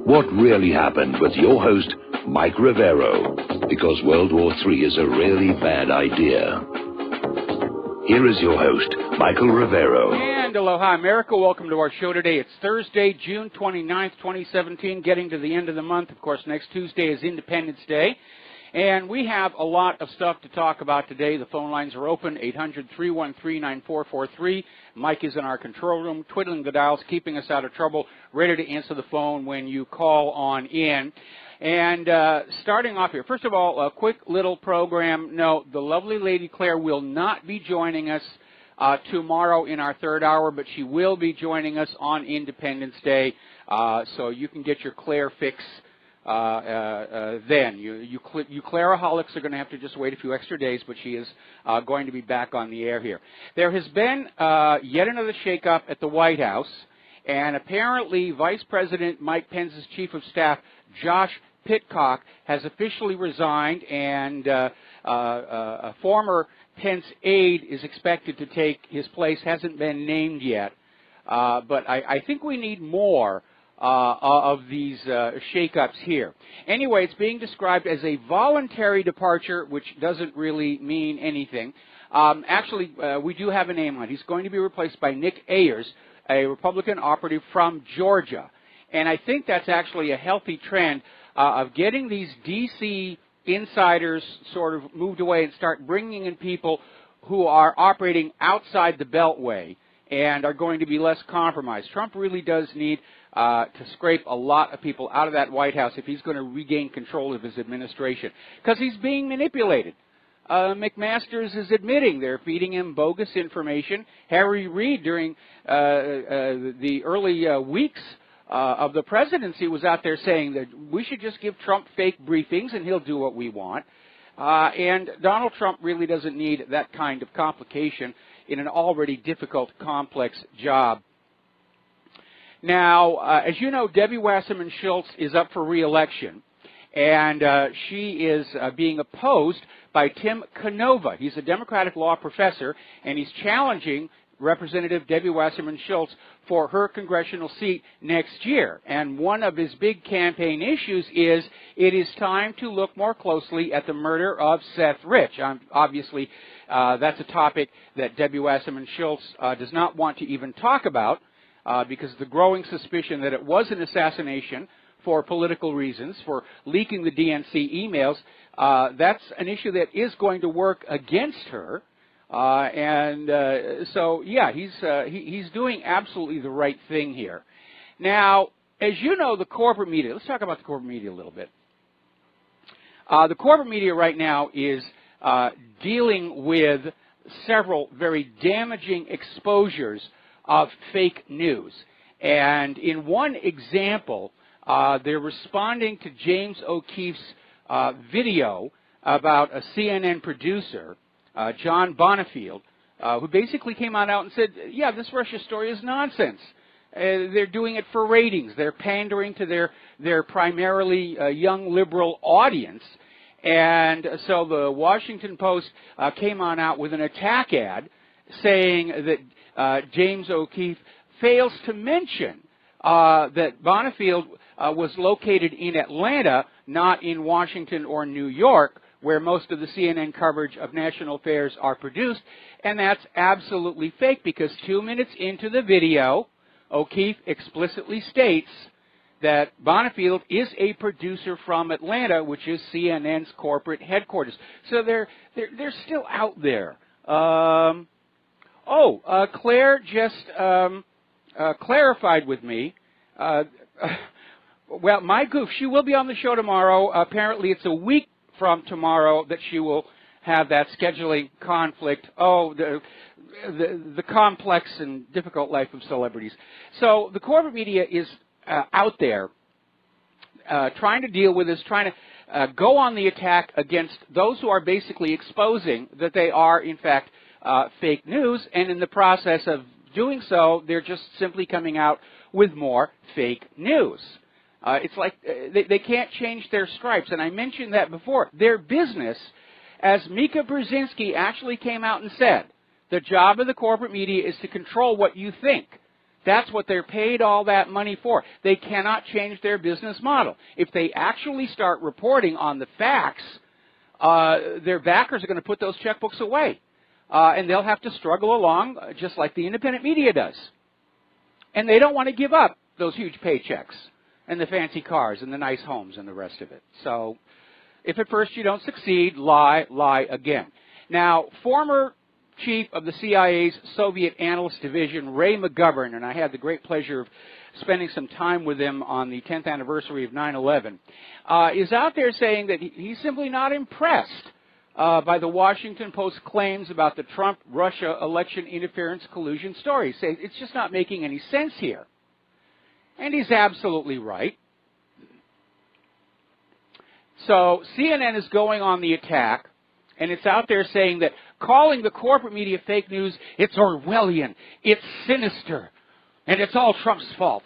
What really happened with your host, Mike Rivero, because World War III is a really bad idea. Here is your host, Michael Rivero. And aloha, America. Welcome to our show today. It's Thursday, June 29th, 2017, getting to the end of the month. Of course, next Tuesday is Independence Day. And we have a lot of stuff to talk about today. The phone lines are open, 800-313-9443. Mike is in our control room, twiddling the dials, keeping us out of trouble, ready to answer the phone when you call on in. And starting off here, first of all, a quick little program note. The lovely Lady Claire will not be joining us tomorrow in our third hour, but she will be joining us on Independence Day, so you can get your Claire fix then. You Clairaholics are going to have to just wait a few extra days, but she is going to be back on the air here. There has been yet another shakeup at the White House, and apparently Vice President Mike Pence's Chief of Staff, Josh Pitcock, has officially resigned, and a former Pence aide is expected to take his place. Hasn't been named yet, but I think we need more of these shakeups here. Anyway, it's being described as a voluntary departure, which doesn't really mean anything. Actually, we do have a name on it. He's going to be replaced by Nick Ayers, a Republican operative from Georgia. And I think that's actually a healthy trend of getting these D.C. insiders sort of moved away and start bringing in people who are operating outside the Beltway and are going to be less compromised. Trump really does need to scrape a lot of people out of that White House if he's going to regain control of his administration, because he's being manipulated. McMaster's is admitting they're feeding him bogus information. Harry Reid, during the early weeks of the presidency, was out there saying that we should just give Trump fake briefings and he'll do what we want. And Donald Trump really doesn't need that kind of complication in an already difficult, complex job. Now, as you know, Debbie Wasserman Schultz is up for re-election, and she is being opposed by Tim Canova. He's a Democratic law professor, and he's challenging Representative Debbie Wasserman Schultz for her congressional seat next year. And one of his big campaign issues is it is time to look more closely at the murder of Seth Rich. Obviously, that's a topic that Debbie Wasserman Schultz does not want to even talk about, because the growing suspicion that it was an assassination for political reasons, for leaking the DNC emails, that's an issue that is going to work against her. So, yeah, he's doing absolutely the right thing here. Now, as you know, the corporate media, let's talk about the corporate media a little bit. The corporate media right now is dealing with several very damaging exposures of fake news. And in one example, they're responding to James O'Keefe's video about a CNN producer, John Bonifield, who basically came out and said, yeah, this Russia story is nonsense. They're doing it for ratings. They're pandering to their primarily young liberal audience. And so the Washington Post came on out with an attack ad saying that James O'Keefe fails to mention that Bonifield was located in Atlanta, not in Washington or New York, where most of the CNN coverage of national affairs are produced. And that's absolutely fake, because 2 minutes into the video, O'Keefe explicitly states that Bonifield is a producer from Atlanta, which is CNN's corporate headquarters. So they're still out there. Claire just clarified with me. Well, my goof, she will be on the show tomorrow. Apparently it's a week from tomorrow that she will have that scheduling conflict. Oh, the complex and difficult life of celebrities. So the corporate media is out there trying to deal with this, trying to go on the attack against those who are basically exposing that they are, in fact, fake news, and in the process of doing so, they're just simply coming out with more fake news. It's like they can't change their stripes, and I mentioned that before. Their business, as Mika Brzezinski actually came out and said, the job of the corporate media is to control what you think. That's what they're paid all that money for. They cannot change their business model. If they actually start reporting on the facts, their backers are going to put those checkbooks away. And they'll have to struggle along just like the independent media does. And they don't want to give up those huge paychecks and the fancy cars and the nice homes and the rest of it. So if at first you don't succeed, lie, lie again. Now, former chief of the CIA's Soviet Analyst Division, Ray McGovern, and I had the great pleasure of spending some time with him on the 10th anniversary of 9/11, is out there saying that he's simply not impressed by the Washington Post claims about the Trump-Russia election interference collusion story. Say it's just not making any sense here. And he's absolutely right. So CNN is going on the attack, and it's out there saying that calling the corporate media fake news, it's Orwellian, it's sinister, and it's all Trump's fault.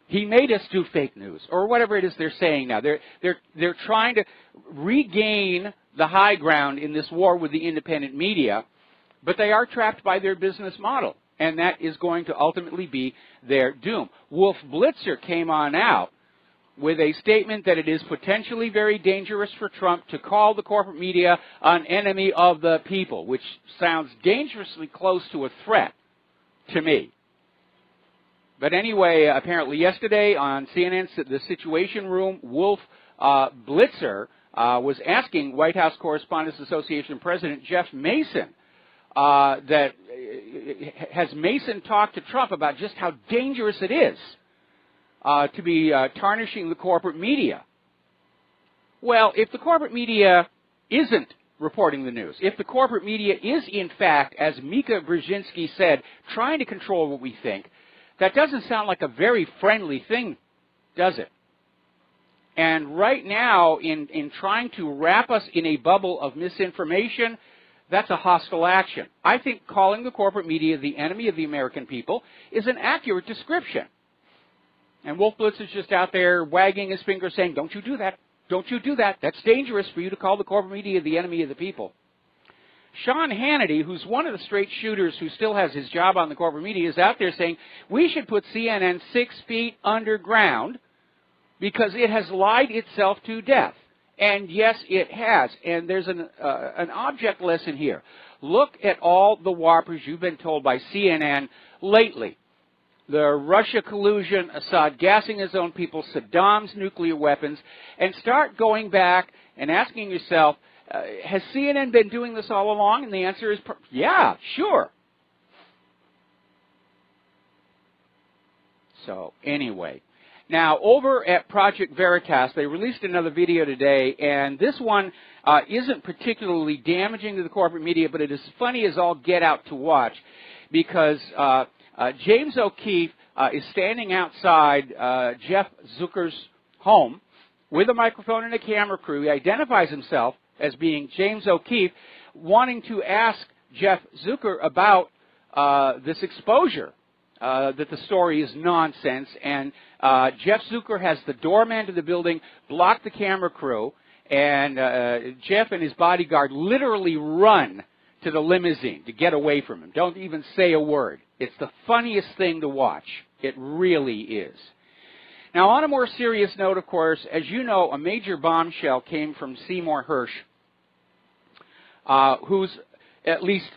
He made us do fake news, or whatever it is they're saying now. They're trying to regain the high ground in this war with the independent media, but they are trapped by their business model, and that is going to ultimately be their doom. Wolf Blitzer came on out with a statement that it is potentially very dangerous for Trump to call the corporate media an enemy of the people, which sounds dangerously close to a threat to me. But anyway, apparently yesterday on CNN's The Situation Room, Wolf Blitzer was asking White House Correspondents Association President Jeff Mason that has Mason talked to Trump about just how dangerous it is to be tarnishing the corporate media. Well, if the corporate media isn't reporting the news, if the corporate media is in fact, as Mika Brzezinski said, trying to control what we think, that doesn't sound like a very friendly thing, does it? And right now, in trying to wrap us in a bubble of misinformation, that's a hostile action. I think calling the corporate media the enemy of the American people is an accurate description. And Wolf Blitz is just out there wagging his finger saying, don't you do that, don't you do that. That's dangerous for you to call the corporate media the enemy of the people. Sean Hannity, who's one of the straight shooters who still has his job on the corporate media, is out there saying, we should put CNN 6 feet underground because it has lied itself to death. And yes, it has. And there's an object lesson here. Look at all the whoppers you've been told by CNN lately. The Russia collusion, Assad gassing his own people, Saddam's nuclear weapons, and start going back and asking yourself, has CNN been doing this all along? And the answer is, yeah, sure. So, anyway. Now, over at Project Veritas, they released another video today, and this one isn't particularly damaging to the corporate media, but it is funny as all get out to watch, because James O'Keefe is standing outside Jeff Zucker's home with a microphone and a camera crew. He identifies himself as being James O'Keefe, wanting to ask Jeff Zucker about this exposure, that the story is nonsense. And Jeff Zucker has the doorman to the building block the camera crew, and Jeff and his bodyguard literally run to the limousine to get away from him. Don't even say a word. It's the funniest thing to watch. It really is. Now, on a more serious note, of course, as you know, a major bombshell came from Seymour Hersh, who's at least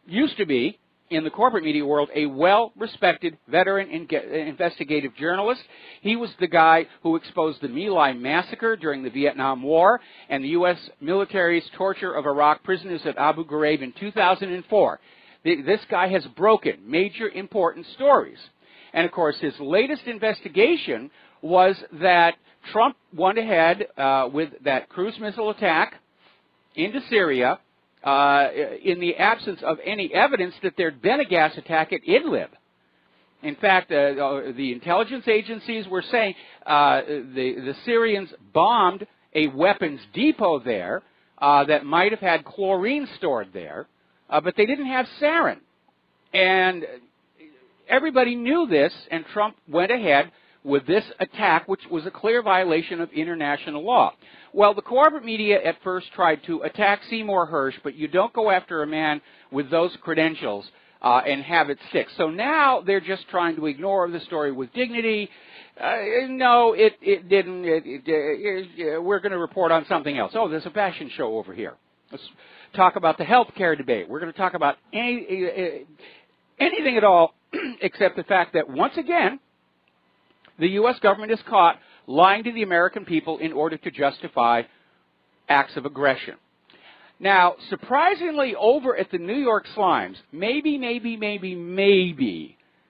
used to be, in the corporate media world, a well-respected veteran investigative journalist. He was the guy who exposed the My Lai massacre during the Vietnam War and the U.S. military's torture of Iraq prisoners at Abu Ghraib in 2004. This guy has broken major important stories. And, of course, his latest investigation was that Trump went ahead with that cruise missile attack into Syria in the absence of any evidence that there had been a gas attack at Idlib. In fact, the intelligence agencies were saying the Syrians bombed a weapons depot there that might have had chlorine stored there, but they didn't have sarin. And everybody knew this, and Trump went ahead with this attack, which was a clear violation of international law. Well, the corporate media at first tried to attack Seymour Hersh, but you don't go after a man with those credentials and have it stick. So now they're just trying to ignore the story with dignity. No, it didn't. We're going to report on something else. Oh, there's a fashion show over here. Let's talk about the health care debate. We're going to talk about anything at all except the fact that, once again, the U.S. government is caught lying to the American people in order to justify acts of aggression. Now, surprisingly, over at the New York Slimes, maybe,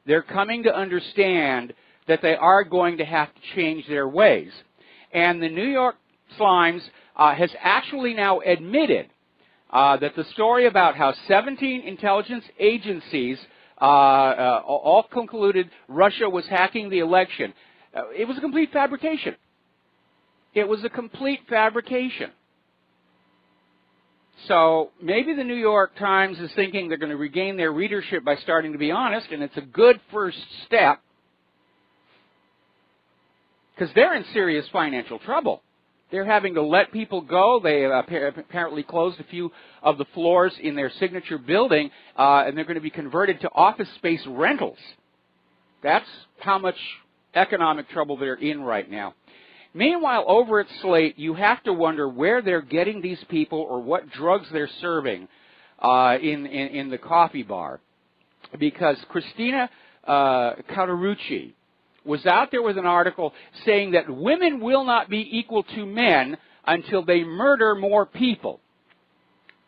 they're coming to understand that they are going to have to change their ways. And the New York Slimes has actually now admitted that the story about how 17 intelligence agencies all concluded Russia was hacking the election, it was a complete fabrication. It was a complete fabrication. So maybe the New York Times is thinking they're going to regain their readership by starting to be honest, and it's a good first step, because they're in serious financial trouble. They're having to let people go. They apparently closed a few of the floors in their signature building, and they're going to be converted to office space rentals. That's how much economic trouble they're in right now. Meanwhile, over at Slate, you have to wonder where they're getting these people or what drugs they're serving in the coffee bar, because Christina Cauterucci was out there with an article saying that women will not be equal to men until they murder more people.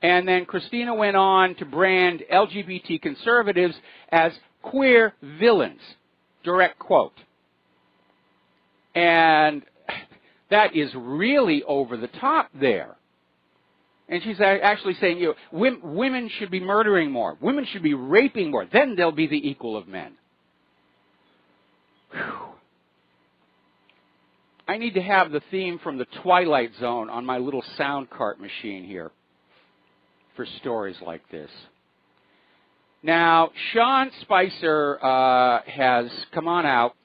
And then Christina went on to brand LGBT conservatives as queer villains. Direct quote. And that is really over the top there. And she's actually saying, you know, women should be murdering more. Women should be raping more. Then they'll be the equal of men. Whew. I need to have the theme from the Twilight Zone on my little sound cart machine here for stories like this. Now, Sean Spicer has come on out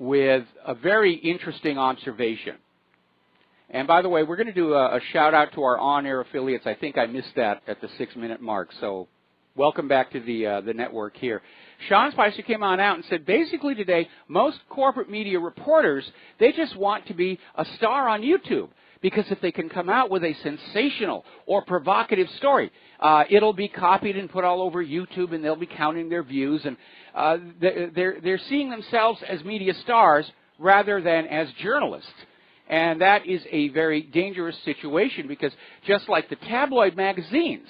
with a very interesting observation. And by the way, we're going to do a shout-out to our on-air affiliates. I think I missed that at the 6-minute mark, so welcome back to the network here. Sean Spicer came on out and said, basically today, most corporate media reporters, they just want to be a star on YouTube, because if they can come out with a sensational or provocative story, it'll be copied and put all over YouTube, and they'll be counting their views, and they're seeing themselves as media stars rather than as journalists. And that is a very dangerous situation, because just like the tabloid magazines,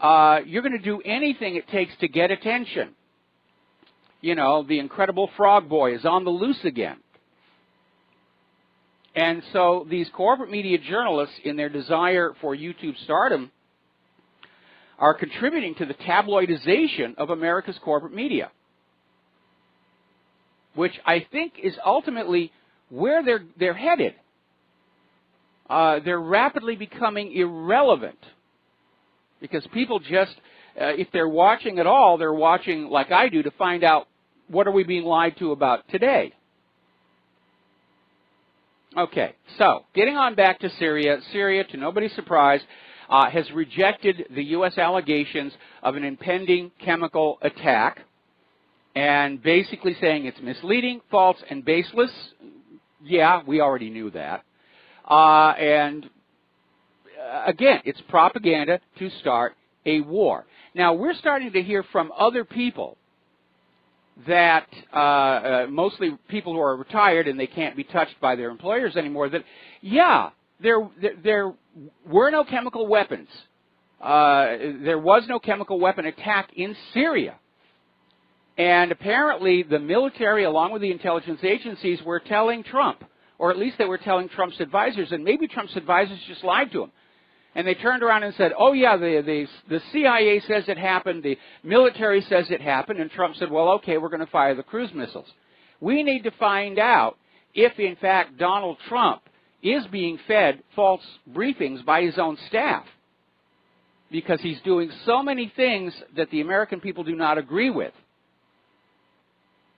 you're going to do anything it takes to get attention. You know, the Incredible Frog Boy is on the loose again. And so these corporate media journalists, in their desire for YouTube stardom, are contributing to the tabloidization of America's corporate media, which I think is ultimately where they're headed. They're rapidly becoming irrelevant, because people just, if they're watching at all, they're watching like I do to find out, what are we being lied to about today? Okay, so getting on back to Syria. Syria, to nobody's surprise, has rejected the U.S. allegations of an impending chemical attack, and basically saying it's misleading, false, and baseless. Yeah, we already knew that. And again, it's propaganda to start a war. Now, we're starting to hear from other people that, mostly people who are retired and they can't be touched by their employers anymore, that, yeah, there were no chemical weapons. There was no chemical weapon attack in Syria. And apparently the military, along with the intelligence agencies, were telling Trump, or at least they were telling Trump's advisors, and maybe Trump's advisors just lied to him. And they turned around and said, oh, yeah, the CIA says it happened, the military says it happened, and Trump said, well, okay, we're going to fire the cruise missiles. We need to find out if, in fact, Donald Trump is being fed false briefings by his own staff, because he's doing so many things that the American people do not agree with.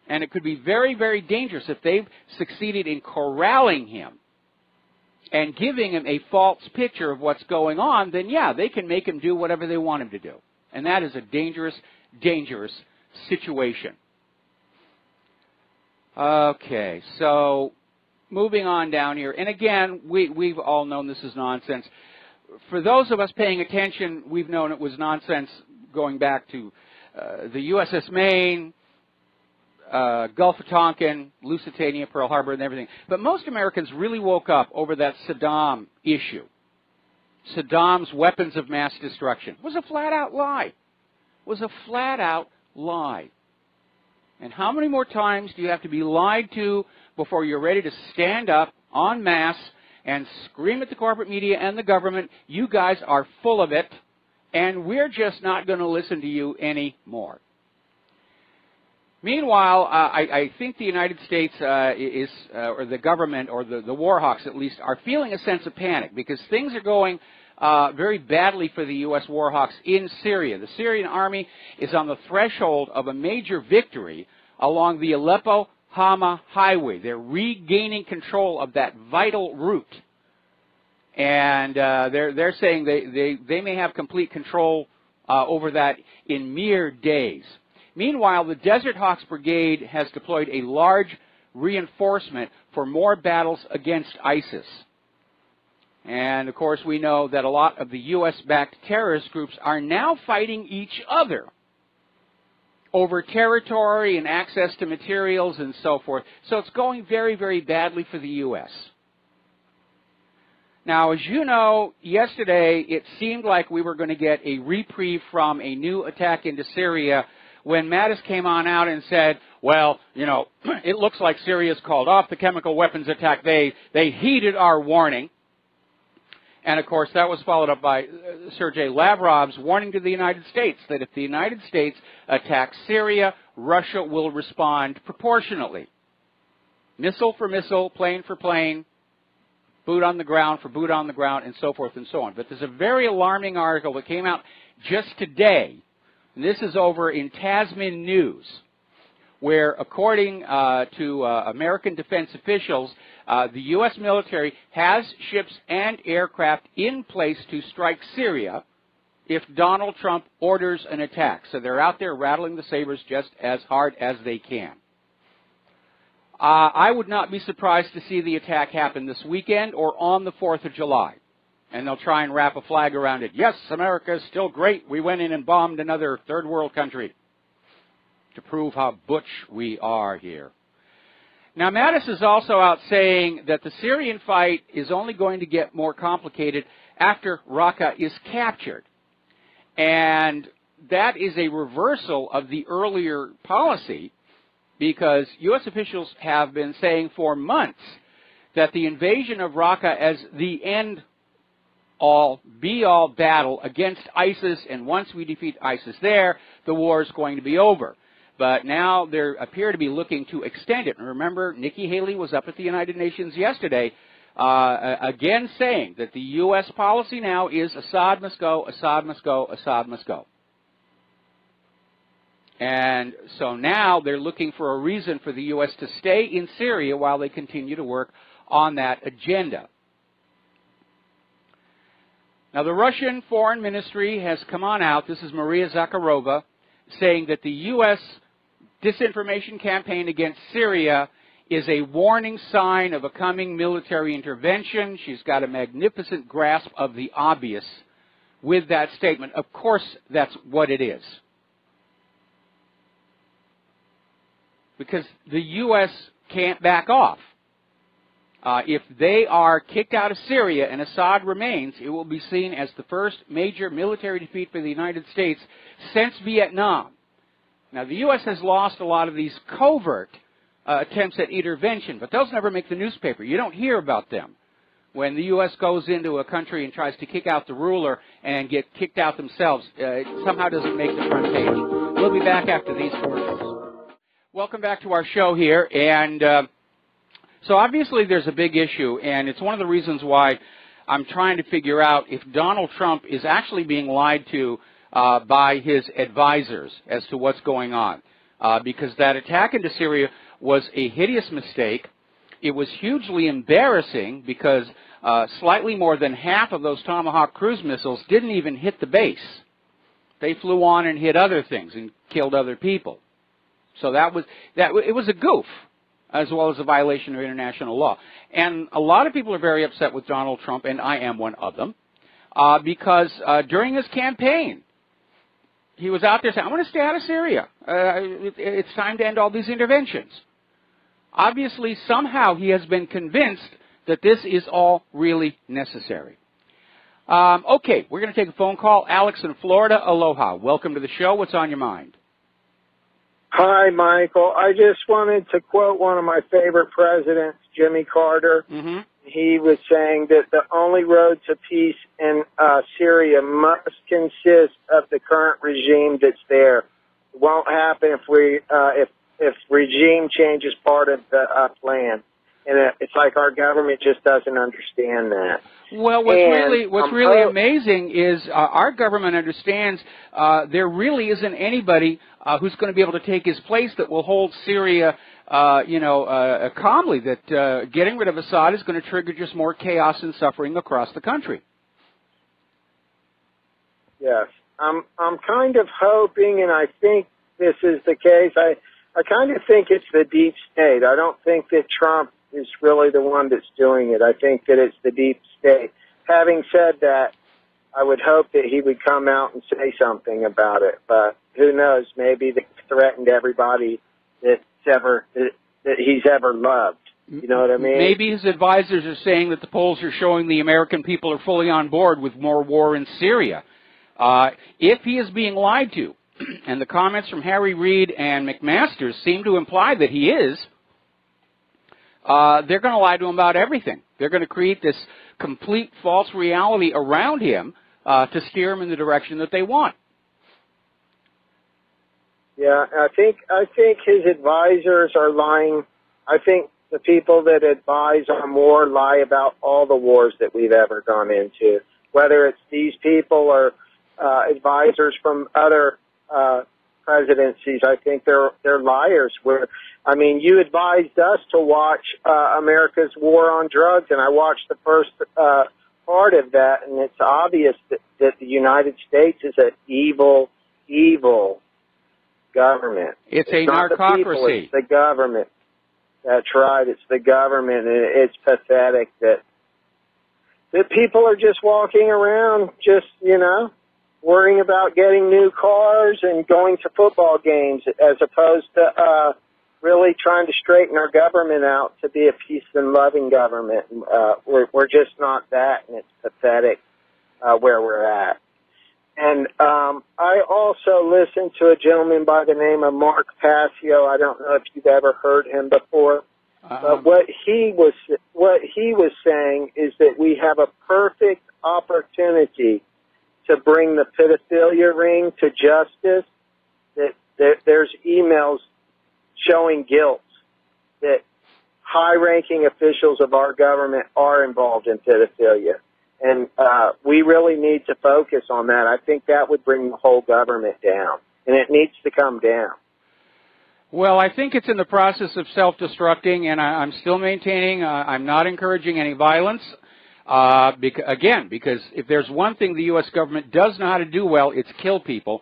And it could be very, very dangerous if they've succeeded in corralling him and giving him a false picture of what's going on, then yeah, they can make him do whatever they want him to do. And that is a dangerous, dangerous situation. Okay, so moving on down here. And again, we've all known this is nonsense. For those of us paying attention, we've known it was nonsense going back to the USS Maine, Gulf of Tonkin, Lusitania, Pearl Harbor, and everything. But most Americans really woke up over that Saddam issue. Saddam's weapons of mass destruction was a flat-out lie. Was a flat-out lie. And how many more times do you have to be lied to before you're ready to stand up en masse and scream at the corporate media and the government, you guys are full of it, and we're just not going to listen to you anymore? Meanwhile, I think the United States or the government, or the war hawks at least, are feeling a sense of panic because things are going very badly for the U.S. war hawks in Syria. The Syrian army is on the threshold of a major victory along the Aleppo-Hama highway. They're regaining control of that vital route. And they're saying they may have complete control over that in mere days. Meanwhile, the Desert Hawks Brigade has deployed a large reinforcement for more battles against ISIS. And, of course, we know that a lot of the U.S.-backed terrorist groups are now fighting each other over territory and access to materials and so forth. So it's going very, very badly for the U.S. Now, as you know, yesterday it seemed like we were going to get a reprieve from a new attack into Syria when Mattis came on out and said, well, you know, it looks like Syria's called off the chemical weapons attack. They heeded our warning. And, of course, that was followed up by Sergei Lavrov's warning to the United States that if the United States attacks Syria, Russia will respond proportionately. Missile for missile, plane for plane, boot on the ground for boot on the ground, and so forth and so on. But there's a very alarming article that came out just today, and this is over in Tasman News, where, according to American defense officials, the U.S. military has ships and aircraft in place to strike Syria if Donald Trump orders an attack. So they're out there rattling the sabers just as hard as they can. I would not be surprised to see the attack happen this weekend or on the 4th of July. And they'll try and wrap a flag around it. Yes, America is still great. We went in and bombed another third world country to prove how butch we are here. Now, Mattis is also out saying that the Syrian fight is only going to get more complicated after Raqqa is captured. And that is a reversal of the earlier policy, because U.S. officials have been saying for months that the invasion of Raqqa as the end-all, be-all battle against ISIS, and once we defeat ISIS there, the war is going to be over. But now they appear to be looking to extend it. And remember, Nikki Haley was up at the United Nations yesterday, again saying that the U.S. policy now is Assad must go, Assad must go, Assad must go. And so now they're looking for a reason for the U.S. to stay in Syria while they continue to work on that agenda. Now, the Russian Foreign Ministry has come on out, this is Maria Zakharova, saying that the U.S. disinformation campaign against Syria is a warning sign of a coming military intervention. She's got a magnificent grasp of the obvious with that statement. Of course, that's what it is. Because the U.S. can't back off. If they are kicked out of Syria and Assad remains, it will be seen as the first major military defeat for the United States since Vietnam. Now, the U.S. has lost a lot of these covert attempts at intervention, but those never make the newspaper. You don't hear about them. When the U.S. goes into a country and tries to kick out the ruler and get kicked out themselves, it somehow doesn't make the front page. We'll be back after these commercials. Welcome back to our show here. And so obviously there's a big issue, and it's one of the reasons why I'm trying to figure out if Donald Trump is actually being lied to by his advisors as to what's going on. Because that attack into Syria was a hideous mistake. It was hugely embarrassing because slightly more than half of those Tomahawk cruise missiles didn't even hit the base. They flew on and hit other things and killed other people. So it was a goof, as well as a violation of international law. And a lot of people are very upset with Donald Trump, and I am one of them, because during his campaign, he was out there saying, I want to stay out of Syria. It's time to end all these interventions. Obviously, somehow he has been convinced that this is all really necessary. Okay, we're going to take a phone call. Alex in Florida, aloha. Welcome to the show. What's on your mind? Hi, Michael. I just wanted to quote one of my favorite presidents, Jimmy Carter. Mm-hmm. He was saying that the only road to peace in Syria must consist of the current regime that's there. It won't happen if regime change is part of the plan. And it's like our government just doesn't understand that. Well, what's really amazing is our government understands there really isn't anybody who's going to be able to take his place that will hold Syria, calmly. That getting rid of Assad is going to trigger just more chaos and suffering across the country. Yes, I'm kind of hoping, and I think this is the case. I kind of think it's the deep state. I don't think that Trump is really the one that's doing it. I think that it's the deep state. Having said that, I would hope that he would come out and say something about it. But who knows? Maybe they threatened everybody that he's ever loved. You know what I mean? Maybe his advisors are saying that the polls are showing the American people are fully on board with more war in Syria. If he is being lied to, and the comments from Harry Reid and McMaster seem to imply that he is, they're going to lie to him about everything. They're going to create this complete false reality around him to steer him in the direction that they want. Yeah, I think his advisors are lying. I think the people that advise on war lie about all the wars that we've ever gone into, whether it's these people or advisors from other presidencies. I think they're liars. You advised us to watch America's War on Drugs, and I watched the first part of that, and it's obvious that the United States is an evil, evil government. It's a narcocracy. The people, it's the government. That's right. It's the government, and it's pathetic that people are just walking around, worrying about getting new cars and going to football games, as opposed to really trying to straighten our government out to be a peace and loving government. We're just not that, and it's pathetic where we're at. And I also listened to a gentleman by the name of Mark Passio. I don't know if you've ever heard him before. But what he was saying is that we have a perfect opportunity to bring the pedophilia ring to justice. That there's emails showing guilt that high-ranking officials of our government are involved in pedophilia. And we really need to focus on that. I think that would bring the whole government down, and it needs to come down. Well, I think it's in the process of self-destructing, and I'm still maintaining I'm not encouraging any violence. Because if there's one thing the U.S. government does know how to do well, it's kill people.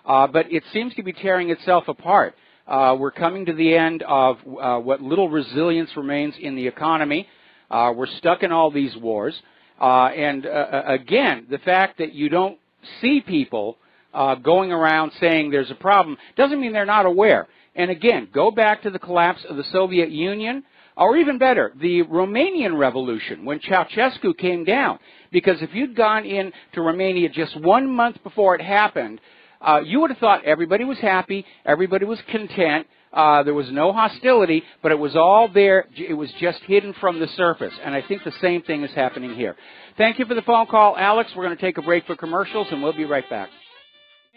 But it seems to be tearing itself apart. We're coming to the end of what little resilience remains in the economy. We're stuck in all these wars. Again, the fact that you don't see people going around saying there's a problem doesn't mean they're not aware. And again, go back to the collapse of the Soviet Union, or even better, the Romanian Revolution, when Ceausescu came down. Because if you'd gone into Romania just 1 month before it happened, you would have thought everybody was happy, everybody was content, there was no hostility, but it was all there. It was just hidden from the surface. And I think the same thing is happening here. Thank you for the phone call, Alex. We're going to take a break for commercials, and we'll be right back.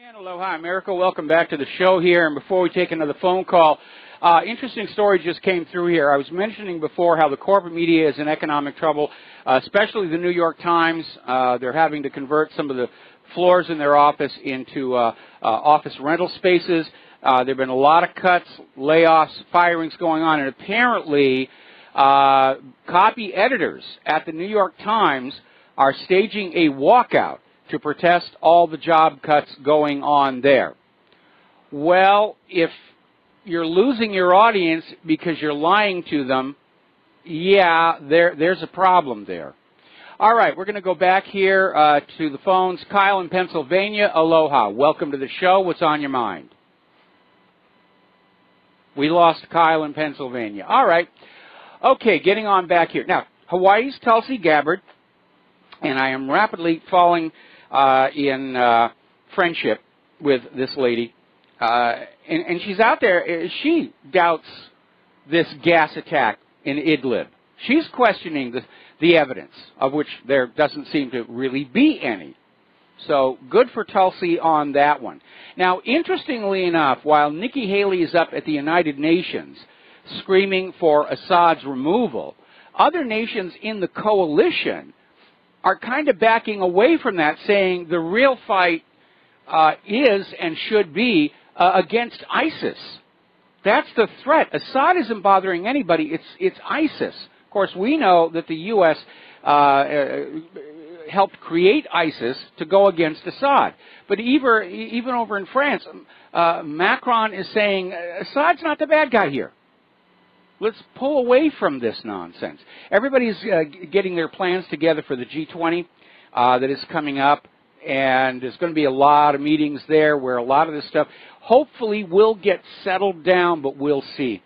And aloha, America. Welcome back to the show here. And before we take another phone call, interesting story just came through here. I was mentioning before how the corporate media is in economic trouble, especially the New York Times. They're having to convert some of the floors in their office into office rental spaces. There have been a lot of cuts, layoffs, firings going on, and apparently copy editors at the New York Times are staging a walkout to protest all the job cuts going on there. Well, if you're losing your audience because you're lying to them, yeah, there's a problem there. All right, we're going to go back here to the phones. Kyle in Pennsylvania, aloha. Welcome to the show. What's on your mind? We lost Kyle in Pennsylvania. All right. Okay, getting on back here. Now, Hawaii's Tulsi Gabbard, and I am rapidly falling in friendship with this lady, and she's out there. She doubts this gas attack in Idlib. She's questioning the evidence, of which there doesn't seem to really be any. So good for Tulsi on that one. Now, interestingly enough, while Nikki Haley is up at the United Nations screaming for Assad's removal, other nations in the coalition are kind of backing away from that, saying the real fight is and should be against ISIS. That's the threat. Assad isn't bothering anybody. It's ISIS. Of course, we know that the U.S. Helped create ISIS to go against Assad. But even over in France, Macron is saying, Assad's not the bad guy here. Let's pull away from this nonsense. Everybody's getting their plans together for the G20 that is coming up, and there's going to be a lot of meetings there where a lot of this stuff hopefully will get settled down, but we'll see.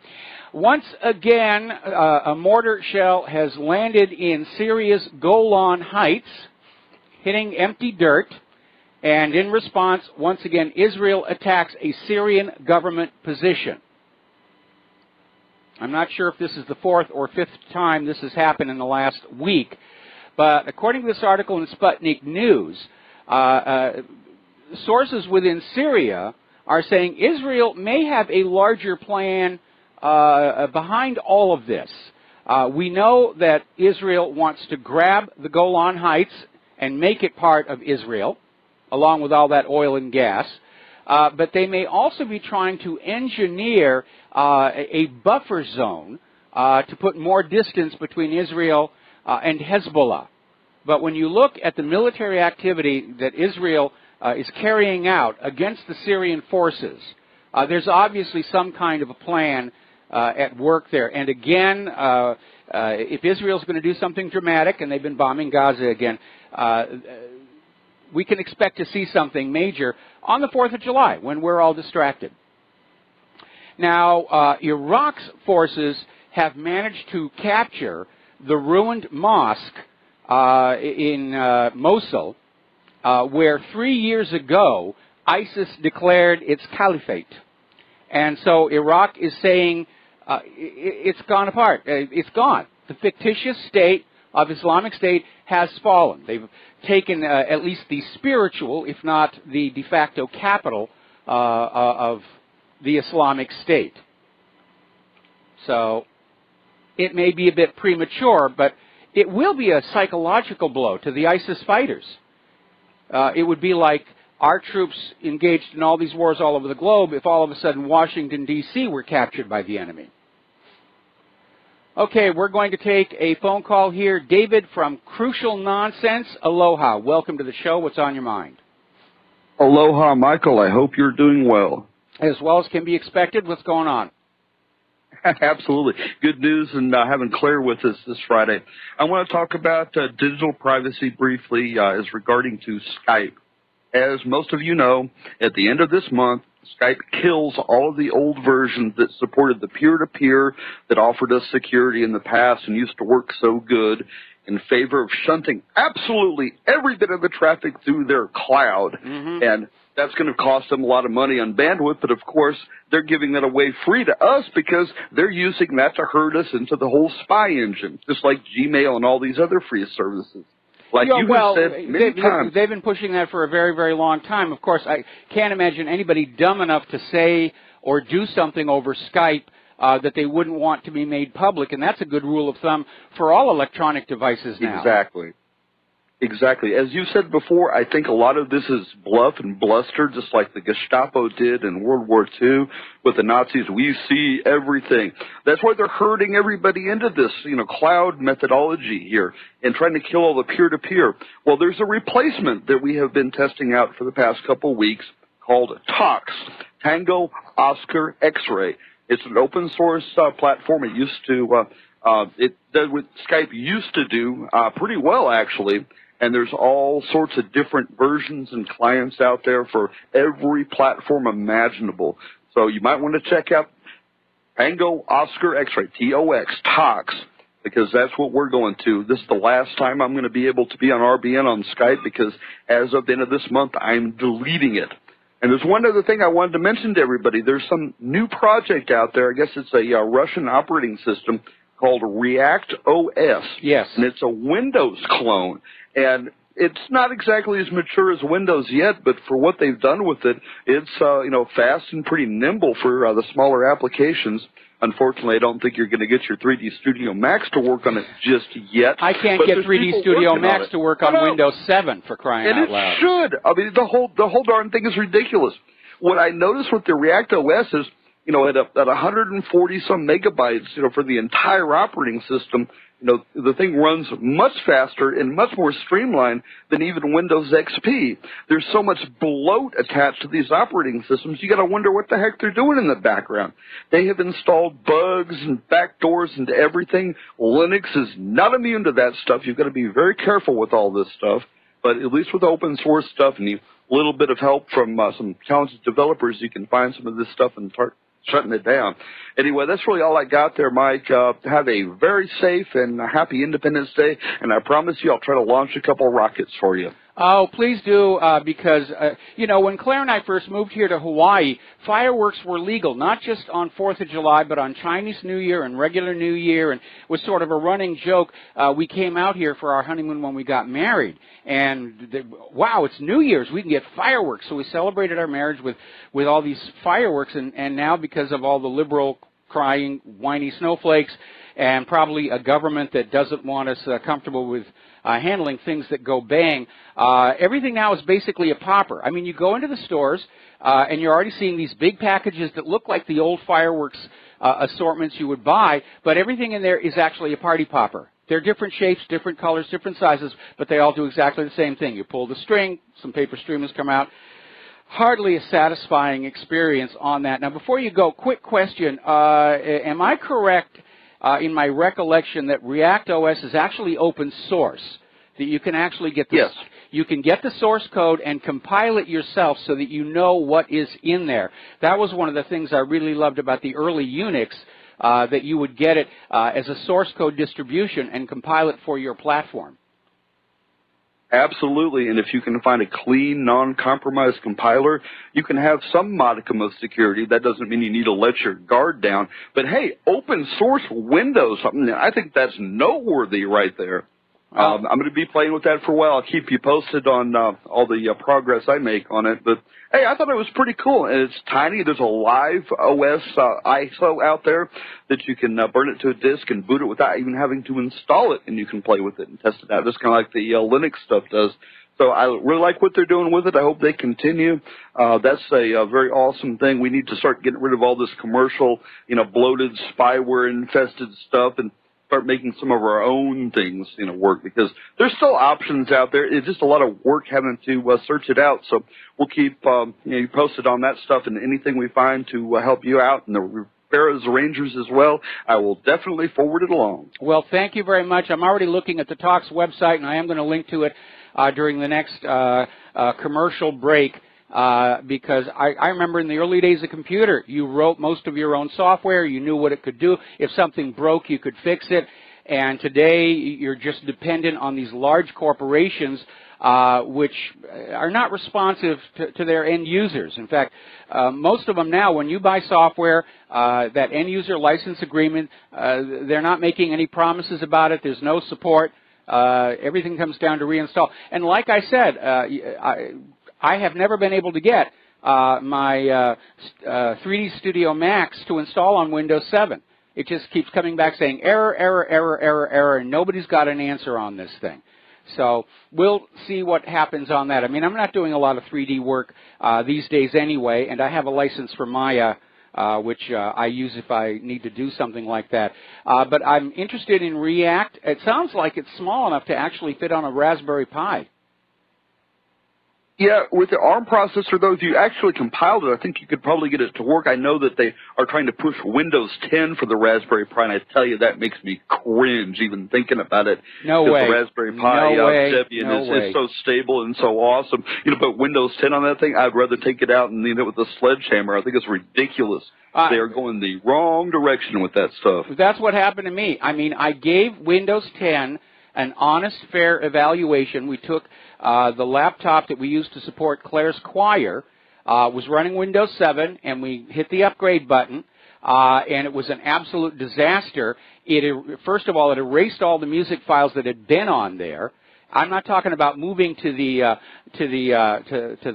Once again, a mortar shell has landed in Syria's Golan Heights, hitting empty dirt, and in response, once again, Israel attacks a Syrian government position. I'm not sure if this is the fourth or fifth time this has happened in the last week, but according to this article in Sputnik News, sources within Syria are saying Israel may have a larger plan behind all of this. We know that Israel wants to grab the Golan Heights and make it part of Israel, along with all that oil and gas. But they may also be trying to engineer a buffer zone to put more distance between Israel and Hezbollah. But when you look at the military activity that Israel is carrying out against the Syrian forces, there's obviously some kind of a plan at work there. And again, if Israel's going to do something dramatic, and they've been bombing Gaza again, we can expect to see something major on the 4th of July when we're all distracted. Now, Iraq's forces have managed to capture the ruined mosque in Mosul, where 3 years ago ISIS declared its caliphate. And so Iraq is saying it's gone apart. It's gone. The fictitious state of Islamic State has fallen. They've taken at least the spiritual, if not the de facto capital of the Islamic State. So it may be a bit premature, but it will be a psychological blow to the ISIS fighters. It would be like our troops engaged in all these wars all over the globe if all of a sudden Washington, D.C. were captured by the enemy. Okay, we're going to take a phone call here. David from Crucial Nonsense. Aloha. Welcome to the show. What's on your mind? Aloha, Michael. I hope you're doing well. As well as can be expected. What's going on? Absolutely. Good news and having Claire with us this Friday. I want to talk about digital privacy briefly as regarding to Skype. As most of you know, at the end of this month, Skype kills all of the old versions that supported the peer-to-peer that offered us security in the past and used to work so good in favor of shunting absolutely every bit of the traffic through their cloud. Mm-hmm. And that's going to cost them a lot of money on bandwidth, but of course they're giving that away free to us because they're using that to herd us into the whole spy engine, just like Gmail and all these other free services. Like you have said many times. They've been pushing that for a very, very long time. Of course, I can't imagine anybody dumb enough to say or do something over Skype that they wouldn't want to be made public, and that's a good rule of thumb for all electronic devices now. Exactly. Exactly. As you said before, I think a lot of this is bluff and bluster, just like the Gestapo did in World War II with the Nazis. We see everything. That's why they're herding everybody into this, cloud methodology here and trying to kill all the peer-to-peer. Well, there's a replacement that we have been testing out for the past couple of weeks called TOX, Tango Oscar X-Ray. It's an open source platform. It used to, it does what Skype used to do pretty well, actually. And there's all sorts of different versions and clients out there for every platform imaginable. So you might want to check out Tango Oscar X-Ray, T-O-X, TOX, because that's what we're going to. This is the last time I'm going to be able to be on RBN on Skype because as of the end of this month, I'm deleting it. And there's one other thing I wanted to mention to everybody. There's some new project out there. I guess it's a Russian operating system called React OS. Yes. And it's a Windows clone. And it's not exactly as mature as Windows yet, but for what they've done with it, it's fast and pretty nimble for the smaller applications. Unfortunately, I don't think you're going to get your 3D Studio Max to work on it just yet. I can't get 3D Studio Max to work on Windows 7 for crying out loud. And it should. I mean, the whole darn thing is ridiculous. What I noticed with the React OS is, at 140 some megabytes, for the entire operating system, the thing runs much faster and much more streamlined than even Windows XP. There's so much bloat attached to these operating systems, you got to wonder what the heck they're doing in the background. They have installed bugs and backdoors into everything. Linux is not immune to that stuff. You've got to be very careful with all this stuff. But at least with open source stuff and a little bit of help from some talented developers, you can find some of this stuff and start shutting it down. Anyway, that's really all I got there, Mike. Have a very safe and happy Independence Day, and I promise you I'll try to launch a couple of rockets for you. Oh, please do, because, when Claire and I first moved here to Hawaii, fireworks were legal, not just on 4th of July, but on Chinese New Year and regular New Year, and it was sort of a running joke. We came out here for our honeymoon when we got married, and wow, it's New Year's, we can get fireworks. So we celebrated our marriage with all these fireworks, and now because of all the liberal crying, whiny snowflakes, and probably a government that doesn't want us comfortable with handling things that go bang. Everything now is basically a popper. I mean, you go into the stores, and you're already seeing these big packages that look like the old fireworks assortments you would buy, but everything in there is actually a party popper. They're different shapes, different colors, different sizes, but they all do exactly the same thing. You pull the string, some paper streamers come out. Hardly a satisfying experience on that. Now, before you go, quick question. Am I correct in my recollection that React OS is actually open source, that you can actually get this? Yes. You can get the source code and compile it yourself so that you know what is in there. That was one of the things I really loved about the early Unix, that you would get it as a source code distribution and compile it for your platform. Absolutely, and if you can find a clean, non-compromised compiler, you can have some modicum of security. That doesn't mean you need to let your guard down. But hey, open source Windows, I think that's noteworthy right there. I'm going to be playing with that for a while. I'll keep you posted on all the progress I make on it. But hey, I thought it was pretty cool, and it's tiny. There's a live OS ISO out there that you can burn it to a disk and boot it without even having to install it, and you can play with it and test it out, just kind of like the Linux stuff does. So I really like what they're doing with it. I hope they continue. That's a very awesome thing. We need to start getting rid of all this commercial, bloated, spyware-infested stuff and start making some of our own things, work, because there's still options out there. It's just a lot of work having to search it out. So we'll keep you posted on that stuff and anything we find to help you out, and the Rivera's Rangers as well. I will definitely forward it along. Well, thank you very much. I'm already looking at the Talks website, and I am going to link to it during the next commercial break. Because I remember in the early days of computer, you wrote most of your own software, you knew what it could do. If something broke, you could fix it. And today, you're just dependent on these large corporations, which are not responsive to their end users. In fact, most of them now, when you buy software, that end user license agreement, they're not making any promises about it. There's no support. Everything comes down to reinstall. And like I said, I have never been able to get my 3D Studio Max to install on Windows 7. It just keeps coming back saying error, error, error, error, error, and nobody's got an answer on this thing. So we'll see what happens on that. I mean, I'm not doing a lot of 3D work these days anyway, and I have a license for Maya, which I use if I need to do something like that. But I'm interested in React. It sounds like it's small enough to actually fit on a Raspberry Pi. Yeah, with the ARM processor, though, if you actually compiled it, I think you could probably get it to work. I know that they are trying to push Windows 10 for the Raspberry Pi, and I tell you, that makes me cringe even thinking about it. No way. The Raspberry Pi Debian is so stable and so awesome. You know, but Windows 10 on that thing, I'd rather take it out and with a sledgehammer. I think it's ridiculous. They are going the wrong direction with that stuff. That's what happened to me. I mean, I gave Windows 10 an honest, fair evaluation. We took the laptop that we used to support Claire's choir, was running Windows 7, and we hit the upgrade button, and it was an absolute disaster. First of all, it erased all the music files that had been on there. I'm not talking about moving to the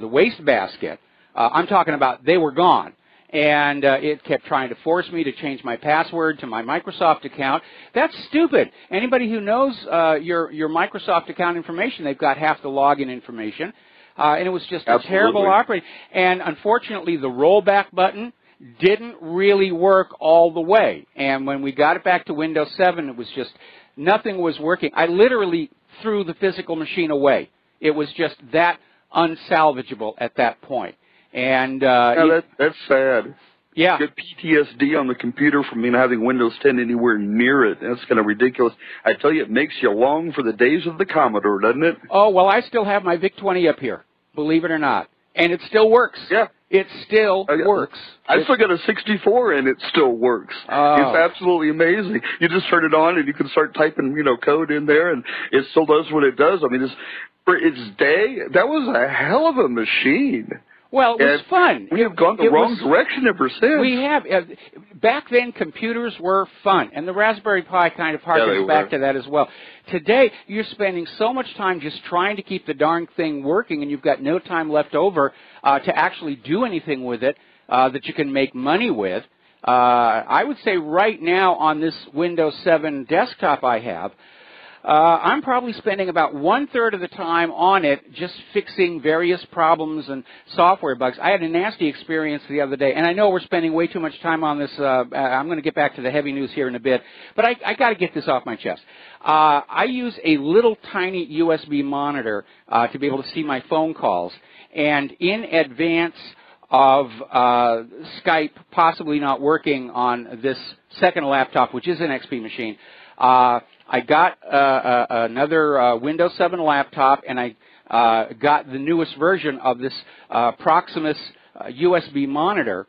wastebasket. I'm talking about they were gone. And it kept trying to force me to change my password to my Microsoft account. That's stupid. Anybody who knows your Microsoft account information, they've got half the login information. And it was just a terrible operating. And unfortunately, the rollback button didn't really work all the way. And when we got it back to Windows 7, it was just, nothing was working. I literally threw the physical machine away. It was just that unsalvageable at that point. And that's sad. Yeah. Good PTSD on the computer from having Windows 10 anywhere near it. That's kind of ridiculous. I tell you, it makes you long for the days of the Commodore, doesn't it? Oh, well, I still have my VIC-20 up here, believe it or not. And it still works. Yeah. It still works. I still got a 64 and it still works. Oh. It's absolutely amazing. You just turn it on and you can start typing, code in there and it still does what it does. I mean, for its day, that was a hell of a machine. Well, it was fun. We have gone the wrong direction ever since. We have. Back then, computers were fun, and the Raspberry Pi kind of harkens back to that as well. Today, you're spending so much time just trying to keep the darn thing working, and you've got no time left over to actually do anything with it that you can make money with. I would say right now on this Windows 7 desktop I have, I'm probably spending about 1/3 of the time on it just fixing various problems and software bugs. I had a nasty experience the other day, and I know we're spending way too much time on this. I'm going to get back to the heavy news here in a bit, but I got to get this off my chest. I use a little tiny USB monitor to be able to see my phone calls, and in advance of Skype possibly not working on this second laptop, which is an XP machine, I got another Windows 7 laptop, and I got the newest version of this Proximus USB monitor,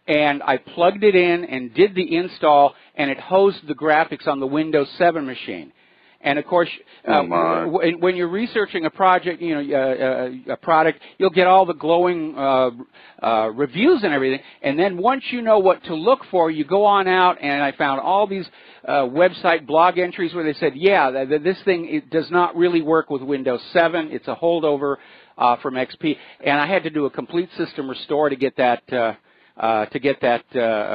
and I plugged it in and did the install, and it hosed the graphics on the Windows 7 machine. And of course, when you're researching a project, a product, you'll get all the glowing reviews and everything. And then once you know what to look for, you go on out, and I found all these website blog entries where they said, yeah, this thing does not really work with Windows 7. It's a holdover from XP. And I had to do a complete system restore to get that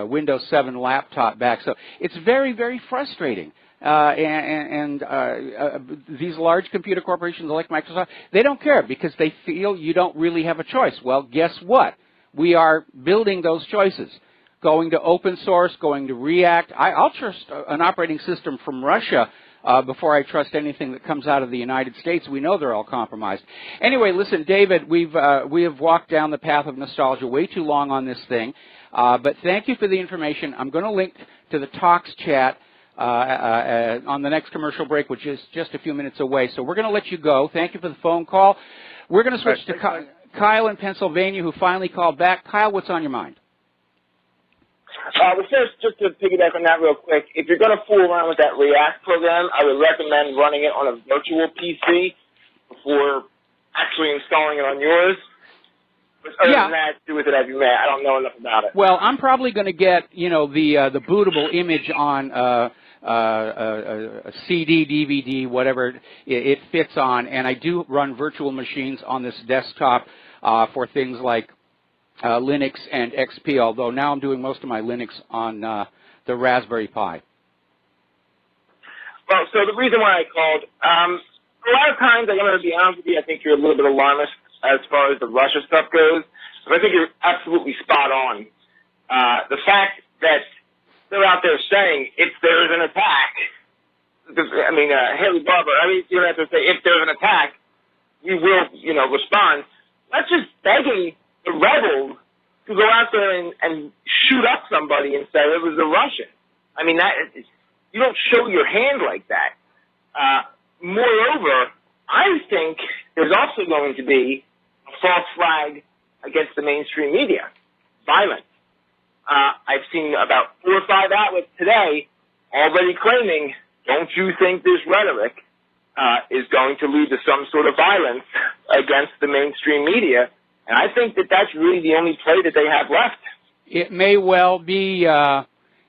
Windows 7 laptop back. So it's very, very frustrating. These large computer corporations like Microsoft, they don't care because they feel you don't really have a choice. Well, guess what? We are building those choices. Going to open source, going to React. I'll trust an operating system from Russia before I trust anything that comes out of the United States. We know they're all compromised. Anyway, listen, David, we have walked down the path of nostalgia way too long on this thing. But thank you for the information. I'm going to link to the Talks chat on the next commercial break, which is just a few minutes away. So we're going to let you go. Thank you for the phone call. We're going to switch to Kyle in Pennsylvania, who finally called back. Kyle, what's on your mind? Well, first, just to piggyback on that real quick, if you're going to fool around with that React program, I would recommend running it on a virtual PC before actually installing it on yours. But other than that, do with it as you may. I don't know enough about it. Well, I'm probably going to get, the bootable image on a CD, DVD, whatever it fits on, and I do run virtual machines on this desktop for things like Linux and XP, although now I'm doing most of my Linux on the Raspberry Pi. Well, so the reason why I called, a lot of times, I'm going to be honest with you, I think you're a little bit alarmist as far as the Russia stuff goes, but I think you're absolutely spot on. The fact that they're out there saying if there's an attack, Haley Barber, you don't have to say if there's an attack, we will, respond. That's just begging the rebels to go out there and shoot up somebody and say it was a Russian. You don't show your hand like that. Moreover, I think there's also going to be a false flag against the mainstream media, violence. I've seen about 4 or 5 outlets today already claiming, don't you think this rhetoric is going to lead to some sort of violence against the mainstream media? And I think that that's really the only play that they have left. It may well be.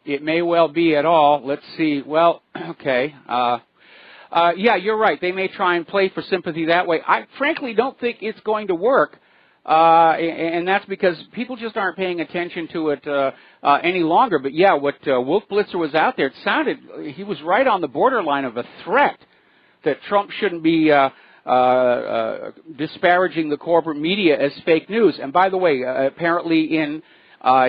It may well be at all. Let's see. Well, okay. Yeah, you're right. They may try and play for sympathy that way. I frankly don't think it's going to work. And that's because people just aren't paying attention to it any longer. But yeah, what Wolf Blitzer was out there, it sounded, he was right on the borderline of a threat that Trump shouldn't be disparaging the corporate media as fake news. And by the way, apparently in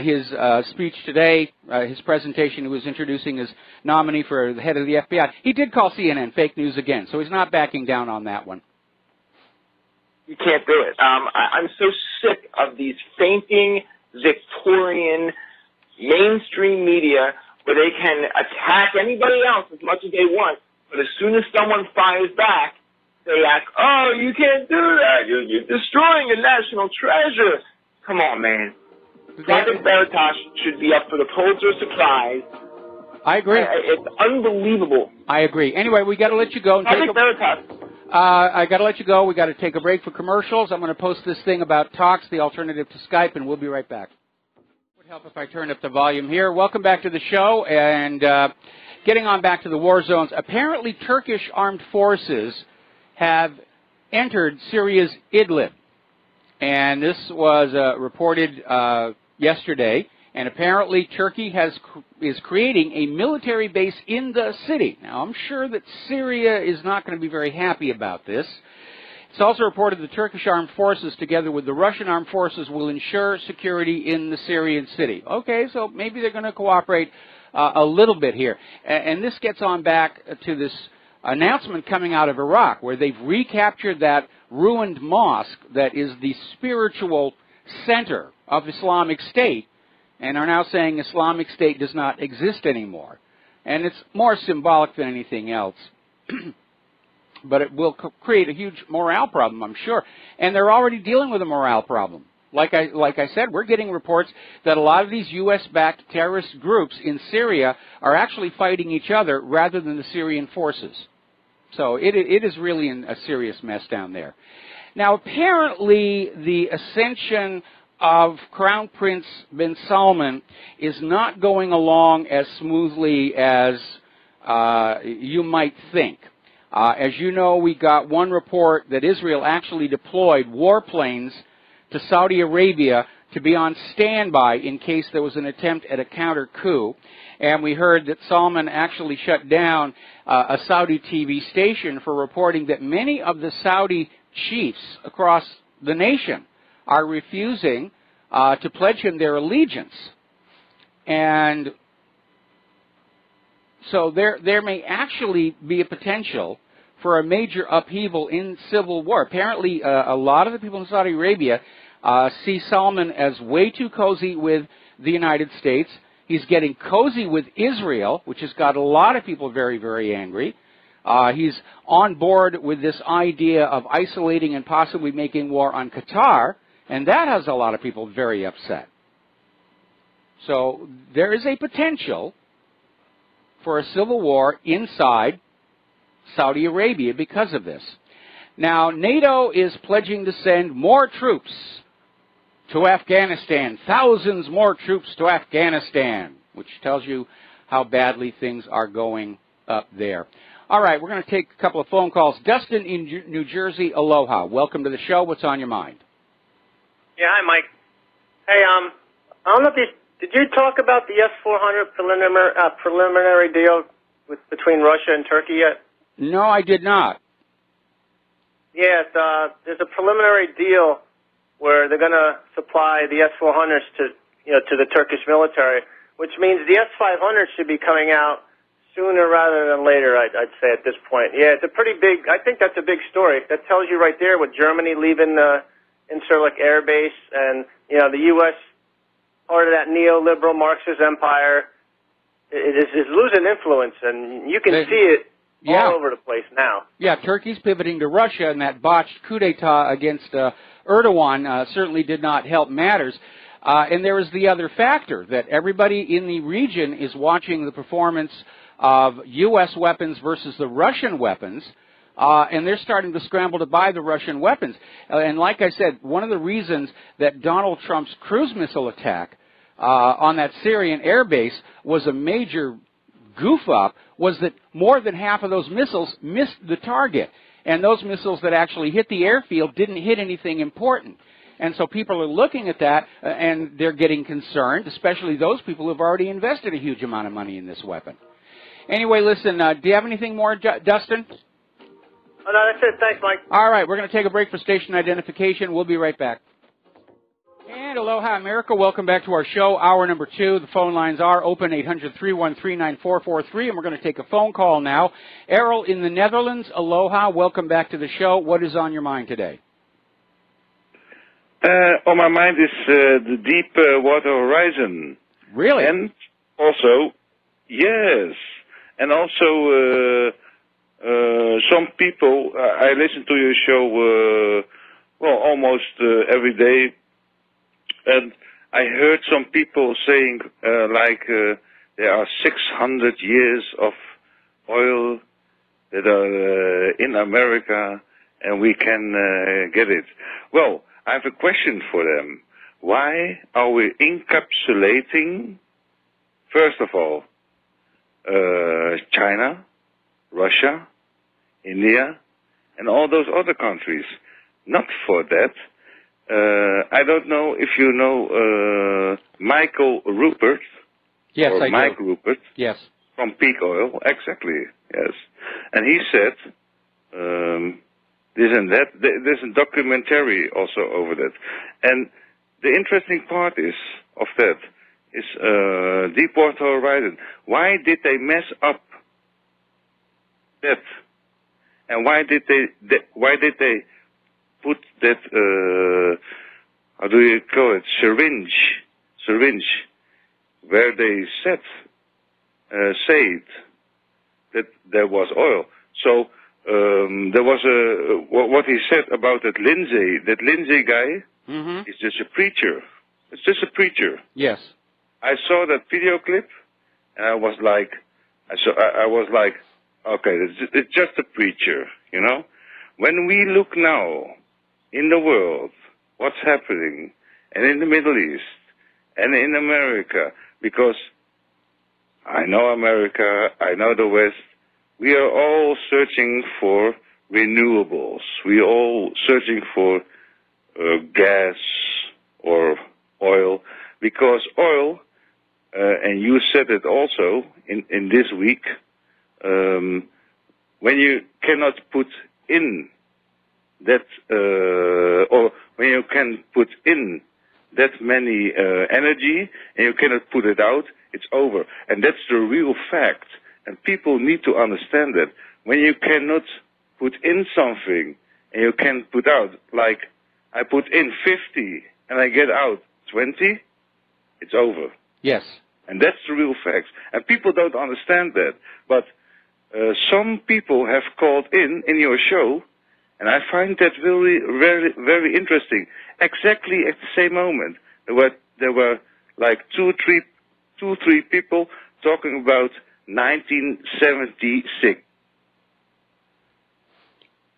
his speech today, his presentation, he was introducing his nominee for the head of the FBI. He did call CNN fake news again, so he's not backing down on that one. You can't do it. I'm so sick of these fainting Victorian mainstream media where they can attack anybody else as much as they want, but as soon as someone fires back, they act, oh, you can't do that. You're destroying a national treasure. Come on, man. Project Veritas should be up for the Pulitzer Prize. I agree. It's unbelievable. I agree. Anyway, we got to let you go. Project Veritas. I got to let you go. We got to take a break for commercials. I'm going to post this thing about Talks, the alternative to Skype, and we'll be right back. It would help if I turn up the volume here. Welcome back to the show, and getting on back to the war zones. Apparently, Turkish armed forces have entered Syria's Idlib, and this was reported yesterday. And apparently Turkey is creating a military base in the city. Now, I'm sure that Syria is not going to be very happy about this. It's also reported the Turkish armed forces, together with the Russian armed forces, will ensure security in the Syrian city. Okay, so maybe they're going to cooperate a little bit here. And this gets on back to this announcement coming out of Iraq, where they've recaptured that ruined mosque that is the spiritual center of Islamic State, and are now saying Islamic State does not exist anymore. And it's more symbolic than anything else. But it will create a huge morale problem, I'm sure. And they're already dealing with a morale problem. Like I said, we're getting reports that a lot of these U.S.-backed terrorist groups in Syria are actually fighting each other rather than the Syrian forces. So it is really a serious mess down there. Now, apparently, the ascension of Crown Prince bin Salman is not going along as smoothly as you might think. As you know, we got one report that Israel actually deployed warplanes to Saudi Arabia to be on standby in case there was an attempt at a counter coup. And we heard that Salman actually shut down a Saudi TV station for reporting that many of the Saudi chiefs across the nation are refusing to pledge him their allegiance. And so there may actually be a potential for a major upheaval in civil war. Apparently, a lot of the people in Saudi Arabia see Salman as way too cozy with the United States. He's getting cozy with Israel, which has got a lot of people very, very angry. He's on board with this idea of isolating and possibly making war on Qatar, and that has a lot of people very upset. So there is a potential for a civil war inside Saudi Arabia because of this. Now, NATO is pledging to send more troops to Afghanistan, thousands more troops to Afghanistan, which tells you how badly things are going up there. All right, we're going to take a couple of phone calls. Dustin in New Jersey, aloha. Welcome to the show. What's on your mind? Yeah, hi, Mike. Hey, I don't know if did you talk about the S-400 preliminary deal between Russia and Turkey yet? No, I did not. Yeah, there's a preliminary deal where they're going to supply the S-400s to the Turkish military, which means the S-500 should be coming out sooner rather than later, I'd say at this point. Yeah, it's a pretty big, I think that's a big story. That tells you right there with Germany leaving the Incirlik Air Base and, the U.S., part of that neoliberal Marxist empire, is losing influence, and you can see it all over the place now. Yeah, Turkey's pivoting to Russia, and that botched coup d'etat against Erdogan certainly did not help matters. And there is the other factor, that everybody in the region is watching the performance of U.S. weapons versus the Russian weapons, and they're starting to scramble to buy the Russian weapons. And like I said, one of the reasons that Donald Trump's cruise missile attack on that Syrian air base was a major goof-up was that more than half of those missiles missed the target. And those missiles that actually hit the airfield didn't hit anything important. And so people are looking at that, and they're getting concerned, especially those people who have already invested a huge amount of money in this weapon. Anyway, listen, do you have anything more, Dustin? Oh, no, that's it. Thanks, Mike. All right, we're going to take a break for station identification. We'll be right back. And aloha, America. Welcome back to our show, hour number 2. The phone lines are open, 800-313-9443, and we're going to take a phone call now. Errol in the Netherlands, aloha. Welcome back to the show. What is on your mind today? On my mind is the deep water horizon. Really? And also, yes, and also some people, I listen to your show, almost every day, and I heard some people saying, there are 600 years of oil that are in America, and we can get it. Well, I have a question for them. Why are we encapsulating, first of all, China, Russia, India, and all those other countries? Not for that. I don't know if you know Michael Rupert. Yes, I do. Mike Rupert. Yes. From Peak Oil, exactly, yes. And he said, this and that, there's a documentary also over that. And the interesting part of that is Deepwater Horizon. Why did they mess up that? And why did they put that, how do you call it, syringe, where they said that there was oil. So there was what he said about that Lindsay guy is just a preacher. It's just a preacher. Yes. I saw that video clip, and I was like, okay, it's just a preacher, you know? When we look now in the world, what's happening, and in the Middle East, and in America, because I know America, I know the West, we are all searching for renewables. We are all searching for gas or oil, because oil, and you said it also in this week, when you cannot put in that, or when you can put in that many energy and you cannot put it out, it's over. And that's the real fact. And people need to understand that. When you cannot put in something and you can put out, like I put in 50 and I get out 20, it's over. Yes. And that's the real fact. And people don't understand that. But some people have called in your show, and I find that very, very, very interesting. Exactly at the same moment, there were like two, three people talking about 1976.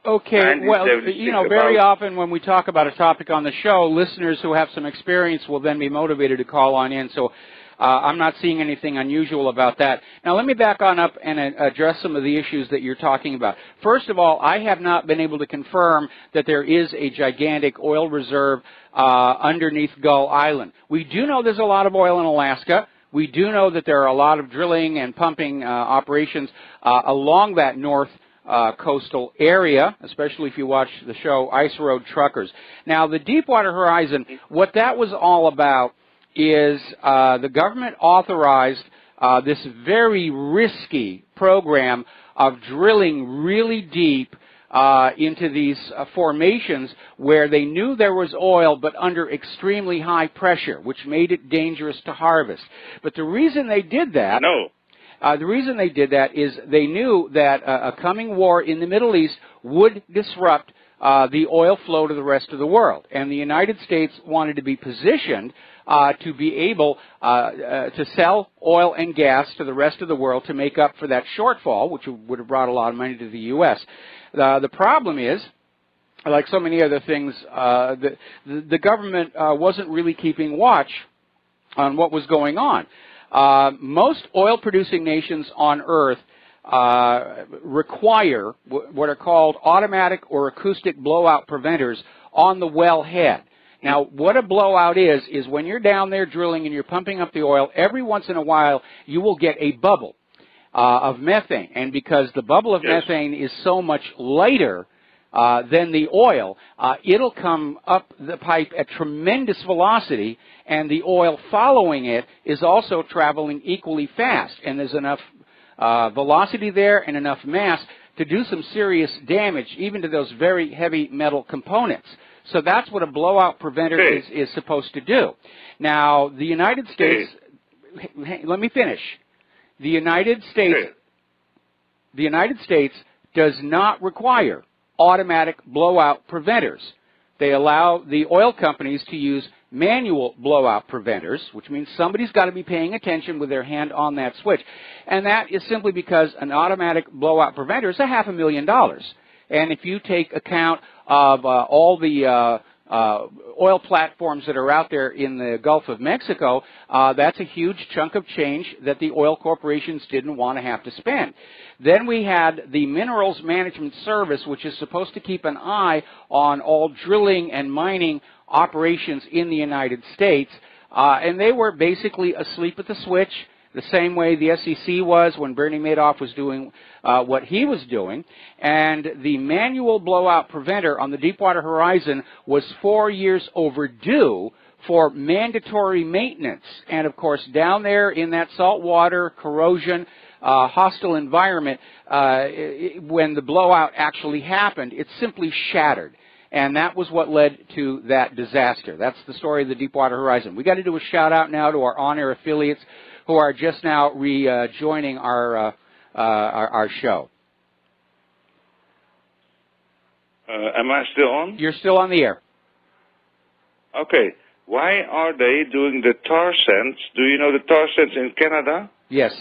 Okay, well, you know, very often when we talk about a topic on the show, listeners who have some experience will then be motivated to call on in, so I'm not seeing anything unusual about that. Now, let me back on up and address some of the issues that you're talking about. First of all, I have not been able to confirm that there is a gigantic oil reserve underneath Gull Island. We do know there's a lot of oil in Alaska. We do know that there are a lot of drilling and pumping operations along that north coastal area, especially if you watch the show Ice Road Truckers. Now, the Deepwater Horizon, what that was all about is the government authorized this very risky program of drilling really deep into these formations where they knew there was oil but under extremely high pressure, which made it dangerous to harvest. But the reason they did that... the reason they did that is they knew that a coming war in the Middle East would disrupt the oil flow to the rest of the world. And the United States wanted to be positioned to be able to sell oil and gas to the rest of the world to make up for that shortfall, which would have brought a lot of money to the U.S. The problem is, like so many other things, the government wasn't really keeping watch on what was going on. Most oil-producing nations on Earth require what are called automatic or acoustic blowout preventers on the wellhead. Now, what a blowout is when you're down there drilling and you're pumping up the oil, every once in a while you will get a bubble of methane. And because the bubble of methane is so much lighter than the oil, it'll come up the pipe at tremendous velocity, and the oil following it is also traveling equally fast. And there's enough velocity there and enough mass to do some serious damage, even to those very heavy metal components. So that's what a blowout preventer is supposed to do. Now, the United States, let me finish. The United States does not require automatic blowout preventers. They allow the oil companies to use manual blowout preventers, which means somebody's got to be paying attention with their hand on that switch. And that is simply because an automatic blowout preventer is $500,000. And if you take account of all the oil platforms that are out there in the Gulf of Mexico, that's a huge chunk of change that the oil corporations didn't want to have to spend. Then we had the Minerals Management Service, which is supposed to keep an eye on all drilling and mining operations in the United States, and they were basically asleep at the switch, the same way the SEC was when Bernie Madoff was doing what he was doing. And the manual blowout preventer on the Deepwater Horizon was 4 years overdue for mandatory maintenance. And, of course, down there in that saltwater, corrosion, hostile environment, when the blowout actually happened, it simply shattered. And that was what led to that disaster. That's the story of the Deepwater Horizon. We've got to do a shout-out now to our on-air affiliates who are just now rejoining our show. Am I still on? You're still on the air. Okay. Why are they doing the tar sands? Do you know the tar sands in Canada? Yes.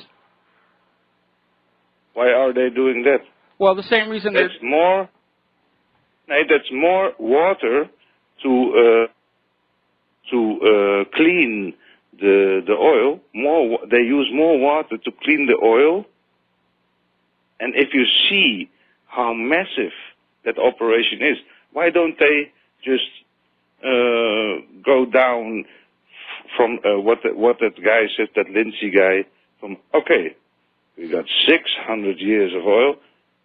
Why are they doing that? Well, the same reason that's more. That's more water to clean the oil. They use more water to clean the oil. And if you see how massive that operation is, why don't they just go down from what that guy said, that Lindsay guy? From okay, we got 600 years of oil.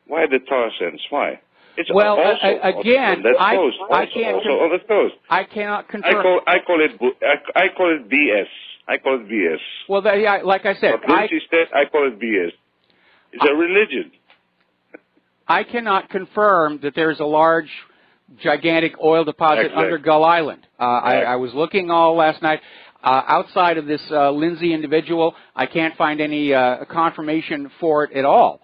Why the tar sands? Why? It's well, again, I can't. Also on the coast. I cannot confirm. I call it BS. I call it BS. Well, yeah, like I said, what Lindsay said, I call it BS. It's a religion. I cannot confirm that there's a large, gigantic oil deposit under Gull Island. I was looking all last night. Outside of this Lindsay individual, I can't find any confirmation for it at all.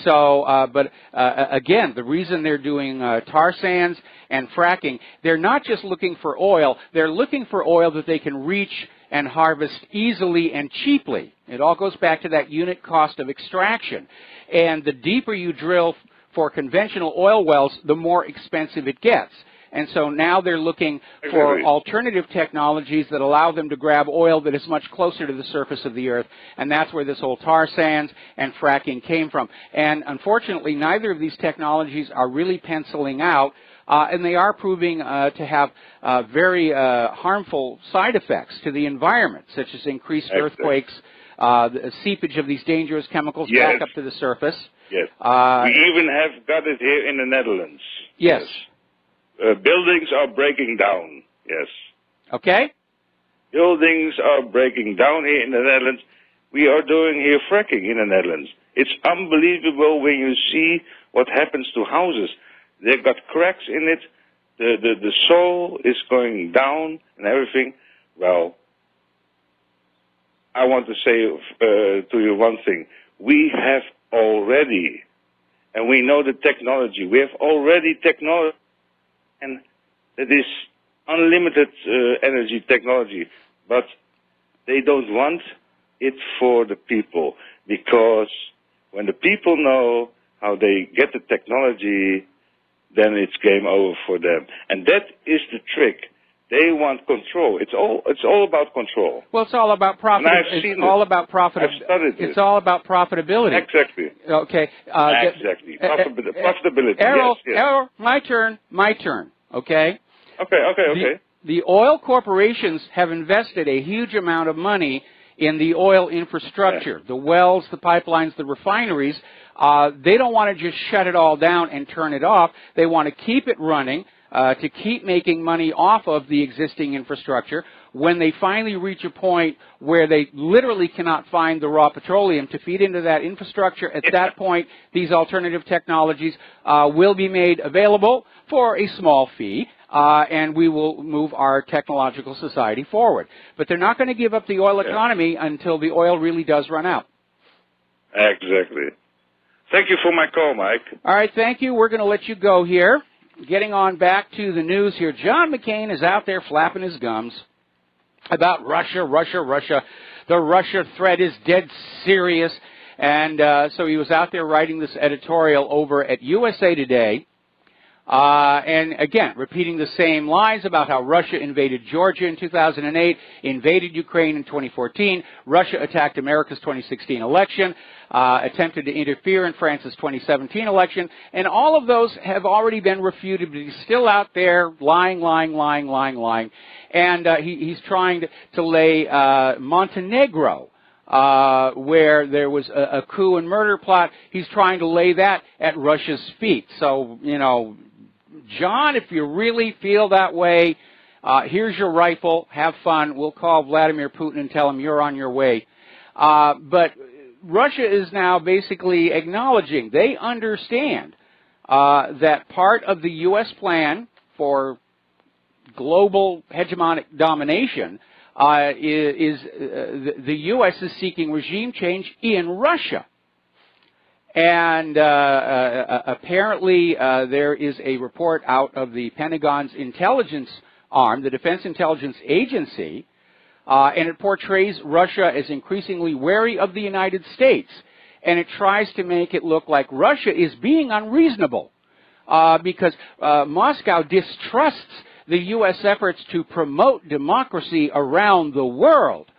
So, but again, the reason they're doing tar sands and fracking, they're not just looking for oil, they're looking for oil that they can reach and harvest easily and cheaply. It all goes back to that unit cost of extraction. And the deeper you drill for conventional oil wells, the more expensive it gets. And so now they're looking for alternative technologies that allow them to grab oil that is much closer to the surface of the earth. And that's where this whole tar sands and fracking came from. And unfortunately, neither of these technologies are really penciling out. And they are proving to have very harmful side effects to the environment, such as increased earthquakes, the seepage of these dangerous chemicals back up to the surface. Yes. We even have got it here in the Netherlands. Yes. Buildings are breaking down. Yes. Okay. Buildings are breaking down here in the Netherlands. We are doing here fracking in the Netherlands. It's unbelievable when you see what happens to houses. They've got cracks in it. The soil is going down and everything. Well, I want to say to you one thing. We have already, and we know the technology, we have already technology, and it is unlimited energy technology, but they don't want it for the people, because when the people know how they get the technology, then it's game over for them. And that is the trick. They want control. It's all about control. Well, it's all about profit. It's all about profitability. It's all about profitability. Exactly. Okay. Exactly. Profitability. Errol, Yes. Errol, my turn. Okay. Okay. The oil corporations have invested a huge amount of money in the oil infrastructure, the wells, the pipelines, the refineries. They don't want to just shut it all down and turn it off. They want to keep it running, to keep making money off of the existing infrastructure. When they finally reach a point where they literally cannot find the raw petroleum to feed into that infrastructure, at that point, these alternative technologies will be made available for a small fee. And we will move our technological society forward. But they're not going to give up the oil economy until the oil really does run out. Exactly. Thank you for my call, Mike. All right, thank you. We're going to let you go here. Getting on back to the news here. John McCain is out there flapping his gums about Russia. The Russia threat is dead serious. And so he was out there writing this editorial over at USA Today. And again, repeating the same lies about how Russia invaded Georgia in 2008, invaded Ukraine in 2014, Russia attacked America's 2016 election, attempted to interfere in France's 2017 election, and all of those have already been refuted, but he's still out there lying. And he's trying to lay Montenegro, where there was a coup and murder plot, he's trying to lay that at Russia's feet. So, John, if you really feel that way, here's your rifle. Have fun. We'll call Vladimir Putin and tell him you're on your way. But Russia is now basically acknowledging they understand that part of the U.S. plan for global hegemonic domination is the U.S. is seeking regime change in Russia. And apparently there is a report out of the Pentagon's intelligence arm, the Defense Intelligence Agency, and it portrays Russia as increasingly wary of the United States. And it tries to make it look like Russia is being unreasonable because Moscow distrusts the U.S. efforts to promote democracy around the world.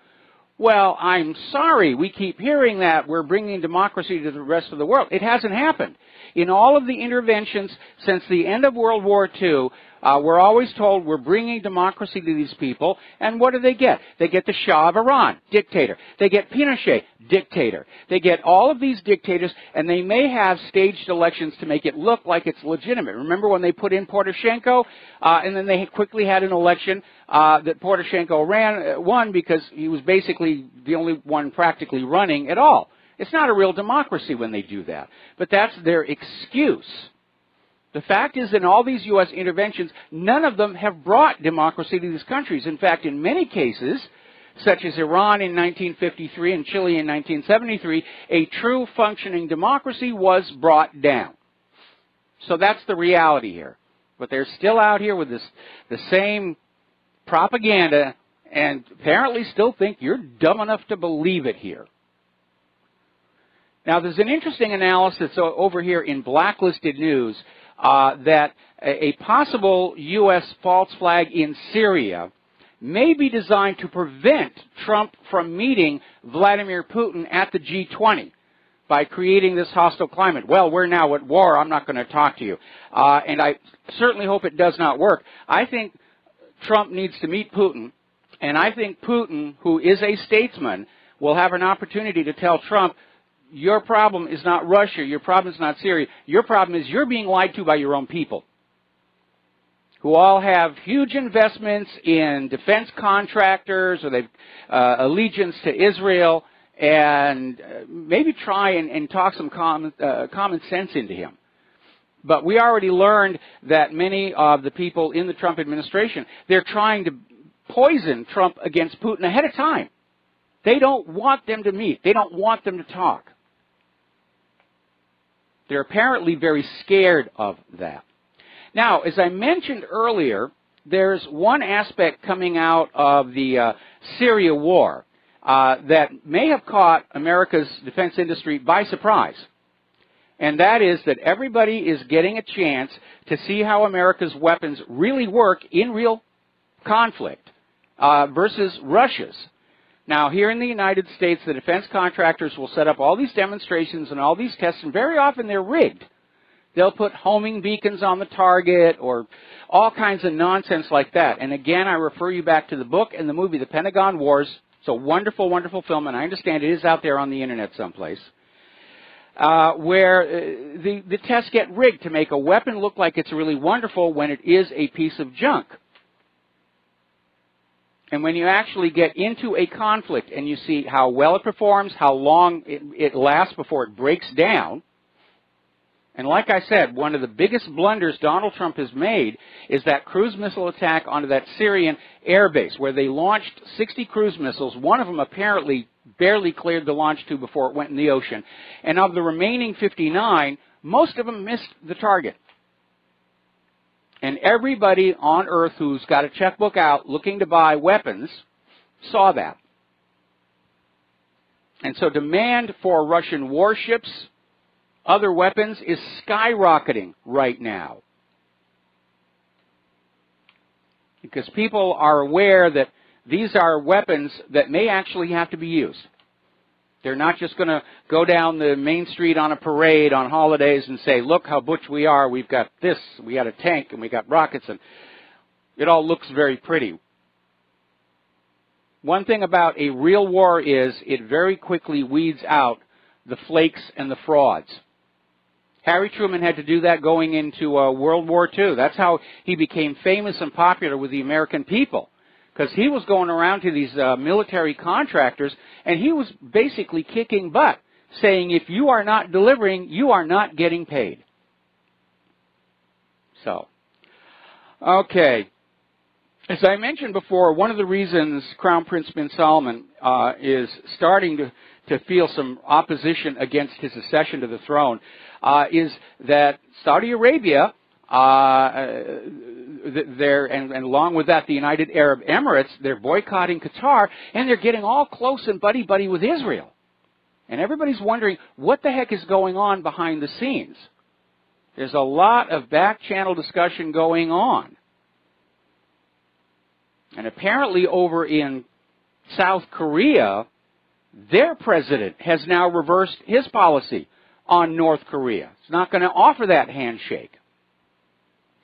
Well, I'm sorry, we keep hearing that we're bringing democracy to the rest of the world. It hasn't happened. In all of the interventions since the end of World War II, we're always told we're bringing democracy to these people, and what do they get? They get the Shah of Iran, dictator. They get Pinochet, dictator. They get all of these dictators, and they may have staged elections to make it look like it's legitimate. Remember when they put in Poroshenko, and then they quickly had an election that Poroshenko won because he was basically the only one practically running at all. It's not a real democracy when they do that, but that's their excuse. The fact is, in all these U.S. interventions, none of them have brought democracy to these countries. In fact, in many cases, such as Iran in 1953 and Chile in 1973, a true functioning democracy was brought down. So that's the reality here. But they're still out here with the same propaganda and apparently still think you're dumb enough to believe it here. Now, there's an interesting analysis over here in Blacklisted News that a possible U.S. false flag in Syria may be designed to prevent Trump from meeting Vladimir Putin at the G20 by creating this hostile climate. Well, we're now at war. I'm not going to talk to you. And I certainly hope it does not work. I think Trump needs to meet Putin, and I think Putin, who is a statesman, will have an opportunity to tell Trump, your problem is not Russia, your problem is not Syria, your problem is you're being lied to by your own people, who all have huge investments in defense contractors, or they've allegiance to Israel, and maybe try and talk some common sense into him. But we already learned that many of the people in the Trump administration, they're trying to poison Trump against Putin ahead of time. They don't want them to meet. They don't want them to talk. They're apparently very scared of that. Now, as I mentioned earlier, there's one aspect coming out of the Syria war that may have caught America's defense industry by surprise. And that is that everybody is getting a chance to see how America's weapons really work in real conflict versus Russia's. Now, here in the United States, the defense contractors will set up all these demonstrations and all these tests, and very often they're rigged. They'll put homing beacons on the target or all kinds of nonsense like that. And again, I refer you back to the book and the movie, The Pentagon Wars. It's a wonderful, wonderful film, and I understand it is out there on the internet someplace, where the tests get rigged to make a weapon look like it's really wonderful when it is a piece of junk. And when you actually get into a conflict and you see how well it performs, how long it lasts before it breaks down, and like I said, one of the biggest blunders Donald Trump has made is that cruise missile attack onto that Syrian air base, where they launched 60 cruise missiles. One of them apparently barely cleared the launch tube before it went in the ocean. And of the remaining 59, most of them missed the target. And everybody on Earth who's got a checkbook out looking to buy weapons saw that. And so demand for Russian warships, other weapons, is skyrocketing right now. Because people are aware that these are weapons that may actually have to be used. They're not just going to go down the main street on a parade on holidays and say, look how butch we are, we've got this, we got a tank, and we got rockets, and it all looks very pretty. One thing about a real war is it very quickly weeds out the flakes and the frauds. Harry Truman had to do that going into World War II. That's how he became famous and popular with the American people. Because he was going around to these military contractors, and he was basically kicking butt, saying, if you are not delivering, you are not getting paid. So, okay. As I mentioned before, one of the reasons Crown Prince bin Salman is starting to feel some opposition against his accession to the throne is that Saudi Arabia, and along with that the United Arab Emirates, they're boycotting Qatar, and they're getting all close and buddy-buddy with Israel. And everybody's wondering what the heck is going on behind the scenes. There's a lot of back-channel discussion going on. And apparently over in South Korea, their president has now reversed his policy on North Korea. It's not going to offer that handshake.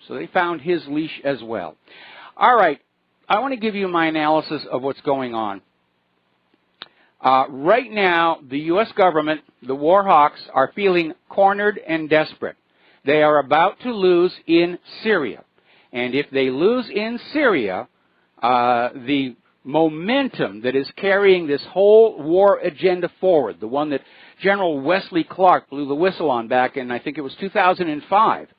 So they found his leash as well. All right, I want to give you my analysis of what's going on. Right now, the U.S. government, the war hawks, are feeling cornered and desperate. They are about to lose in Syria. And if they lose in Syria, the momentum that is carrying this whole war agenda forward, the one that General Wesley Clark blew the whistle on back in, I think it was 2005,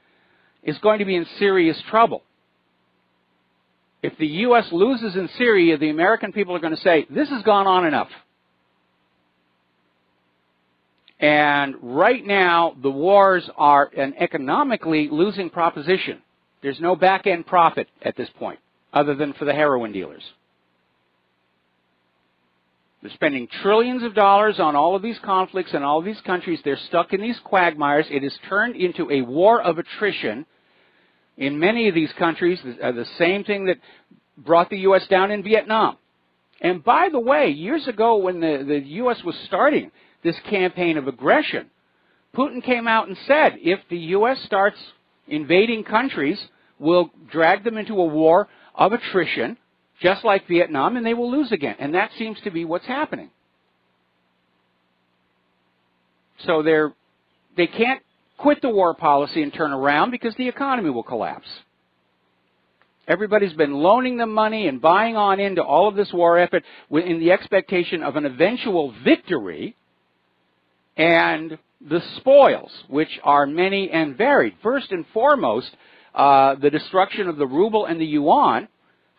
is going to be in serious trouble. If the U.S. loses in Syria, the American people are going to say, this has gone on enough. And right now, the wars are an economically losing proposition. There's no back-end profit at this point, other than for the heroin dealers. They're spending trillions of dollars on all of these conflicts in all of these countries. They're stuck in these quagmires. It has turned into a war of attrition in many of these countries, the same thing that brought the U.S. down in Vietnam. And by the way, years ago when the U.S. was starting this campaign of aggression, Putin came out and said, if the U.S. starts invading countries, we'll drag them into a war of attrition, just like Vietnam, and they will lose again. And that seems to be what's happening. So they can't quit the war policy and turn around because the economy will collapse. Everybody's been loaning them money and buying on into all of this war effort in the expectation of an eventual victory and the spoils, which are many and varied. First and foremost, the destruction of the ruble and the yuan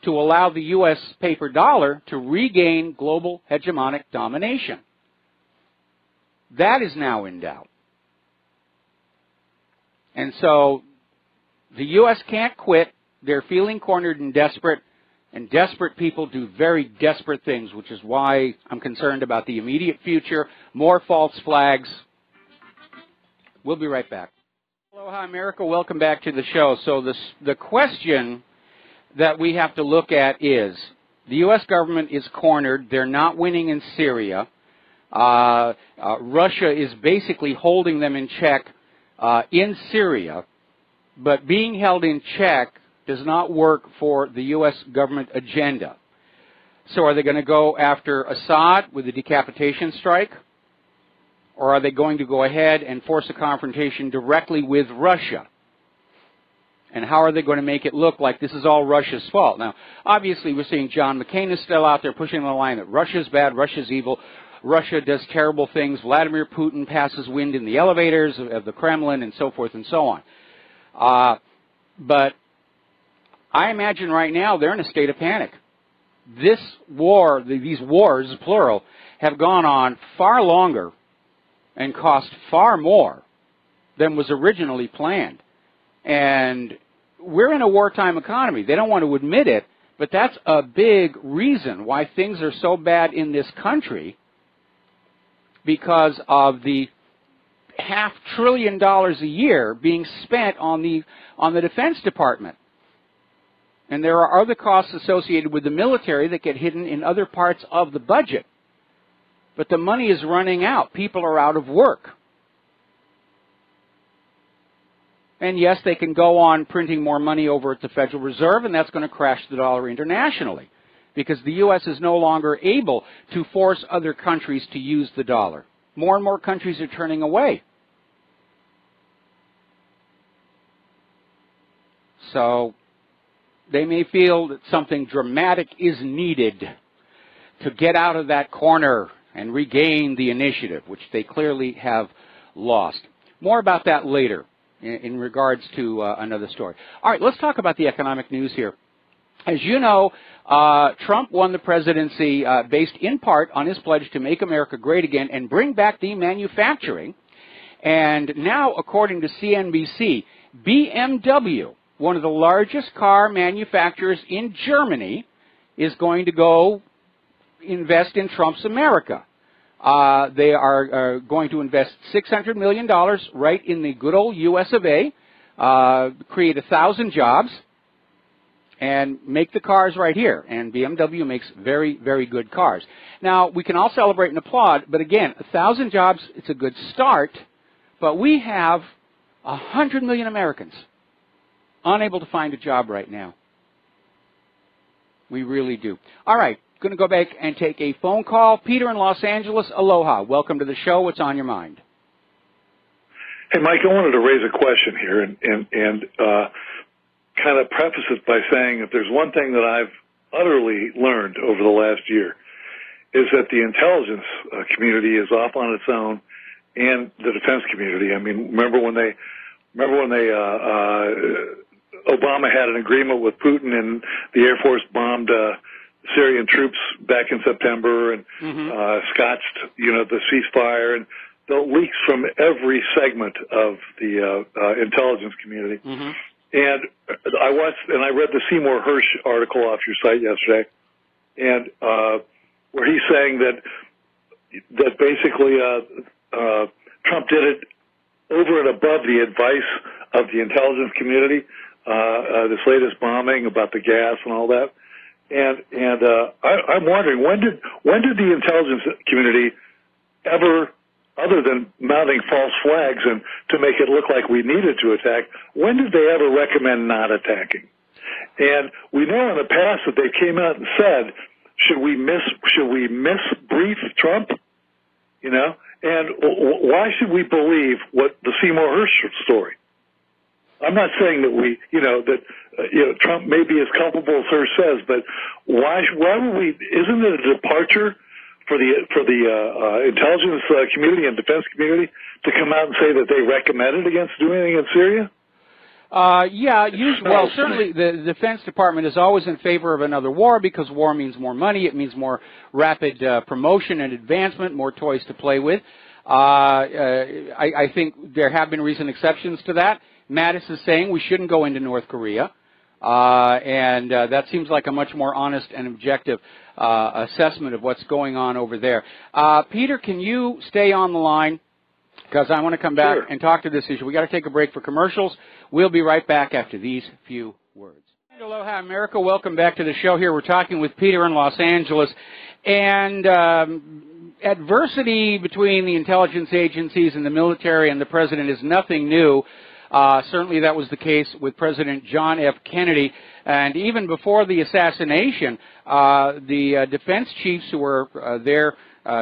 to allow the U.S. paper dollar to regain global hegemonic domination. That is now in doubt. And so the U.S. can't quit. They're feeling cornered and desperate people do very desperate things, which is why I'm concerned about the immediate future. More false flags. We'll be right back. Aloha, America. Welcome back to the show. So the question that we have to look at is, the U.S. government is cornered. They're not winning in Syria. Russia is basically holding them in check in Syria, but being held in check does not work for the U.S. government agenda. So are they going to go after Assad with a decapitation strike? Or are they going to go ahead and force a confrontation directly with Russia? And how are they going to make it look like this is all Russia's fault? Now, obviously, we're seeing John McCain is still out there pushing the line that Russia's bad, Russia's evil, Russia does terrible things, Vladimir Putin passes wind in the elevators of the Kremlin, and so forth and so on. But I imagine right now they're in a state of panic. This war, these wars, plural, have gone on far longer and cost far more than was originally planned. And we're in a wartime economy. They don't want to admit it, but that's a big reason why things are so bad in this country, because of the $500 billion a year being spent on the Defense Department. And there are other costs associated with the military that get hidden in other parts of the budget. But the money is running out. People are out of work. And yes, they can go on printing more money over at the Federal Reserve, and that's going to crash the dollar internationally, because the U.S. is no longer able to force other countries to use the dollar. More and more countries are turning away. So they may feel that something dramatic is needed to get out of that corner and regain the initiative, which they clearly have lost. More about that later in regards to another story. All right, let's talk about the economic news here. As you know, Trump won the presidency based in part on his pledge to make America great again and bring back the manufacturing. And now, according to CNBC, BMW, one of the largest car manufacturers in Germany, is going to go invest in Trump's America. They are going to invest $600 million right in the good old U.S. of A., create 1,000 jobs, and make the cars right here. And BMW makes very, very good cars. Now, we can all celebrate and applaud, but again, 1,000 jobs, it's a good start, but we have 100 million Americans unable to find a job right now. We really do. All right, going to go back and take a phone call. Peter in Los Angeles, aloha. Welcome to the show. What's on your mind? Hey, Mike, I wanted to raise a question here and kind of preface it by saying if there's one thing that I've utterly learned over the last year is that the intelligence community is off on its own, and the defense community. I mean, remember when Obama had an agreement with Putin and the Air Force bombed Syrian troops back in September and scotched, the ceasefire, and the leaks from every segment of the intelligence community. And I watched and I read the Seymour Hersh article off your site yesterday, and where he's saying that basically Trump did it over and above the advice of the intelligence community. This latest bombing about the gas and all that, and I'm wondering when did the intelligence community ever, other than mounting false flags and to make it look like we needed to attack, when did they ever recommend not attacking? And we know in the past that they came out and said, should we misbrief Trump? And why should we believe what the Seymour Hersh story? I'm not saying that Trump may be as culpable as Hersh says, but why would we? Isn't it a departure for the intelligence community and defense community to come out and say that they recommended against doing anything in Syria? Well, certainly the Defense Department is always in favor of another war because war means more money. It means more rapid promotion and advancement, more toys to play with. I think there have been recent exceptions to that. Mattis is saying we shouldn't go into North Korea, and that seems like a much more honest and objective assessment of what's going on over there. Peter, can you stay on the line? Because I want to come back and talk to this issue. We got to take a break for commercials. We'll be right back after these few words. Aloha, America. Welcome back to the show here. We're talking with Peter in Los Angeles. And adversity between the intelligence agencies and the military and the president is nothing new. Certainly that was the case with President John F. Kennedy. And even before the assassination, the defense chiefs who were there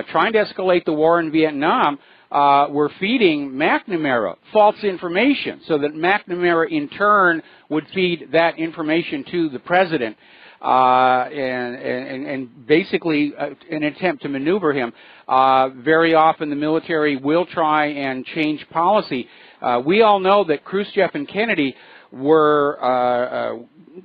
trying to escalate the war in Vietnam were feeding McNamara false information so that McNamara in turn would feed that information to the president and basically an attempt to maneuver him. Very often the military will try and change policy. We all know that Khrushchev and Kennedy were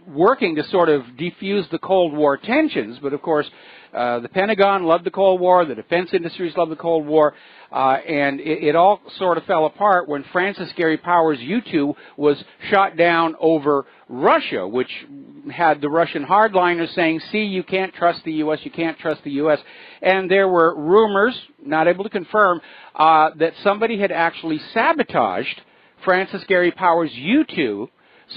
working to sort of defuse the Cold War tensions, but of course the Pentagon loved the Cold War, the defense industries loved the Cold War, and it all sort of fell apart when Francis Gary Powers U-2 was shot down over Russia, which had the Russian hardliners saying, see, you can't trust the U.S., you can't trust the U.S., and there were rumors, not able to confirm, that somebody had actually sabotaged Francis Gary Powers U-2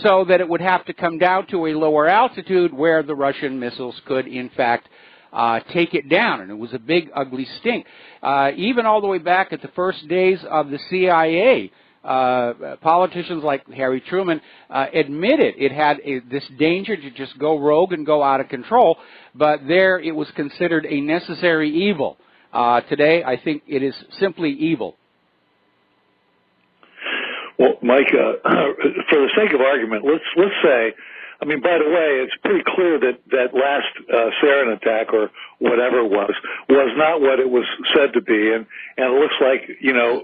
so that it would have to come down to a lower altitude where the Russian missiles could, in fact, take it down. And it was a big, ugly stink. Even all the way back at the first days of the CIA, politicians like Harry Truman admitted it had this danger to just go rogue and go out of control, but there it was considered a necessary evil. Today, I think it is simply evil. Well, Mike, for the sake of argument, let's say, I mean, by the way, it's pretty clear that last sarin attack or whatever it was not what it was said to be, and it looks like,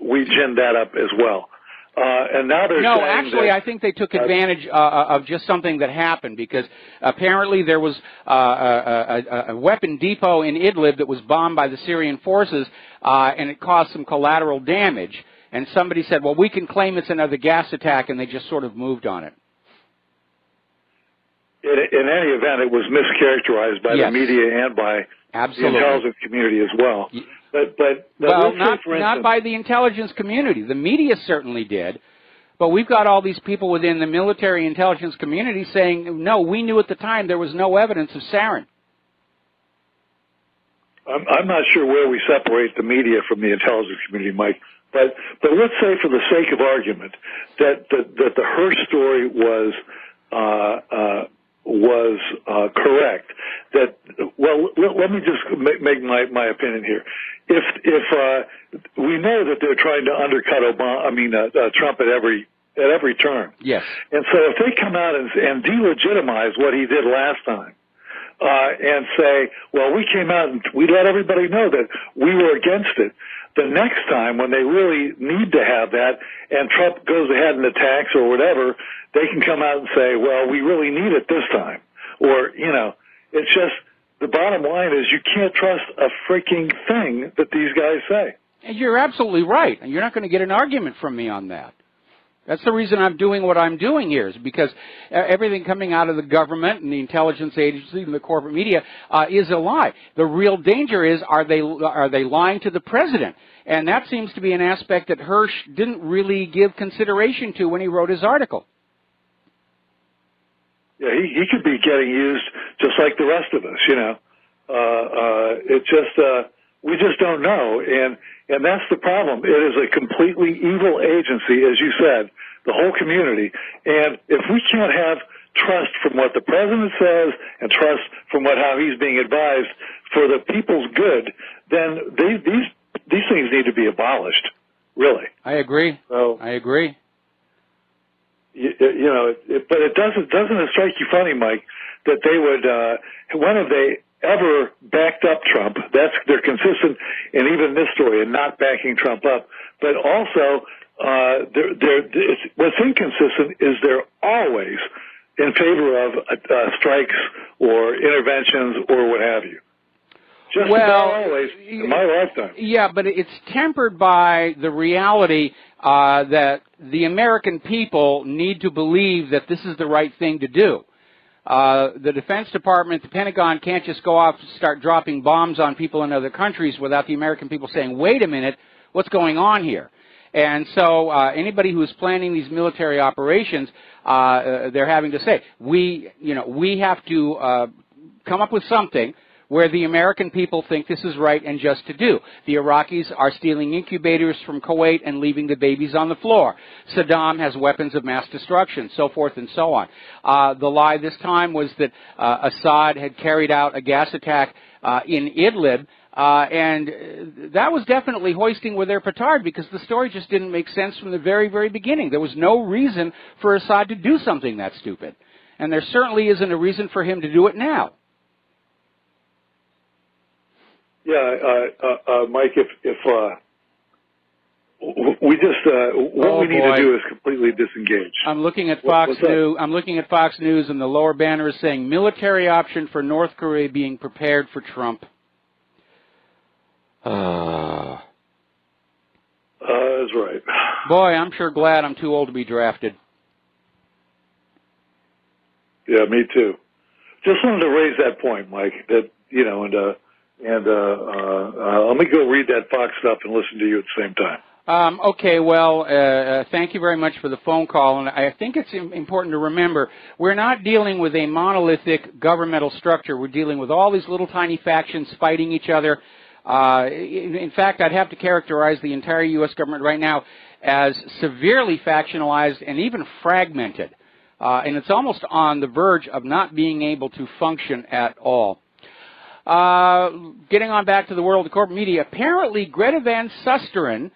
we ginned that up as well. And now they're saying actually, I think they took advantage of just something that happened, because apparently there was a weapon depot in Idlib that was bombed by the Syrian forces, and it caused some collateral damage. And somebody said, well, we can claim it's another gas attack, and they just sort of moved on it. In any event, it was mischaracterized by the media and by the intelligence community as well. But not by the intelligence community. The media certainly did. But we've got all these people within the military intelligence community saying, no, we knew at the time there was no evidence of sarin. I'm not sure where we separate the media from the intelligence community, Mike. But let's say, for the sake of argument, that the Hersh story was correct. That, well, let me just make my opinion here. If we know that they're trying to undercut Trump at every turn. Yes. And so if they come out and delegitimize what he did last time, and say, well, we came out and we let everybody know that we were against it. The next time, when they really need to have that, and Trump goes ahead and attacks or whatever, they can come out and say, well, we really need it this time. Or, it's just, the bottom line is you can't trust a freaking thing that these guys say. And you're absolutely right. And you're not going to get an argument from me on that. That's the reason I'm doing what I'm doing here, is because everything coming out of the government and the intelligence agency and the corporate media is a lie. The real danger is, are they lying to the president? And that seems to be an aspect that Hersh didn't really give consideration to when he wrote his article. Yeah, he could be getting used just like the rest of us, It's just, we just don't know. And that's the problem. It is a completely evil agency, as you said, the whole community. And if we can't have trust from what the president says and trust from how he's being advised for the people's good, then these these things need to be abolished, really. I agree. So, I agree. You know, but doesn't it strike you funny, Mike, that they would, when have they ever backed up Trump? They're consistent in even this story in not backing Trump up, but also, what's inconsistent is they're always in favor of strikes or interventions or what have you. Just about always in my lifetime. Yeah, but it's tempered by the reality that the American people need to believe that this is the right thing to do. The Defense Department, the Pentagon can't just go off and start dropping bombs on people in other countries without the American people saying, wait a minute, what's going on here? And so anybody who is planning these military operations, they're having to say, we have to come up with something where the American people think this is right and just to do. The Iraqis are stealing incubators from Kuwait and leaving the babies on the floor. Saddam has weapons of mass destruction, so forth and so on. The lie this time was that Assad had carried out a gas attack in Idlib, and that was definitely hoisting with their petard because the story just didn't make sense from the very, very beginning. There was no reason for Assad to do something that stupid. And there certainly isn't a reason for him to do it now. Yeah, Mike, if we just what we need to do is completely disengage. I'm looking at Fox News. I'm looking at Fox News, and the lower banner is saying military option for North Korea being prepared for Trump. That's right. Boy, I'm sure glad I'm too old to be drafted. Yeah, me too. Just wanted to raise that point, Mike. That let me go read that Fox stuff and listen to you at the same time. Okay, well, thank you very much for the phone call, and I think it's important to remember we're not dealing with a monolithic governmental structure. We're dealing with all these little tiny factions fighting each other. In fact, I'd have to characterize the entire U.S. government right now as severely factionalized and even fragmented, and it's almost on the verge of not being able to function at all. Getting on back to the world of corporate media, apparently Greta Van Susteren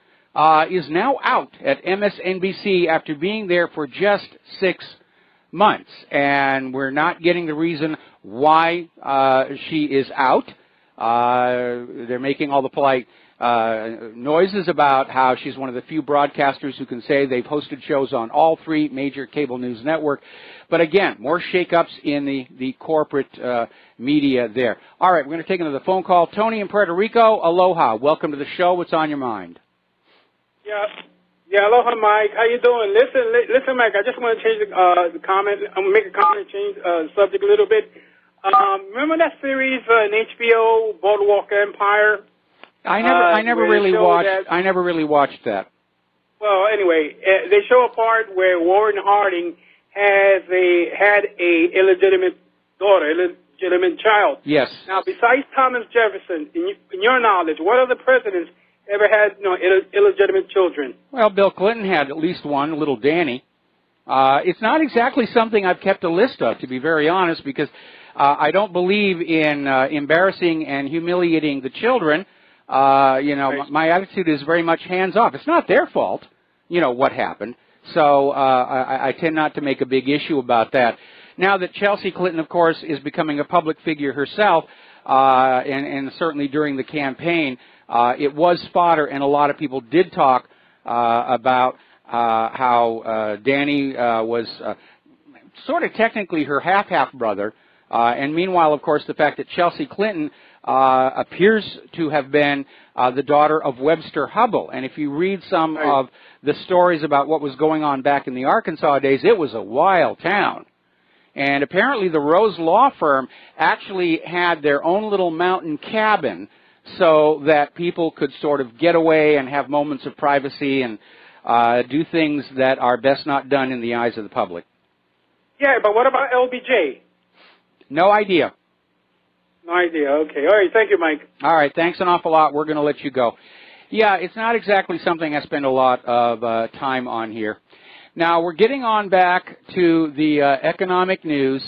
is now out at MSNBC after being there for just 6 months. And we're not getting the reason why she is out. They're making all the polite noises about how she's one of the few broadcasters who can say they've hosted shows on all 3 major cable news networks. But again, more shakeups in the corporate media there. All right, we're going to take another phone call. Tony in Puerto Rico, aloha. Welcome to the show. What's on your mind? Yeah, aloha, Mike. How you doing? Listen, Mike. I just want to change the comment. I'm going to make a comment, change the subject a little bit. Remember that series in HBO, Boardwalk Empire? I never really watched that. Well, anyway, they show a part where Warren Harding had a illegitimate daughter, illegitimate child. Yes. Now, besides Thomas Jefferson, in your knowledge, what other presidents ever had illegitimate children? Well, Bill Clinton had at least one, little Danny. It's not exactly something I've kept a list of, to be very honest, because I don't believe in embarrassing and humiliating the children. My attitude is very much hands-off. It's not their fault, what happened. So I tend not to make a big issue about that. Now that Chelsea Clinton, of course, is becoming a public figure herself, and certainly during the campaign, it was fodder, and a lot of people did talk about how Danny was sort of technically her half-half brother, and meanwhile, of course, the fact that Chelsea Clinton appears to have been the daughter of Webster Hubbell. And if you read some of the stories about what was going on back in the Arkansas days, it was a wild town. And apparently the Rose Law Firm actually had their own little mountain cabin so that people could sort of get away and have moments of privacy and do things that are best not done in the eyes of the public. Yeah, but what about LBJ? No idea. No idea. Okay. All right. Thank you, Mike. All right. Thanks an awful lot. We're going to let you go. Yeah, it's not exactly something I spend a lot of time on here. Now, we're getting on back to the economic news.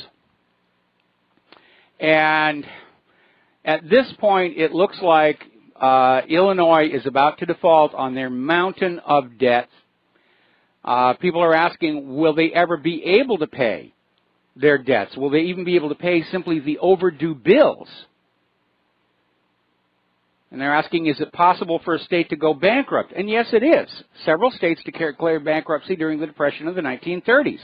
And at this point, it looks like Illinois is about to default on their mountain of debt. People are asking, will they ever be able to pay their debts? Will they even be able to pay simply the overdue bills? And they're asking, is it possible for a state to go bankrupt? And yes, it is. Several states declared bankruptcy during the Depression of the 1930s.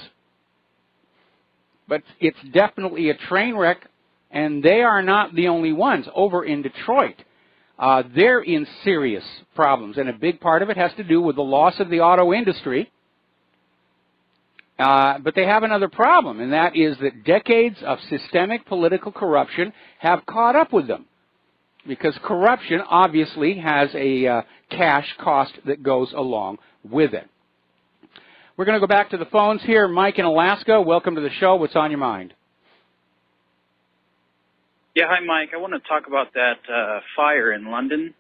But it's definitely a train wreck, and they are not the only ones. Over in Detroit, they're in serious problems, and a big part of it has to do with the loss of the auto industry. But they have another problem, and that is that decades of systemic political corruption have caught up with them. Because corruption obviously has a cash cost that goes along with it. We're going to go back to the phones here. Mike in Alaska, welcome to the show. What's on your mind? Yeah, hi, Mike. I want to talk about that fire in London.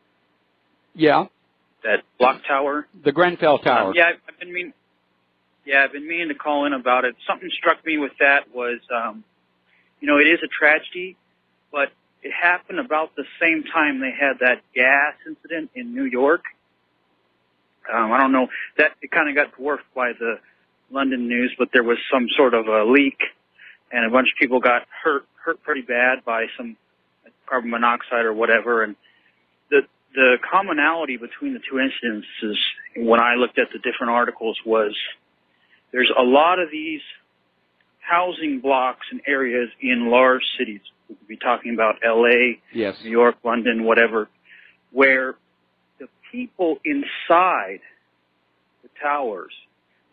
Yeah. That block tower. The Grenfell Tower. I've been meaning to call in about it. Something struck me with that was, it is a tragedy, but it happened about the same time they had that gas incident in New York. I don't know, that it kind of got dwarfed by the London news, but there was some sort of a leak, and a bunch of people got hurt pretty bad by some carbon monoxide or whatever. And the commonality between the two incidences, when I looked at the different articles, was there's a lot of these housing blocks and areas in large cities. We could be talking about L.A., yes, New York, London, whatever, where the people inside the towers,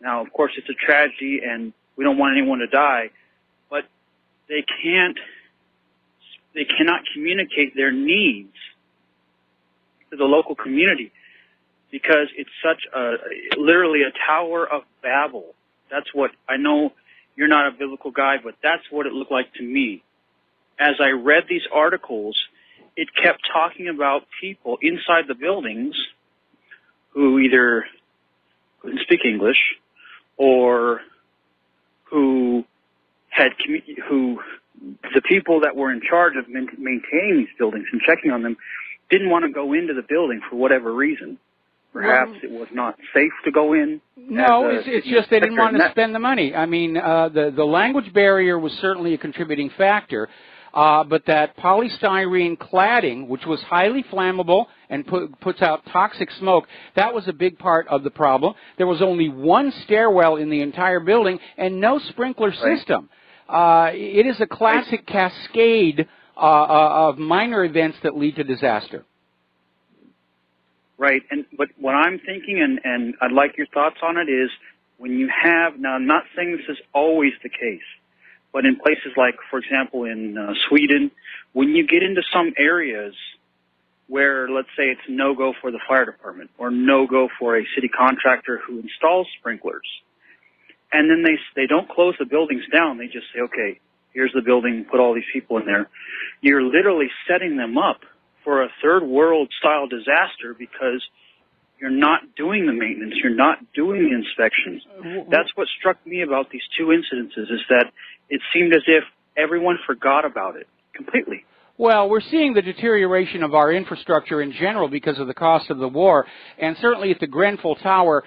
now, of course, it's a tragedy and we don't want anyone to die, but they cannot communicate their needs to the local community because it's literally a Tower of Babel. That's what, I know you're not a biblical guy, but that's what it looked like to me. As I read these articles, it kept talking about people inside the buildings who either couldn't speak English or who the people that were in charge of maintaining these buildings and checking on them didn't want to go into the building for whatever reason. Perhaps it was not safe to go in. No, it's just they didn't want to spend the money. I mean, the language barrier was certainly a contributing factor, but that polystyrene cladding, which was highly flammable and puts out toxic smoke, that was a big part of the problem. There was only one stairwell in the entire building and no sprinkler system. It is a classic cascade of minor events that lead to disaster. Right, but what I'm thinking, and I'd like your thoughts on it, is when you have, now I'm not saying this is always the case, but in places like, for example, in Sweden, when you get into some areas where, let's say, it's no-go for the fire department or no-go for a city contractor who installs sprinklers, and then they don't close the buildings down, they just say, okay, here's the building, put all these people in there, you're literally setting them up for a third world style disaster because you're not doing the maintenance, you're not doing the inspections. That's what struck me about these two incidences, is that it seemed as if everyone forgot about it completely. Well, we're seeing the deterioration of our infrastructure in general because of the cost of the war, and certainly at the Grenfell Tower,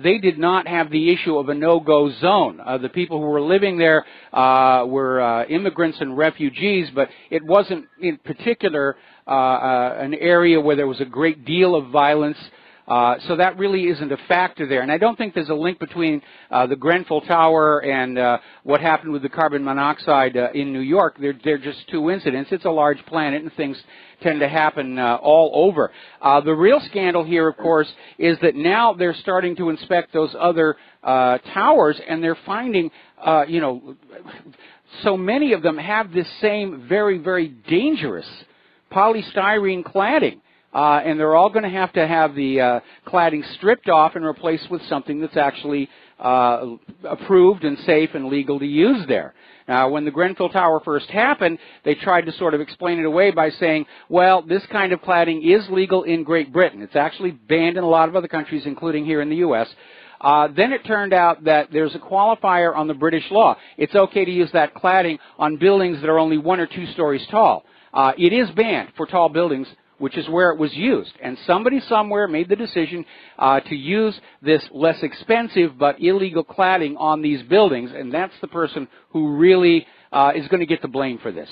they did not have the issue of a no-go zone. The people who were living there were immigrants and refugees, but it wasn't in particular an area where there was a great deal of violence. So that really isn't a factor there. And I don't think there's a link between the Grenfell Tower and what happened with the carbon monoxide in New York. They're just two incidents. It's a large planet, and things tend to happen all over. The real scandal here, of course, is that now they're starting to inspect those other towers, and they're finding, so many of them have this same very, very dangerous polystyrene cladding. And they're all going to have the cladding stripped off and replaced with something that's actually approved and safe and legal to use there. Now, when the Grenfell Tower first happened, they tried to sort of explain it away by saying, well, this kind of cladding is legal in Great Britain. It's actually banned in a lot of other countries, including here in the U.S. Then it turned out that there's a qualifier on the British law. It's okay to use that cladding on buildings that are only 1 or 2 stories tall. It is banned for tall buildings which is where it was used. And somebody somewhere made the decision to use this less expensive but illegal cladding on these buildings, and that's the person who really is going to get the blame for this.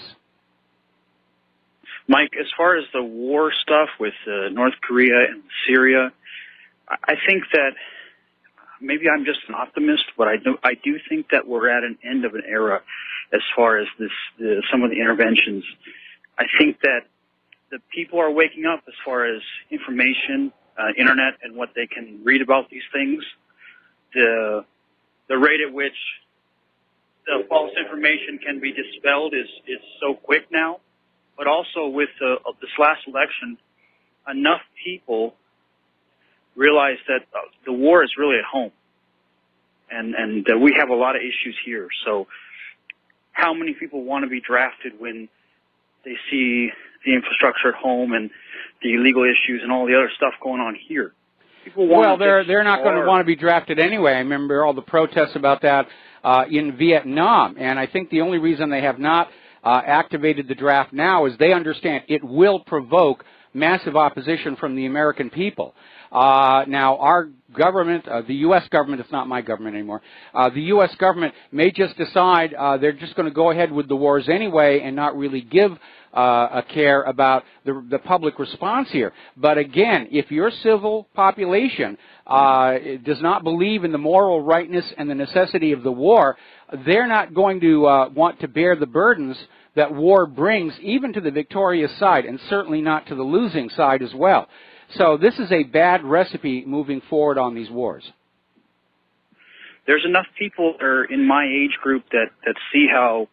Mike, as far as the war stuff with North Korea and Syria, I think that maybe I'm just an optimist, but I do think that we're at an end of an era as far as some of the interventions. I think that the people are waking up as far as information, internet, and what they can read about these things. The rate at which the false information can be dispelled is so quick now. But also with this last election, enough people realize that the war is really at home, and we have a lot of issues here. So how many people want to be drafted when they see the infrastructure at home and the illegal issues and all the other stuff going on here? Well, they're not going to want to be drafted anyway. I remember all the protests about that in Vietnam, and I think the only reason they have not activated the draft now is they understand it will provoke massive opposition from the American people. Now, our government, the U.S. government, it's not my government anymore, the U.S. government may just decide they're just going to go ahead with the wars anyway and not really give a care about the public response here. But again, if your civil population does not believe in the moral rightness and the necessity of the war, they're not going to want to bear the burdens that war brings, even to the victorious side, and certainly not to the losing side as well. So this is a bad recipe moving forward on these wars. There's enough people that are in my age group that see how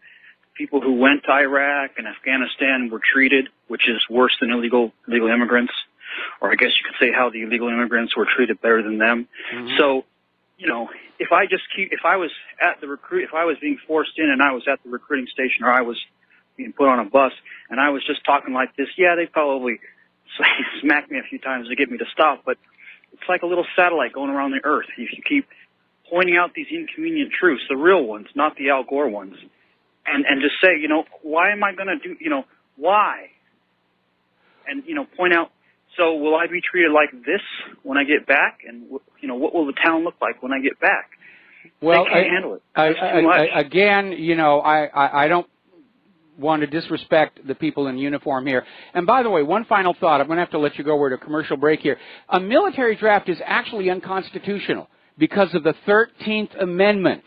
people who went to Iraq and Afghanistan were treated, which is worse than illegal immigrants, or I guess you could say how the illegal immigrants were treated better than them. Mm-hmm. So, you know, if I was being forced in and I was at the recruiting station, or I was being put on a bus and I was just talking like this, yeah, they probably smack me a few times to get me to stop, but it's like a little satellite going around the earth. If you keep pointing out these inconvenient truths, the real ones, not the Al Gore ones, and just say, you know, why am I going to do, you know, why? And, you know, point out, so will I be treated like this when I get back? And, you know, what will the town look like when I get back? Well, they can't handle it. Again, you know, I don't want to disrespect the people in uniform here. And by the way, one final thought. I'm going to have to let you go. We're at a commercial break here. A military draft is actually unconstitutional because of the 13th Amendment.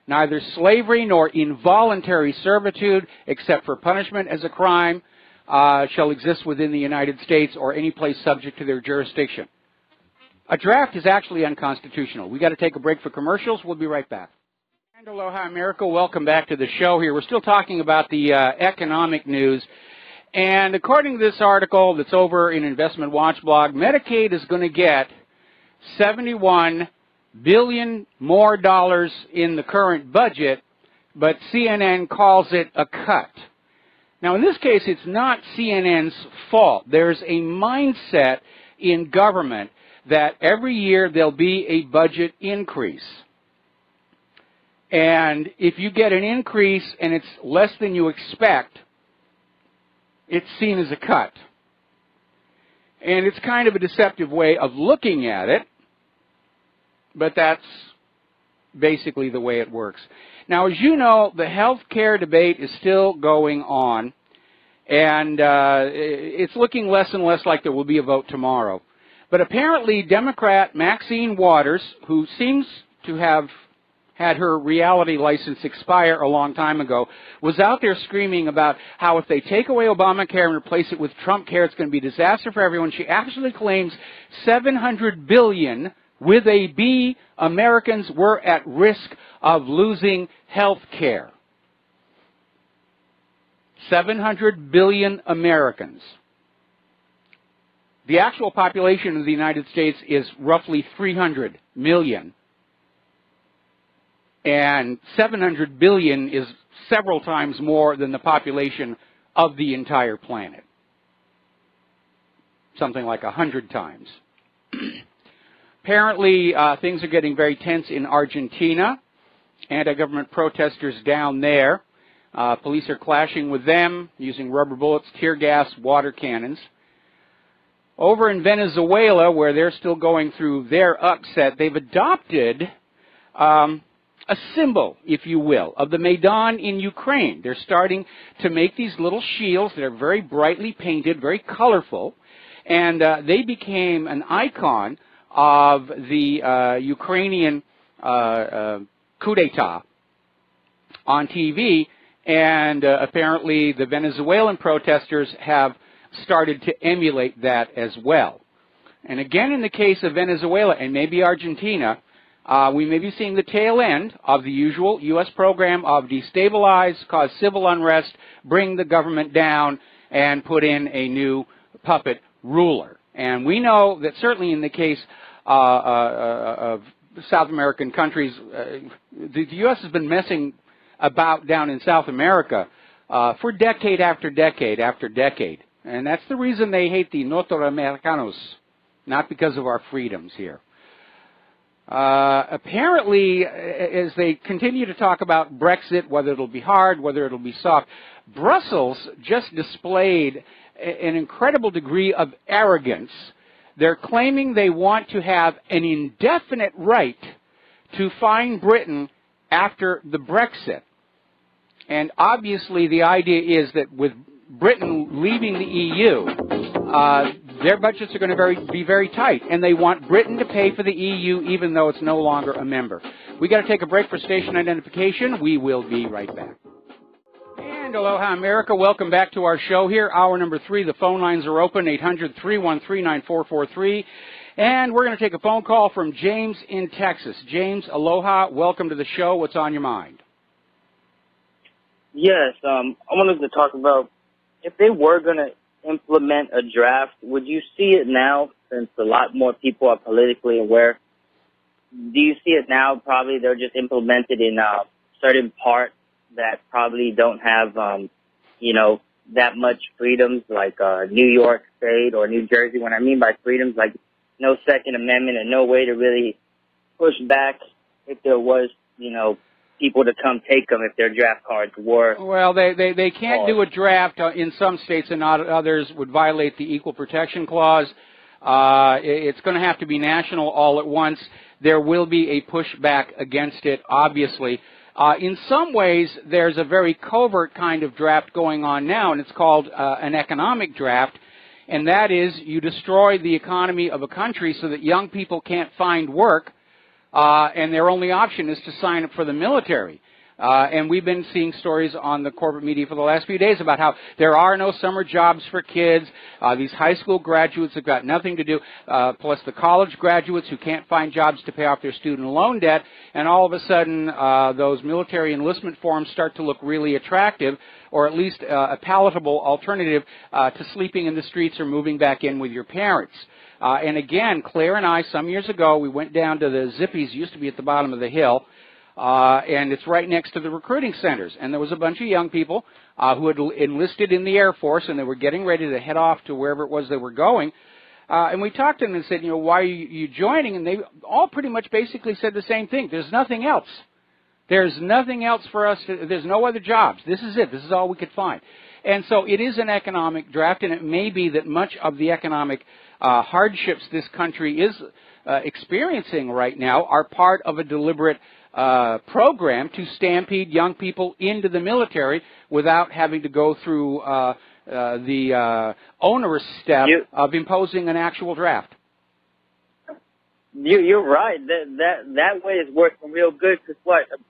Neither slavery nor involuntary servitude, except for punishment as a crime, shall exist within the United States or any place subject to their jurisdiction. A draft is actually unconstitutional. We've got to take a break for commercials. We'll be right back. And aloha, America. Welcome back to the show here. We're still talking about the economic news. And according to this article that's over in Investment Watch blog, Medicaid is going to get $71 billion more dollars in the current budget, but CNN calls it a cut. Now, in this case, it's not CNN's fault. There's a mindset in government that every year there'll be a budget increase. And if you get an increase and it's less than you expect, it's seen as a cut. And it's kind of a deceptive way of looking at it, but that's basically the way it works. Now, as you know, the health care debate is still going on, and it's looking less and less like there will be a vote tomorrow. But apparently, Democrat Maxine Waters, who seems to have had her reality license expire a long time ago, was out there screaming about how if they take away Obamacare and replace it with Trump care, it's going to be a disaster for everyone. She actually claims 700 billion with a B, Americans were at risk of losing health care. 700 billion Americans. The actual population of the United States is roughly 300 million. And 700 billion is several times more than the population of the entire planet. Something like 100 times. Apparently, things are getting very tense in Argentina. Anti-government protesters down there. Police are clashing with them, using rubber bullets, tear gas, water cannons. over in Venezuela, where they're still going through their upset, they've adopted a symbol, if you will, of the Maidan in Ukraine. They're starting to make these little shields that are very brightly painted, very colorful, and they became an icon of the Ukrainian coup d'etat on TV, and apparently the Venezuelan protesters have started to emulate that as well. And again, in the case of Venezuela and maybe Argentina, we may be seeing the tail end of the usual U.S. program of destabilize, cause civil unrest, bring the government down, and put in a new puppet ruler. And we know that certainly in the case of South American countries, the U.S. has been messing about down in South America for decade after decade after decade. And that's the reason they hate the Norteamericanos, not because of our freedoms here. Apparently, as they continue to talk about Brexit, whether it'll be hard, whether it'll be soft, Brussels just displayed an incredible degree of arrogance. They're claiming they want to have an indefinite right to fine Britain after the Brexit. And obviously the idea is that with Britain leaving the EU, their budgets are going to be very tight, and they want Britain to pay for the EU even though it's no longer a member. We got to take a break for station identification. We will be right back. And aloha, America. Welcome back to our show here. Hour number 3. The phone lines are open, 800-313-9443. And we're going to take a phone call from James in Texas. James, aloha. Welcome to the show. What's on your mind? Yes, I wanted to talk about if they were going to implement a draft, would you see it now, since a lot more people are politically aware? Do you see it now? Probably they're just implemented in certain parts that probably don't have, that much freedoms, like New York State or New Jersey. When I mean by freedoms, like no Second Amendment and no way to really push back if there was, people to come take them if their draft cards were. Well, they can't do a draft in some states, and not others would violate the Equal Protection Clause. It's going to have to be national all at once. There will be a pushback against it, obviously. In some ways, there's a very covert kind of draft going on now, and it's called an economic draft, and that is you destroy the economy of a country so that young people can't find work, and their only option is to sign up for the military. And we've been seeing stories on the corporate media for the last few days about how there are no summer jobs for kids. These high school graduates have got nothing to do, plus the college graduates who can't find jobs to pay off their student loan debt. And all of a sudden, those military enlistment forms start to look really attractive, or at least a palatable alternative to sleeping in the streets or moving back in with your parents. And again, Claire and I, some years ago, we went down to the Zippies, used to be at the bottom of the hill, and it's right next to the recruiting centers. And there was a bunch of young people who had enlisted in the Air Force, and they were getting ready to head off to wherever it was they were going. And we talked to them and said, why are you joining? And they all pretty much basically said the same thing. There's nothing else. There's nothing else for us. There's no other jobs. This is it. This is all we could find. And so it is an economic draft, and it may be that much of the economic hardships this country is experiencing right now are part of a deliberate program to stampede young people into the military without having to go through the onerous step of imposing an actual draft. You're right. That way is working real good, because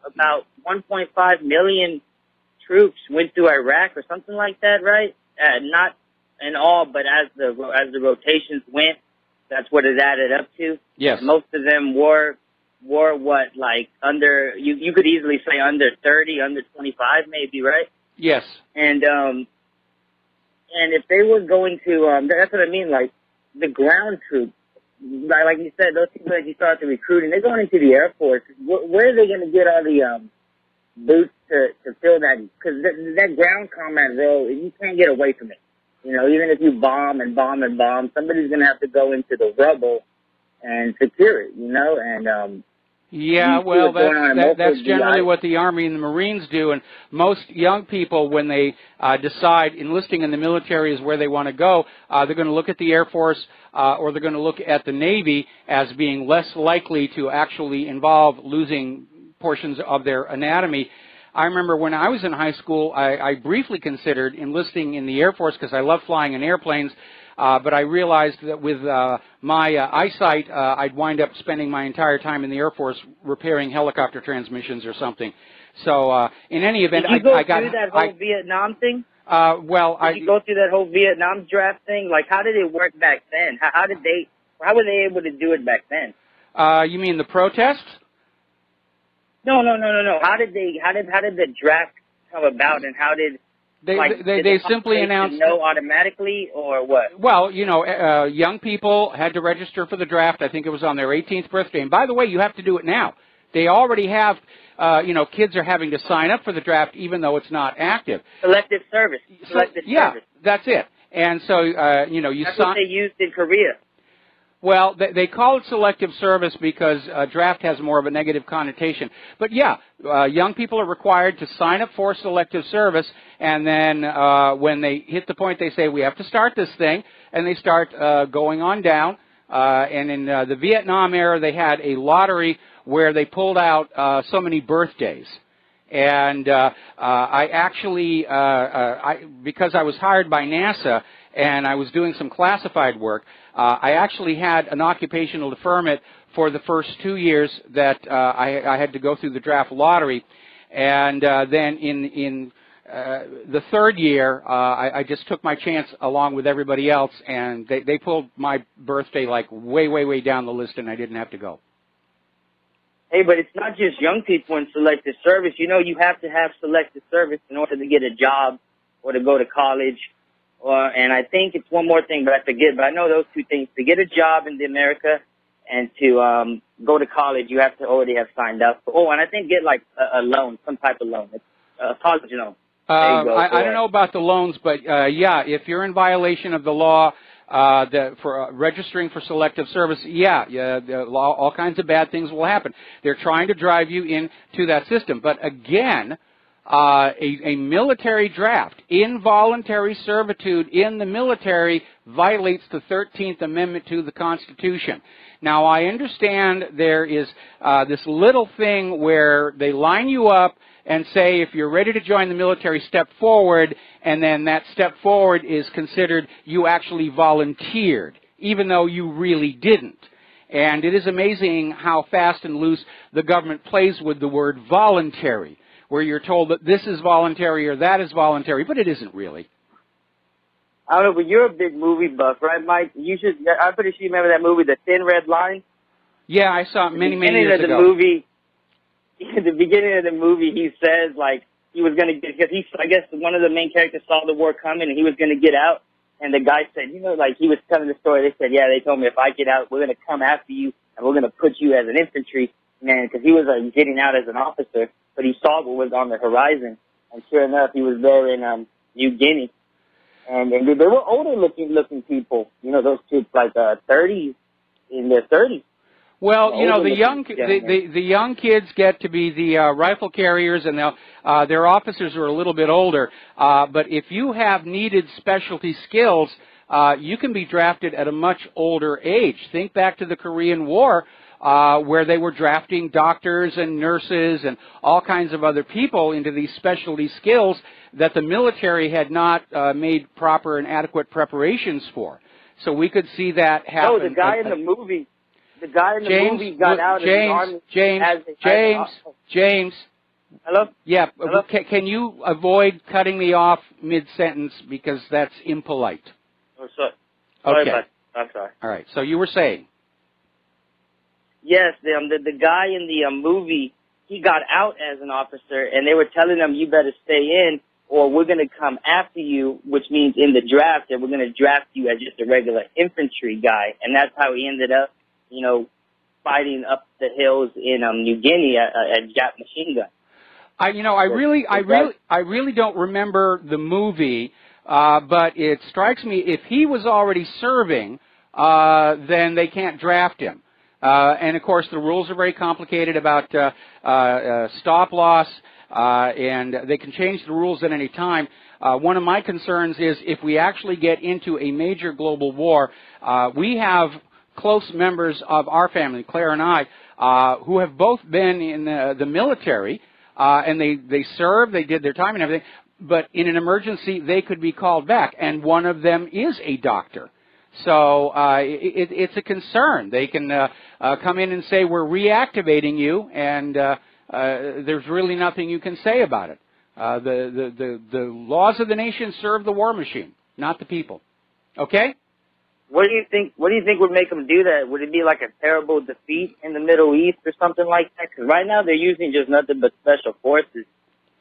about 1.5 million troops went through Iraq or something like that, right? Not in all, but as the rotations went, that's what it added up to. Yes. Most of them were what, like under, you could easily say under 30, under 25 maybe, right? Yes. And if they were going to, that's what I mean, like the ground troops, like you said, those people that you start to recruit, and they're going into the Air Force. Where are they going to get all the boots to fill that? Because that ground combat role, you can't get away from it. Even if you bomb and bomb and bomb, somebody's going to have to go into the rubble and secure it, and Yeah, well, that's generally what the Army and the Marines do, and most young people, when they decide enlisting in the military is where they want to go, they're going to look at the Air Force or they're going to look at the Navy as being less likely to actually involve losing portions of their anatomy. I remember when I was in high school, I briefly considered enlisting in the Air Force because I love flying in airplanes, but I realized that with my eyesight, I'd wind up spending my entire time in the Air Force repairing helicopter transmissions or something. So in any event, Did you go through that whole Vietnam thing? Did you go through that whole Vietnam draft thing? Like, how did it work back then? How were they able to do it back then? You mean the protests? No. How did the draft come about, and how did they simply announced no automatically, or what? Well, you know, young people had to register for the draft. I think it was on their 18th birthday. And by the way, you have to do it now. They already have, you know, kids are having to sign up for the draft even though it's not active. Selective service. Yeah, that's it. And so, you know, that's what they used in Korea. Well, they call it selective service because draft has more of a negative connotation. But yeah, young people are required to sign up for selective service, and then when they hit the point, they say, we have to start this thing, and they start going on down. And in the Vietnam era, they had a lottery where they pulled out so many birthdays. And I actually, because I was hired by NASA and I was doing some classified work, I actually had an occupational deferment for the first 2 years that I had to go through the draft lottery. And then in the third year, I just took my chance along with everybody else, and they pulled my birthday like way down the list, and I didn't have to go. Hey, but it's not just young people in selective service. You know, you have to have selective service in order to get a job or to go to college. And I think it's one more thing, but I forget. But I know those two things. To get a job in America and to go to college, you have to already have signed up. Oh, and I think get like a loan, some type of loan, a college loan. I don't know about the loans, but yeah, if you're in violation of the law for registering for selective service, all kinds of bad things will happen. They're trying to drive you into that system. But again, a military draft, involuntary servitude in the military violates the 13th Amendment to the Constitution. Now, I understand there is this little thing where they line you up and say, if you're ready to join the military, step forward, and then that step forward is considered you actually volunteered, even though you really didn't. And it is amazing how fast and loose the government plays with the word voluntary, where you're told that this is voluntary or that is voluntary, but it isn't really. I don't know, but you're a big movie buff, right, Mike? I'm pretty sure you remember that movie, The Thin Red Line? Yeah, I saw it many years ago. In the beginning of the movie, he says, like, he was going to get, because I guess one of the main characters saw the war coming and he was going to get out. And the guy said, you know, like, he was telling the story. They said, yeah, they told me if I get out, we're going to come after you and we're going to put you as an infantry man, because he was getting out as an officer, but he saw what was on the horizon. And sure enough, he was there in New Guinea. And they were older looking people. You know, those kids like 30s, in their 30s. Well, you know, the young kids get to be the rifle carriers, and their officers are a little bit older. But if you have needed specialty skills, you can be drafted at a much older age. Think back to the Korean War, where they were drafting doctors and nurses and all kinds of other people into these specialty skills that the military had not made proper and adequate preparations for. So we could see that happen. No, the guy in the movie. The guy in the movie got out of the army. James. Hello? Yeah. Hello? Can you avoid cutting me off mid-sentence because that's impolite? Oh, sorry. Okay. I'm sorry. All right. So you were saying? Yes, the guy in the movie, he got out as an officer, and they were telling him, you better stay in, or we're going to come after you, which means in the draft, that we're going to draft you as just a regular infantry guy. And that's how he ended up, you know, fighting up the hills in New Guinea, a Jap machine gun. I really don't remember the movie, but it strikes me if he was already serving, then they can't draft him. And, of course, the rules are very complicated about stop loss, and they can change the rules at any time. One of my concerns is if we actually get into a major global war, we have close members of our family, Claire and I, who have both been in the military, and they served, they did their time and everything, but in an emergency they could be called back, and one of them is a doctor. So it's a concern. They can come in and say, we're reactivating you, and there's really nothing you can say about it. The laws of the nation serve the war machine, not the people. Okay? What do you think would make them do that? Would it be like a terrible defeat in the Middle East or something like that? Because right now they're using just nothing but special forces.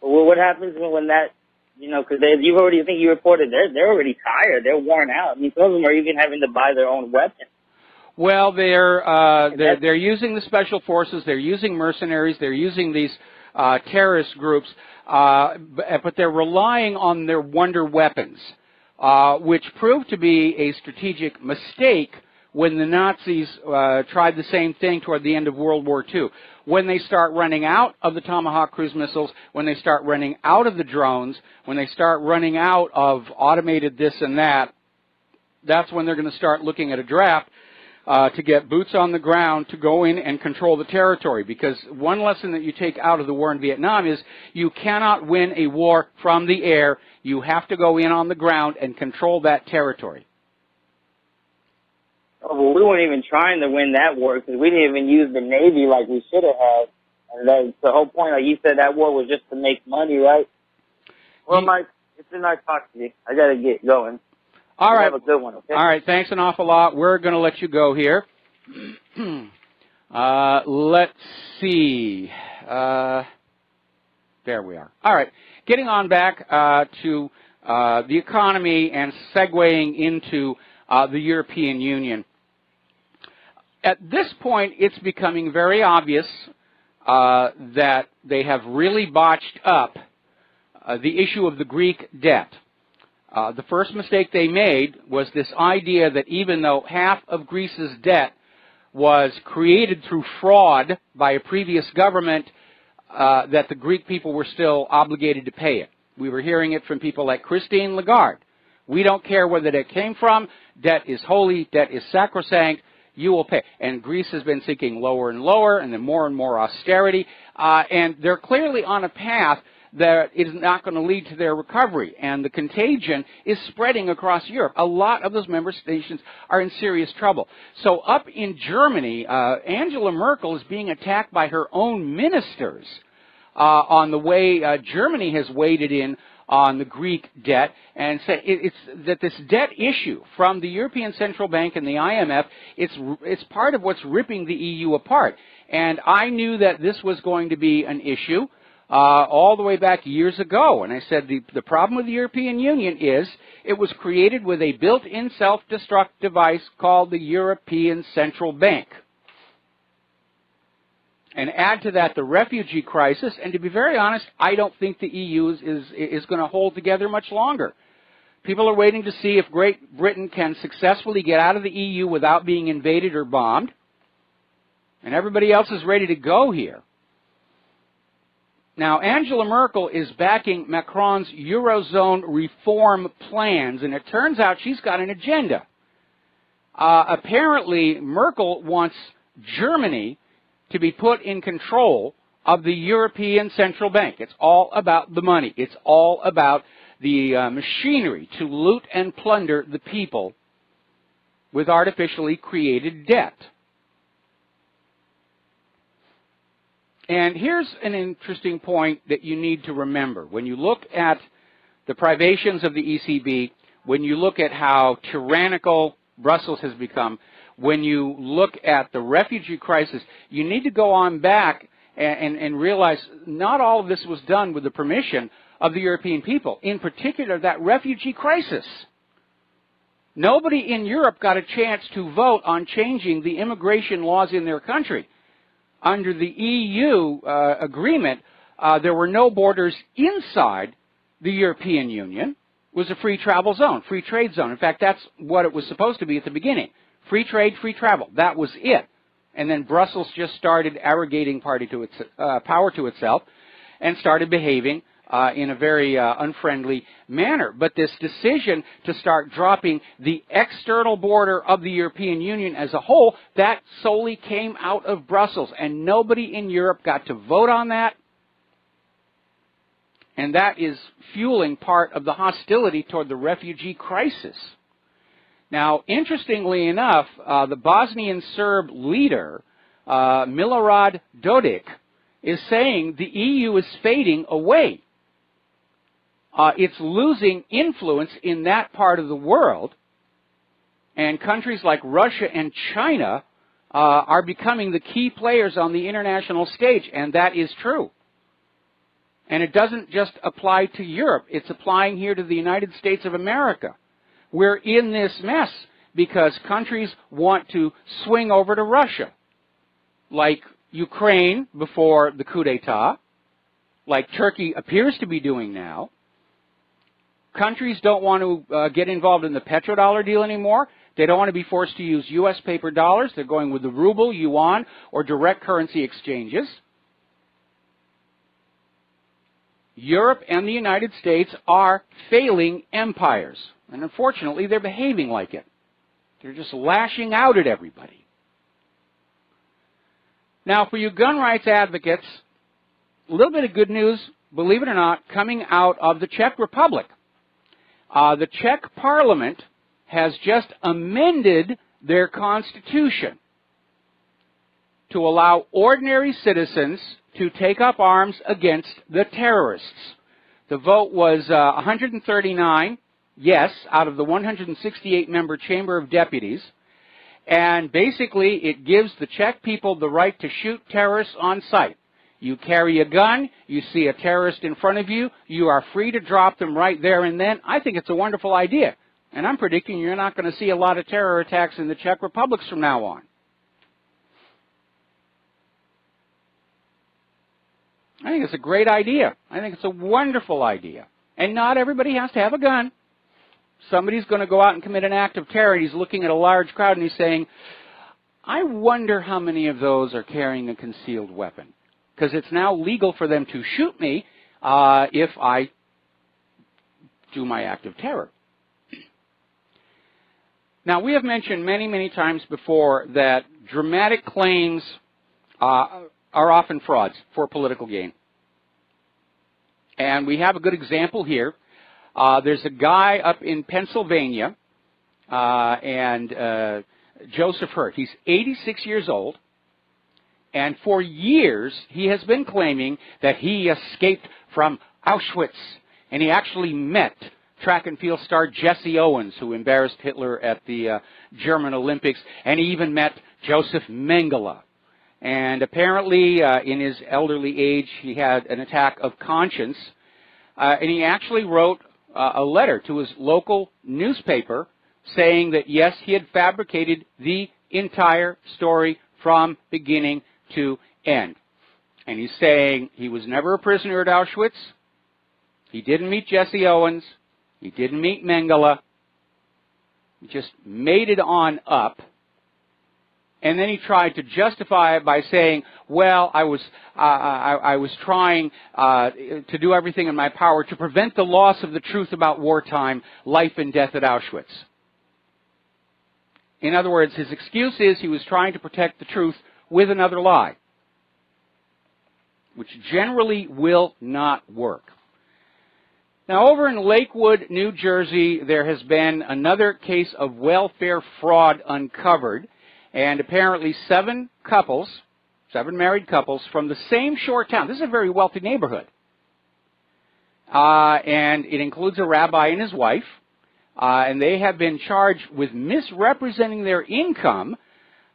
But what happens when that, you know, because you reported they're already tired, they're worn out. I mean, some of them are even having to buy their own weapons. Well, they're using the special forces, they're using mercenaries, they're using these terrorist groups, but they're relying on their wonder weapons, which proved to be a strategic mistake when the Nazis tried the same thing toward the end of World War II. When they start running out of the Tomahawk cruise missiles, when they start running out of the drones, when they start running out of automated this and that, that's when they're going to start looking at a draft to get boots on the ground to go in and control the territory. Because one lesson that you take out of the war in Vietnam is you cannot win a war from the air. You have to go in on the ground and control that territory. Oh, well, we weren't even trying to win that war because we didn't even use the Navy like we should have had. And that's the whole point. Like you said, that war was just to make money, right? Well, Mike, it's been nice talking to you. I got to get going. All right. Have a good one, okay? All right. Thanks an awful lot. We're going to let you go here. Let's see. There we are. All right. Getting on back to the economy and segueing into the European Union. At this point, it's becoming very obvious that they have really botched up the issue of the Greek debt. The first mistake they made was this idea that even though half of Greece's debt was created through fraud by a previous government, that the Greek people were still obligated to pay it. We were hearing it from people like Christine Lagarde. We don't care where the debt came from. Debt is holy. Debt is sacrosanct. You will pay. And Greece has been sinking lower and lower, and then more and more austerity. And they're clearly on a path that is not going to lead to their recovery. And the contagion is spreading across Europe. A lot of those member nations are in serious trouble. So up in Germany, Angela Merkel is being attacked by her own ministers on the way Germany has waded in on the Greek debt, and said it's that this debt issue from the European Central Bank and the IMF, it's part of what's ripping the EU apart. And I knew that this was going to be an issue all the way back years ago. And I said the problem with the European Union is it was created with a built-in self-destruct device called the European Central Bank. And add to that the refugee crisis, and to be very honest, I don't think the EU is going to hold together much longer. People are waiting to see if Great Britain can successfully get out of the EU without being invaded or bombed. And everybody else is ready to go here. Now, Angela Merkel is backing Macron's Eurozone reform plans, and it turns out she's got an agenda. Apparently, Merkel wants Germany to be put in control of the European Central Bank. It's all about the money. It's all about the machinery to loot and plunder the people with artificially created debt. And here's an interesting point that you need to remember. When you look at the privations of the ECB, when you look at how tyrannical Brussels has become, when you look at the refugee crisis, you need to go on back and realize not all of this was done with the permission of the European people, in particular that refugee crisis. Nobody in Europe got a chance to vote on changing the immigration laws in their country. Under the EU agreement, there were no borders inside the European Union. It was a free travel zone, free trade zone. In fact, that's what it was supposed to be at the beginning. Free trade, free travel. That was it. And then Brussels just started arrogating power to itself and started behaving in a very unfriendly manner. But this decision to start dropping the external border of the European Union as a whole, that solely came out of Brussels. And nobody in Europe got to vote on that. And that is fueling part of the hostility toward the refugee crisis. Now, interestingly enough, the Bosnian Serb leader, Milorad Dodik, is saying the EU is fading away. It's losing influence in that part of the world, and countries like Russia and China are becoming the key players on the international stage, and that is true. And it doesn't just apply to Europe. It's applying here to the United States of America. We're in this mess because countries want to swing over to Russia, like Ukraine before the coup d'etat, like Turkey appears to be doing now. Countries don't want to get involved in the petrodollar deal anymore. They don't want to be forced to use U.S. paper dollars. They're going with the ruble, yuan, or direct currency exchanges. Europe and the United States are failing empires. And unfortunately, they're behaving like it. They're just lashing out at everybody. Now, for you gun rights advocates, a little bit of good news, believe it or not, coming out of the Czech Republic. The Czech Parliament has just amended their constitution to allow ordinary citizens to take up arms against the terrorists. The vote was 139 yes out of the 168-member Chamber of Deputies, and basically it gives the Czech people the right to shoot terrorists on sight. You carry a gun, you see a terrorist in front of you, you are free to drop them right there and then. I think it's a wonderful idea, and I'm predicting you're not going to see a lot of terror attacks in the Czech Republic from now on. I think it's a great idea. I think it's a wonderful idea. And not everybody has to have a gun. Somebody's going to go out and commit an act of terror, and he's looking at a large crowd, and he's saying, I wonder how many of those are carrying a concealed weapon. Because it's now legal for them to shoot me if I do my act of terror. Now, we have mentioned many, many times before that dramatic claims are often frauds for political gain. And we have a good example here. There's a guy up in Pennsylvania, and Joseph Hurt. He's 86 years old, and for years he has been claiming that he escaped from Auschwitz, and he actually met track and field star Jesse Owens, who embarrassed Hitler at the German Olympics, and he even met Joseph Mengele. And apparently, in his elderly age, he had an attack of conscience, and he actually wrote a letter to his local newspaper saying that, yes, he had fabricated the entire story from beginning to end. And he's saying he was never a prisoner at Auschwitz. He didn't meet Jesse Owens. He didn't meet Mengele. He just made it on up. And then he tried to justify it by saying, well, I was trying to do everything in my power to prevent the loss of the truth about wartime, life and death at Auschwitz. In other words, his excuse is he was trying to protect the truth with another lie, which generally will not work. Now, over in Lakewood, New Jersey, there has been another case of welfare fraud uncovered. And apparently 7 married couples from the same shore town. This is a very wealthy neighborhood. And it includes a rabbi and his wife. And they have been charged with misrepresenting their income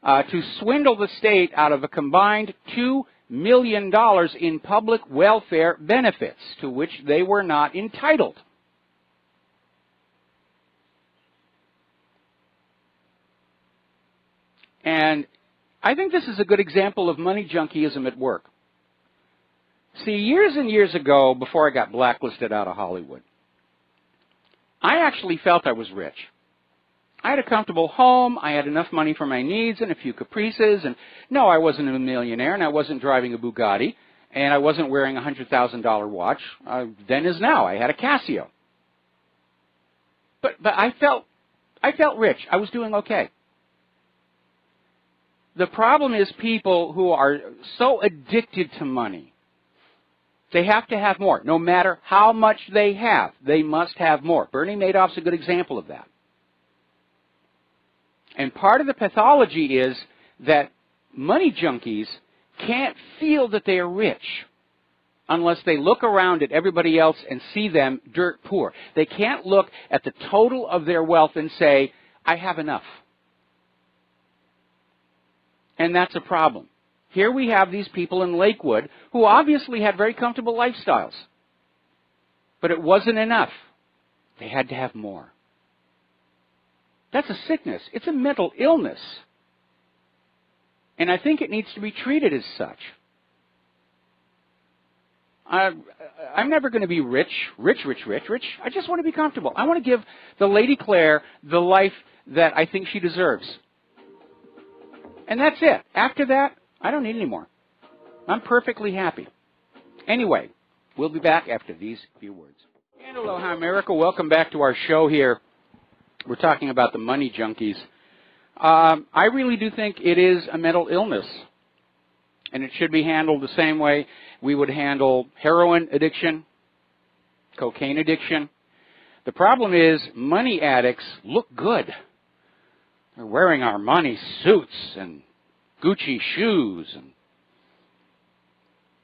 to swindle the state out of a combined $2 million in public welfare benefits to which they were not entitled. And I think this is a good example of money junkyism at work. See, years and years ago, before I got blacklisted out of Hollywood, I actually felt I was rich. I had a comfortable home. I had enough money for my needs and a few caprices. And no, I wasn't a millionaire, and I wasn't driving a Bugatti, and I wasn't wearing a $100,000 watch. Then as now, I had a Casio. But I felt rich. I was doing okay. The problem is people who are so addicted to money. They have to have more. No matter how much they have, they must have more. Bernie Madoff's a good example of that. And part of the pathology is that money junkies can't feel that they are rich unless they look around at everybody else and see them dirt poor. They can't look at the total of their wealth and say, I have enough. And that's a problem. Here we have these people in Lakewood who obviously had very comfortable lifestyles. But it wasn't enough. They had to have more. That's a sickness. It's a mental illness. And I think it needs to be treated as such. I'm never going to be rich. I just want to be comfortable. I want to give the Lady Claire the life that I think she deserves. And that's it. After that, I don't need any more. I'm perfectly happy. Anyway, we'll be back after these few words. And aloha, America. Welcome back to our show here. We're talking about the money junkies. I really do think it is a mental illness. And it should be handled the same way we would handle heroin addiction, cocaine addiction. The problem is money addicts look good. They're wearing Armani suits and Gucci shoes. And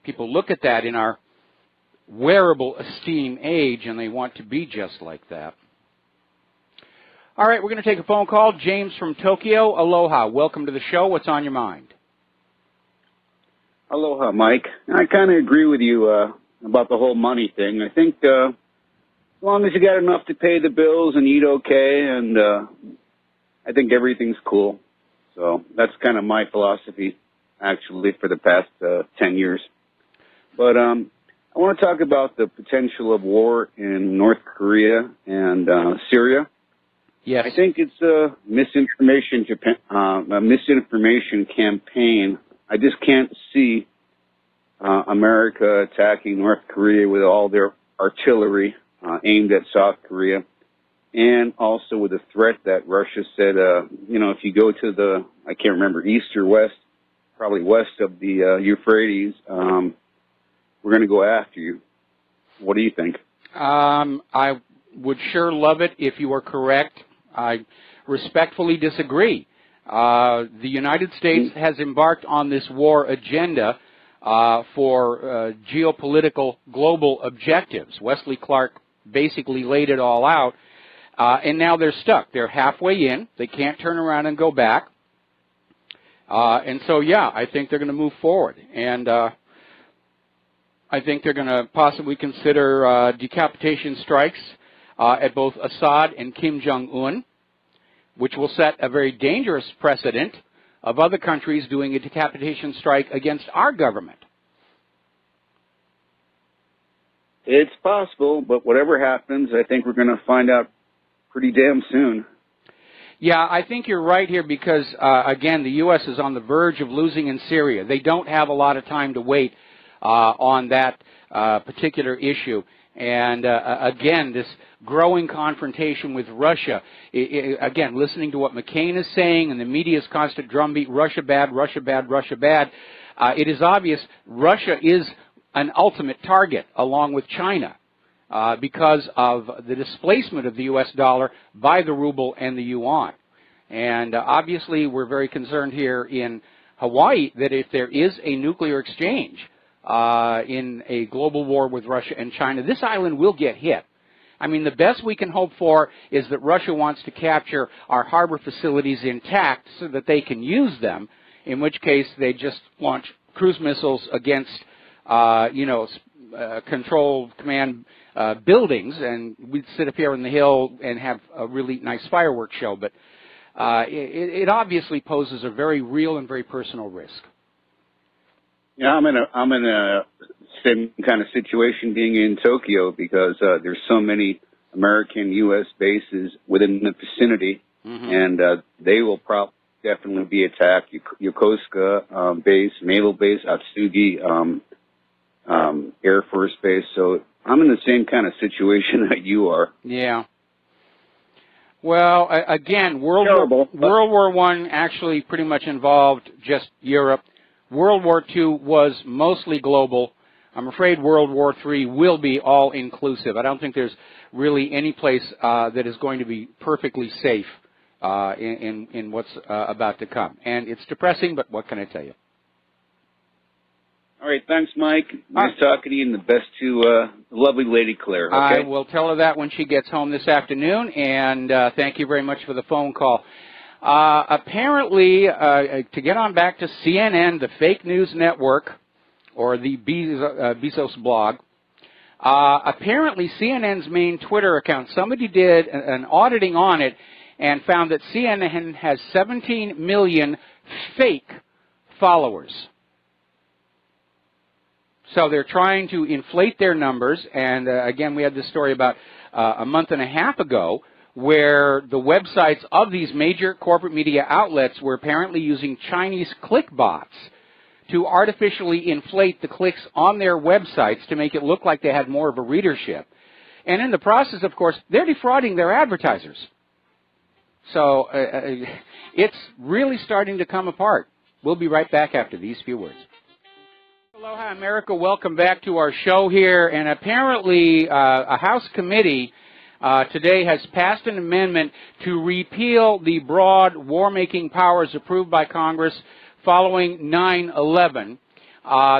people look at that in our wearable esteem age, and they want to be just like that. All right, we're going to take a phone call. James from Tokyo. Aloha. Welcome to the show. What's on your mind? Aloha, Mike. I kind of agree with you about the whole money thing. I think as long as you got enough to pay the bills and eat okay, and I think everything's cool. So that's kind of my philosophy, actually, for the past 10 years. But I want to talk about the potential of war in North Korea and Syria. Yes. I think it's a misinformation campaign. I just can't see America attacking North Korea with all their artillery aimed at South Korea. And also with the threat that Russia said, if you go to the, I can't remember, east or west, probably west of the Euphrates, we're going to go after you. What do you think? I would sure love it if you were correct. I respectfully disagree. The United States has embarked on this war agenda for geopolitical global objectives. Wesley Clark basically laid it all out. And now they're stuck. They're halfway in. They can't turn around and go back. And so, yeah, I think they're going to move forward. And I think they're going to possibly consider decapitation strikes at both Assad and Kim Jong-un, which will set a very dangerous precedent of other countries doing a decapitation strike against our government. It's possible, but whatever happens, I think we're going to find out pretty damn soon. Yeah, I think you're right here because, again, the U.S. is on the verge of losing in Syria. They don't have a lot of time to wait on that particular issue. And, again, this growing confrontation with Russia, again, listening to what McCain is saying and the media's constant drumbeat, Russia bad, Russia bad, Russia bad, it is obvious Russia is an ultimate target along with China. Because of the displacement of the U.S. dollar by the ruble and the yuan. And obviously we're very concerned here in Hawaii that if there is a nuclear exchange in a global war with Russia and China, this island will get hit. I mean, the best we can hope for is that Russia wants to capture our harbor facilities intact so that they can use them, in which case they just launch cruise missiles against, control command buildings, and we'd sit up here on the hill and have a really nice fireworks show. But it obviously poses a very real and very personal risk. Yeah, I'm in a same kind of situation being in Tokyo because there's so many American U.S. bases within the vicinity, and they will definitely be attacked. Yokosuka base, Naval Base, Atsugi Air Force Base. So I'm in the same kind of situation that you are. Yeah. Well, again, World War I actually pretty much involved just Europe. World War II was mostly global. I'm afraid World War III will be all-inclusive. I don't think there's really any place that is going to be perfectly safe in what's about to come. And it's depressing, but what can I tell you? All right, thanks, Mike. Nice talking to you, and the best to the lovely Lady Claire, okay? I will tell her that when she gets home this afternoon, and thank you very much for the phone call. Apparently, to get on back to CNN, the fake news network, or the Bezos blog, apparently CNN's main Twitter account, somebody did an auditing on it and found that CNN has 17 million fake followers. So they're trying to inflate their numbers, and again, we had this story about a month and a half ago where the websites of these major corporate media outlets were apparently using Chinese click bots to artificially inflate the clicks on their websites to make it look like they had more of a readership. And in the process, of course, they're defrauding their advertisers. So it's really starting to come apart. We'll be right back after these few words. Aloha, America. Welcome back to our show here. And apparently a House committee today has passed an amendment to repeal the broad war-making powers approved by Congress following 9/11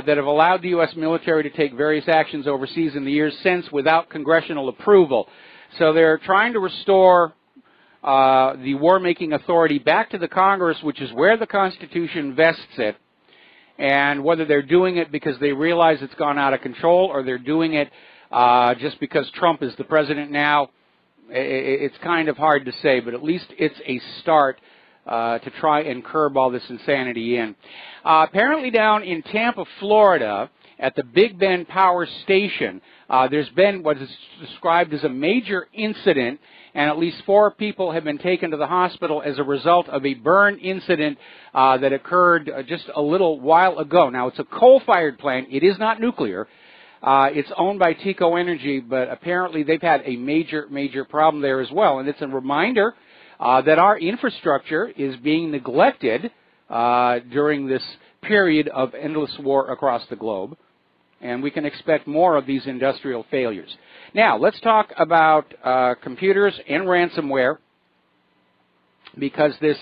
that have allowed the U.S. military to take various actions overseas in the years since without congressional approval. So they're trying to restore the war-making authority back to the Congress, which is where the Constitution vests it. And whether they're doing it because they realize it's gone out of control or they're doing it just because Trump is the president now, it's kind of hard to say, but at least it's a start to try and curb all this insanity in. Apparently down in Tampa, Florida, at the Big Bend Power Station, there's been what is described as a major incident, and at least 4 people have been taken to the hospital as a result of a burn incident that occurred just a little while ago. Now, it's a coal-fired plant. It is not nuclear. It's owned by TECO Energy, but apparently they've had a major, major problem there as well. And it's a reminder that our infrastructure is being neglected during this period of endless war across the globe. And we can expect more of these industrial failures. Now, let's talk about computers and ransomware, because this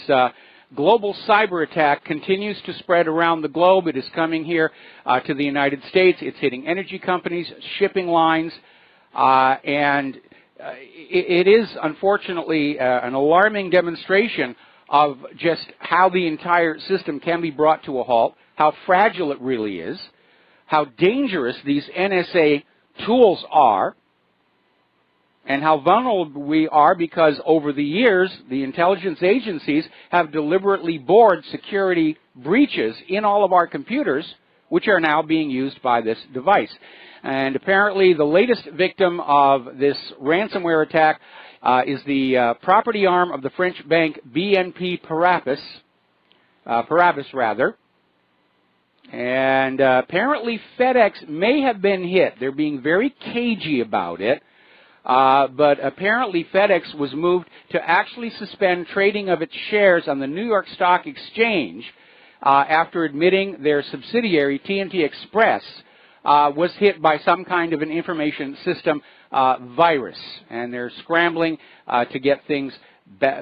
global cyber attack continues to spread around the globe. It is coming here to the United States. It's hitting energy companies, shipping lines, and it is, unfortunately, an alarming demonstration of just how the entire system can be brought to a halt, how fragile it really is, how dangerous these NSA tools are, and how vulnerable we are because over the years, the intelligence agencies have deliberately bored security breaches in all of our computers, which are now being used by this device. And apparently the latest victim of this ransomware attack is the property arm of the French bank BNP Paribas, And apparently FedEx may have been hit. They're being very cagey about it. But apparently FedEx was moved to actually suspend trading of its shares on the New York Stock Exchange after admitting their subsidiary, TNT Express, was hit by some kind of an information system virus. And they're scrambling to get things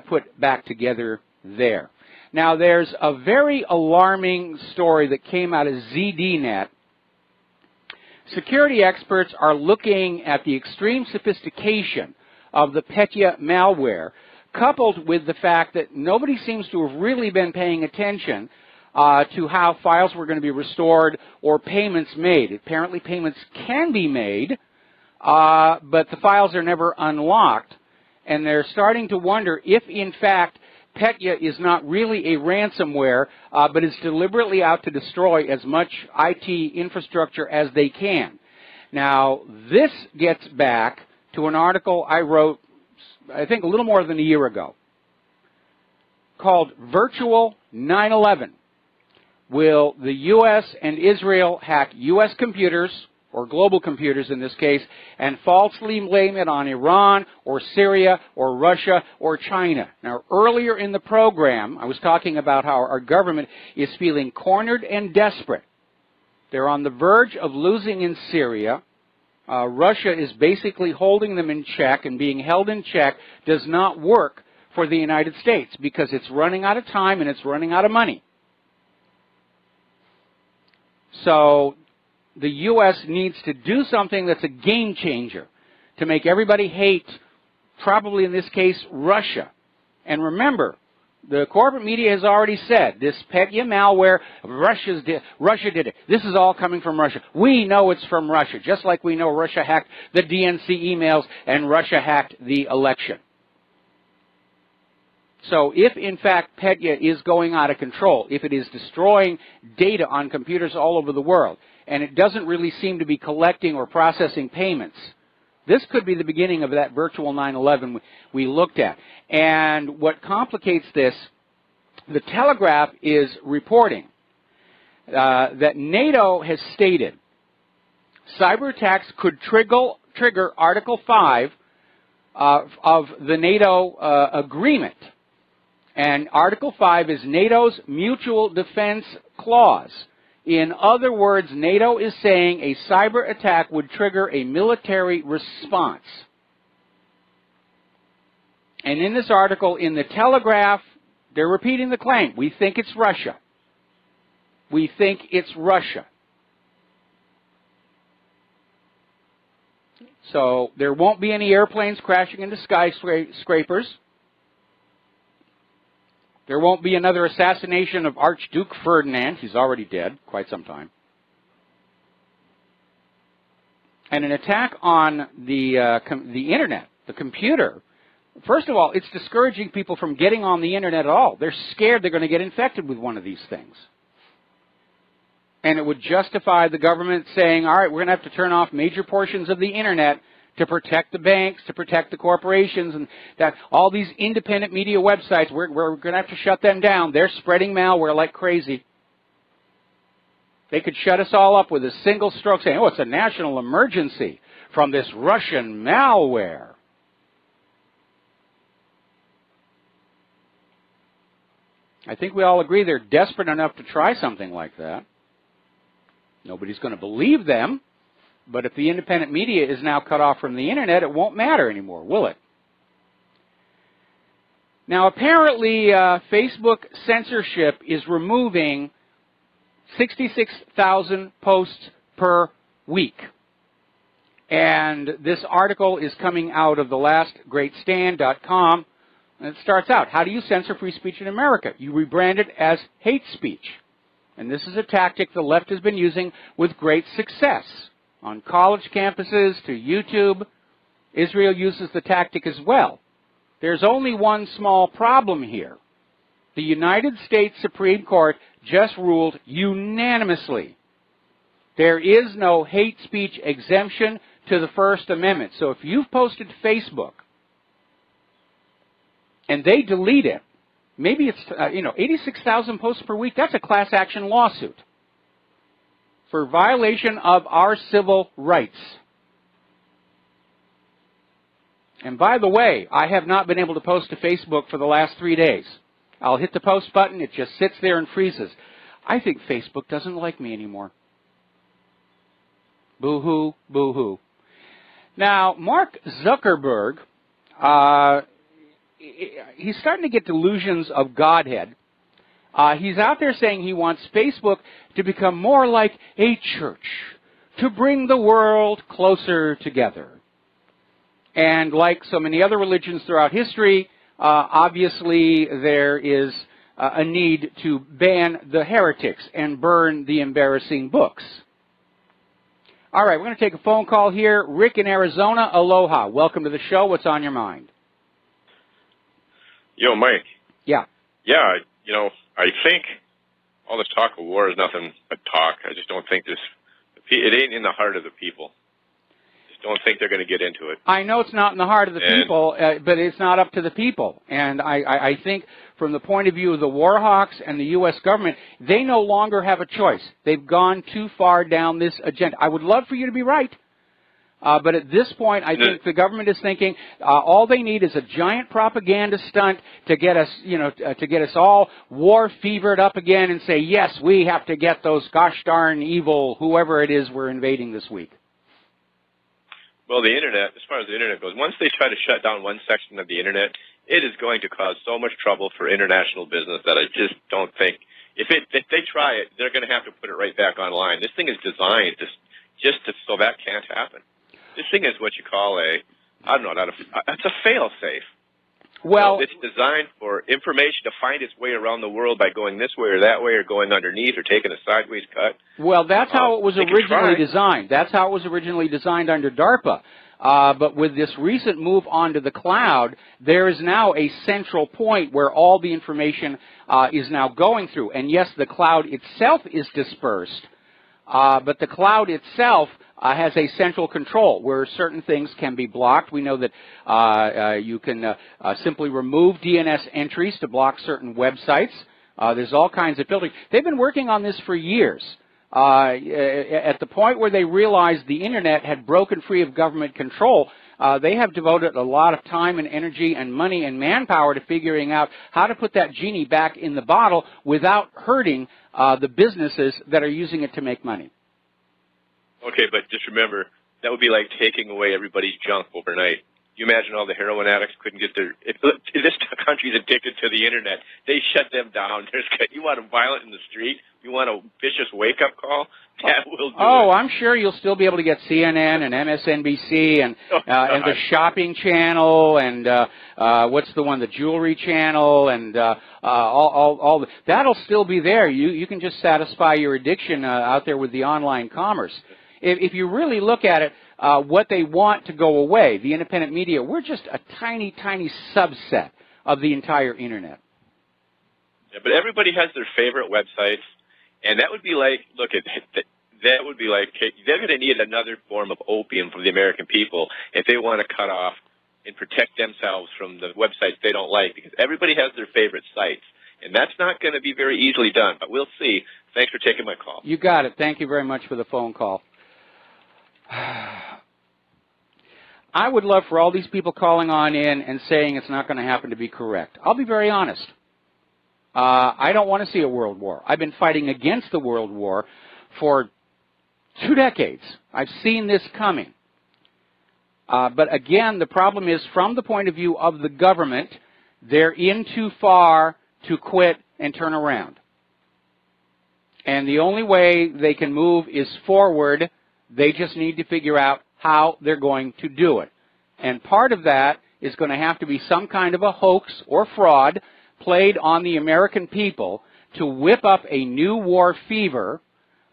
put back together there. Now, there's a very alarming story that came out of ZDNet. Security experts are looking at the extreme sophistication of the Petya malware, coupled with the fact that nobody seems to have really been paying attention to how files were going to be restored or payments made. Apparently payments can be made, but the files are never unlocked. And they're starting to wonder if, in fact, Petya is not really a ransomware, but is deliberately out to destroy as much IT infrastructure as they can. Now, this gets back to an article I wrote, I think, a little more than a year ago. called Virtual 9/11. Will the U.S. and Israel hack U.S. computers, or global computers in this case, and falsely blame it on Iran or Syria or Russia or China? Now, earlier in the program, I was talking about how our government is feeling cornered and desperate. They're on the verge of losing in Syria. Russia is basically holding them in check, and being held in check does not work for the United States because it's running out of time and it's running out of money. So the U.S. needs to do something that's a game changer to make everybody hate, probably in this case, Russia. And remember, the corporate media has already said this Petya malware, Russia did it. This is all coming from Russia. We know it's from Russia, just like we know Russia hacked the DNC emails and Russia hacked the election. So if, in fact, Petya is going out of control, if it is destroying data on computers all over the world, and it doesn't really seem to be collecting or processing payments, this could be the beginning of that virtual 9/11 we looked at. And what complicates this, the Telegraph is reporting that NATO has stated cyber attacks could trigger Article 5 of the NATO agreement. And Article 5 is NATO's Mutual Defense Clause. In other words, NATO is saying a cyber attack would trigger a military response. And in this article in the Telegraph, they're repeating the claim. We think it's Russia. We think it's Russia. So there won't be any airplanes crashing into skyscrapers. There won't be another assassination of Archduke Ferdinand. He's already dead, quite some time. And an attack on the Internet, the computer. First of all, it's discouraging people from getting on the Internet at all. They're scared they're going to get infected with one of these things. And it would justify the government saying, all right, we're going to have to turn off major portions of the Internet to protect the banks, to protect the corporations, and that all these independent media websites, we're going to have to shut them down. They're spreading malware like crazy. They could shut us all up with a single stroke saying, oh, it's a national emergency from this Russian malware. I think we all agree they're desperate enough to try something like that. Nobody's going to believe them. But if the independent media is now cut off from the Internet, it won't matter anymore, will it? Now, apparently, Facebook censorship is removing 66,000 posts per week. And this article is coming out of thelastgreatstand.com. And it starts out, how do you censor free speech in America? You rebrand it as hate speech. And this is a tactic the left has been using with great success. On college campuses to YouTube, Israel uses the tactic as well. There's only one small problem here. The United States Supreme Court just ruled unanimously there is no hate speech exemption to the First Amendment. So if you've posted to Facebook and they delete it, maybe it's 86,000 posts per week, that's a class action lawsuit for violation of our civil rights. And by the way, I have not been able to post to Facebook for the last 3 days. I'll hit the post button, it just sits there and freezes. I think Facebook doesn't like me anymore. Boo-hoo, boo-hoo. Now, Mark Zuckerberg, he's starting to get delusions of Godhead. He's out there saying he wants Facebook to become more like a church, to bring the world closer together. And like so many other religions throughout history, obviously there is a need to ban the heretics and burn the embarrassing books. All right, we're going to take a phone call here. Rick in Arizona, aloha. Welcome to the show. What's on your mind? Yo, Mike. Yeah. Yeah, I think all this talk of war is nothing but talk. I just don't think it ain't in the heart of the people. Just don't think they're going to get into it. I know it's not in the heart of the people, but it's not up to the people. And I think from the point of view of the war hawks and the U.S. government, they no longer have a choice. They've gone too far down this agenda. I would love for you to be right. But at this point, I think the government is thinking all they need is a giant propaganda stunt to get us, to get us all war fevered up again and say, yes, we have to get those gosh darn evil whoever it is we're invading this week. Well, the Internet, as far as the Internet goes, once they try to shut down one section of the Internet, it is going to cause so much trouble for international business that I just don't think, if they try it, they're going to have to put it right back online. This thing is designed so that can't happen. This thing is what you call it's a fail-safe. Well, it's designed for information to find its way around the world by going this way or that way or going underneath or taking a sideways cut. Well, that's how it was originally designed. That's how it was originally designed under DARPA. But with this recent move onto the cloud, there is now a central point where all the information is now going through. And yes, the cloud itself is dispersed, but the cloud itself has a central control where certain things can be blocked. We know that you can simply remove DNS entries to block certain websites. There's all kinds of filtering. They've been working on this for years. At the point where they realized the Internet had broken free of government control, they have devoted a lot of time and energy and money and manpower to figuring out how to put that genie back in the bottle without hurting the businesses that are using it to make money. Okay, but just remember, that would be like taking away everybody's junk overnight. You imagine all the heroin addicts couldn't get their... If this country's addicted to the Internet, they shut them down. You want them violent in the street? You want a vicious wake-up call? That will do it. I'm sure you'll still be able to get CNN and MSNBC and the shopping channel and what's the one, the jewelry channel and all the, that'll still be there. You can just satisfy your addiction out there with the online commerce. If you really look at it, what they want to go away, the independent media, we're just a tiny, tiny subset of the entire Internet. Yeah, but everybody has their favorite websites, and that would be like, that would be like, they're going to need another form of opium from the American people if they want to cut off and protect themselves from the websites they don't like, because everybody has their favorite sites, and that's not going to be very easily done, but we'll see. Thanks for taking my call. You got it. Thank you very much for the phone call. I would love for all these people calling on in and saying it's not going to happen to be correct. I'll be very honest. I don't want to see a world war. I've been fighting against the world war for 2 decades. I've seen this coming. But again, the problem is from the point of view of the government, they're in too far to quit and turn around. And the only way they can move is forward. They just need to figure out how they're going to do it. And part of that is going to have to be some kind of a hoax or fraud played on the American people to whip up a new war fever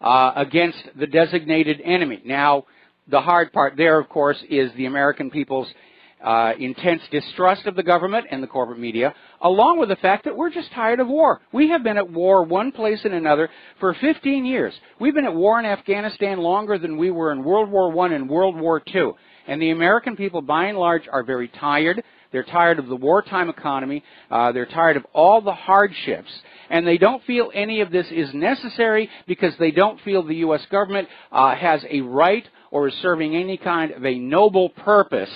against the designated enemy. Now, the hard part there, of course, is the American people's intense distrust of the government and the corporate media, along with the fact that we're just tired of war. We have been at war one place and another for 15 years. We've been at war in Afghanistan longer than we were in World War I and World War II. And the American people, by and large, are very tired. They're tired of the wartime economy. They're tired of all the hardships. And they don't feel any of this is necessary because they don't feel the U.S. government has a right or is serving any kind of a noble purpose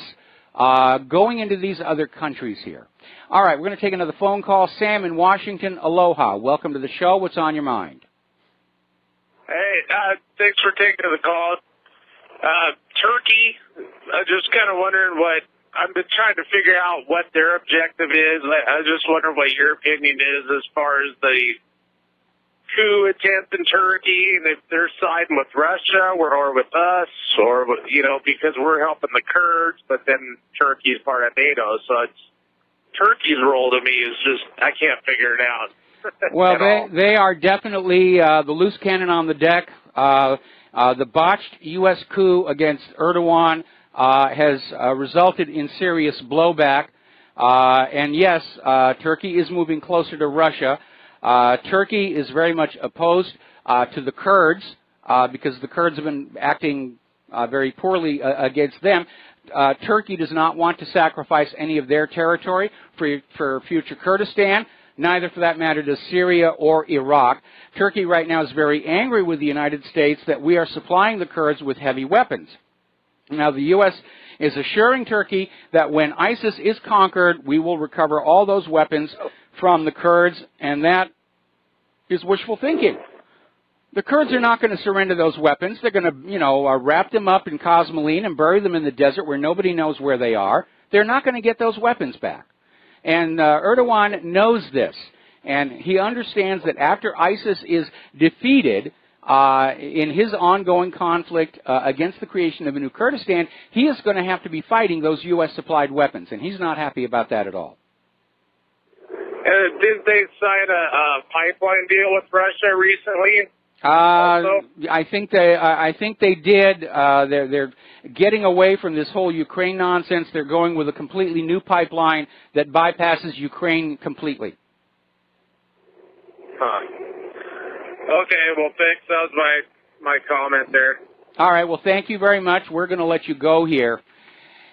going into these other countries here. All right, we're going to take another phone call. Sam in Washington, aloha. Welcome to the show. What's on your mind? Hey, thanks for taking the call. Turkey, I'm just kind of wondering I've been trying to figure out what their objective is. I just wonder what your opinion is as far as the coup attempt in Turkey, and if they're siding with Russia or with us, or, because we're helping the Kurds, but then Turkey's part of NATO. So Turkey's role to me is just, I can't figure it out. Well, they are definitely the loose cannon on the deck. The botched U.S. coup against Erdogan has resulted in serious blowback. And yes, Turkey is moving closer to Russia. Turkey is very much opposed to the Kurds because the Kurds have been acting very poorly against them. Turkey does not want to sacrifice any of their territory for future Kurdistan. Neither, for that matter, does Syria or Iraq. Turkey right now is very angry with the United States that we are supplying the Kurds with heavy weapons. Now, the U.S. is assuring Turkey that when ISIS is conquered, we will recover all those weapons from the Kurds, and that is wishful thinking. The Kurds are not going to surrender those weapons. They're going to, wrap them up in Kosmoline and bury them in the desert where nobody knows where they are. They're not going to get those weapons back. And Erdogan knows this, and he understands that after ISIS is defeated in his ongoing conflict against the creation of a new Kurdistan, he is going to have to be fighting those U.S.-supplied weapons, and he's not happy about that at all. Did they sign a pipeline deal with Russia recently? I think they did. They're getting away from this whole Ukraine nonsense. They're going with a completely new pipeline that bypasses Ukraine completely. Huh. Okay, well, thanks. That was my comment there. All right, well, thank you very much. We're going to let you go here.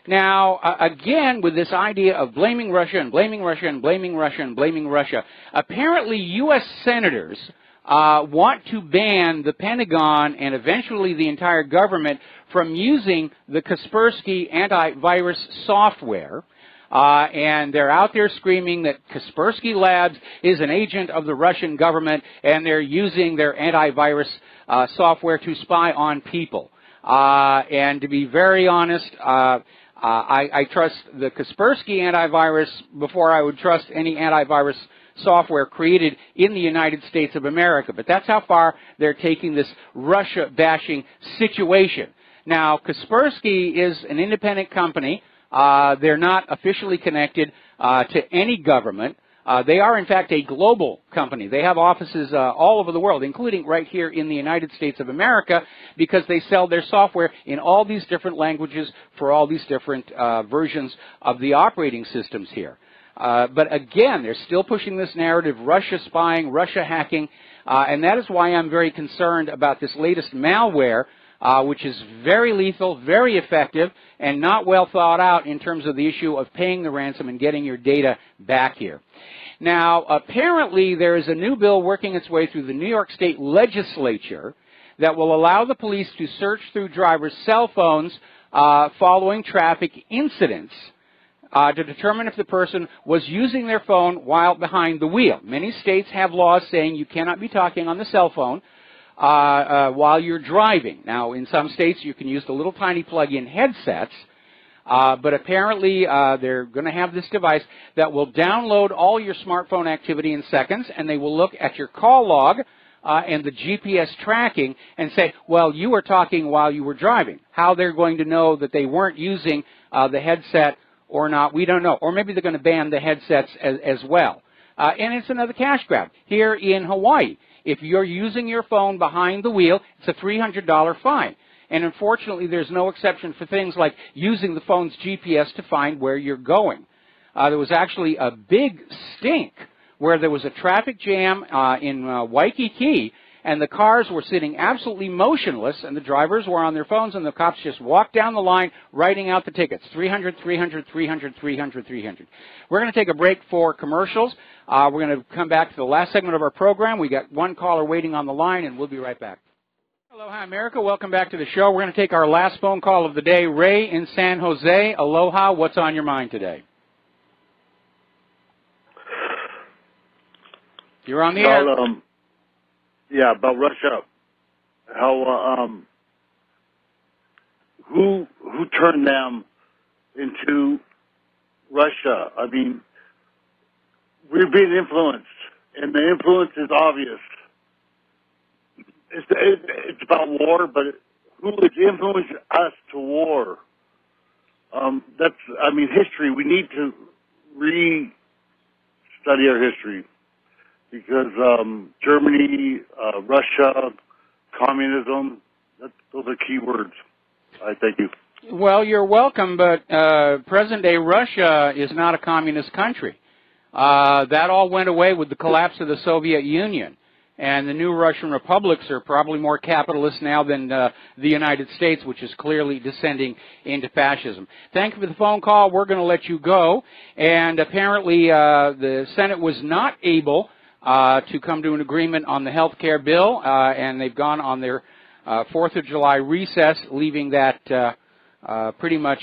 Now, again, with this idea of blaming Russia and blaming Russia and blaming Russia and blaming Russia, apparently U.S. senators want to ban the Pentagon and eventually the entire government from using the Kaspersky antivirus software. And they're out there screaming that Kaspersky Labs is an agent of the Russian government, and they're using their antivirus software to spy on people. And to be very honest, I trust the Kaspersky antivirus before I would trust any antivirus software created in the United States of America. But that's how far they're taking this Russia-bashing situation. Now, Kaspersky is an independent company. They're not officially connected to any government. They are, in fact, a global company. They have offices all over the world, including right here in the United States of America, because they sell their software in all these different languages for all these different versions of the operating systems here. But again, they're still pushing this narrative, Russia spying, Russia hacking, and that is why I'm very concerned about this latest malware, which is very lethal, very effective, and not well thought out in terms of the issue of paying the ransom and getting your data back here. Now, apparently there is a new bill working its way through the New York State legislature that will allow the police to search through drivers' cell phones following traffic incidents to determine if the person was using their phone while behind the wheel. Many states have laws saying you cannot be talking on the cell phone while you're driving. Now, in some states, you can use the little tiny plug-in headsets, but apparently they're going to have this device that will download all your smartphone activity in seconds, and they will look at your call log and the GPS tracking and say, well, you were talking while you were driving. How they're going to know that they weren't using the headset or not, we don't know. Or maybe they're going to ban the headsets as well. And it's another cash grab. Here in Hawaii, if you're using your phone behind the wheel, it's a $300 fine. And unfortunately, there's no exception for things like using the phone's GPS to find where you're going. There was actually a big stink where there was a traffic jam in Waikiki, and the cars were sitting absolutely motionless, and the drivers were on their phones, and the cops just walked down the line writing out the tickets. 300, 300, 300, 300, 300. We're going to take a break for commercials. We're going to come back to the last segment of our program. We got one caller waiting on the line, and we'll be right back. Aloha, America. Welcome back to the show. We're going to take our last phone call of the day. Ray in San Jose. Aloha. What's on your mind today? You're on the air. Yeah, about Russia. How who turned them into Russia? I mean, we're being influenced, and the influence is obvious. It's about war, but who is influencing us to war? History. We need to re-study our history. Because Germany, Russia, communism, those are key words. I thank you. Well, you're welcome, but present-day Russia is not a communist country. That all went away with the collapse of the Soviet Union. And the new Russian republics are probably more capitalist now than the United States, which is clearly descending into fascism. Thank you for the phone call. We're going to let you go. And apparently the Senate was not able to come to an agreement on the health care bill, and they've gone on their 4th of July recess, leaving that pretty much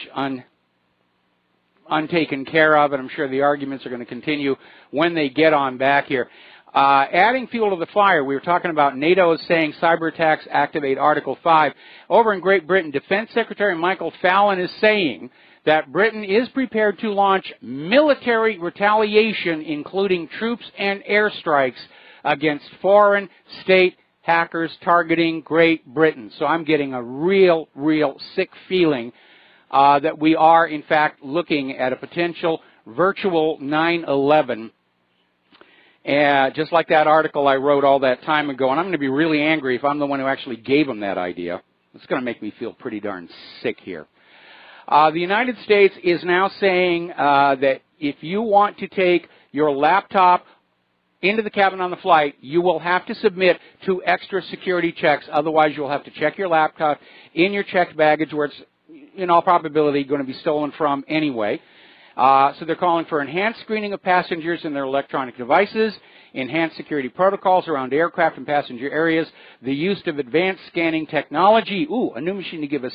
untaken care of, and I'm sure the arguments are going to continue when they get on back here. Adding fuel to the fire, we were talking about NATO is saying cyber attacks activate Article 5. Over in Great Britain, Defense Secretary Michael Fallon is saying that Britain is prepared to launch military retaliation, including troops and airstrikes against foreign state hackers targeting Great Britain. So I'm getting a real sick feeling that we are, in fact, looking at a potential virtual 9/11. Just like that article I wrote all that time ago, and I'm going to be really angry if I'm the one who actually gave them that idea. It's going to make me feel pretty darn sick here. The United States is now saying that if you want to take your laptop into the cabin on the flight, you will have to submit to extra security checks. Otherwise, you'll have to check your laptop in your checked baggage, where it's in all probability going to be stolen from anyway. So they're calling for enhanced screening of passengers and their electronic devices, enhanced security protocols around aircraft and passenger areas, the use of advanced scanning technology, a new machine to give us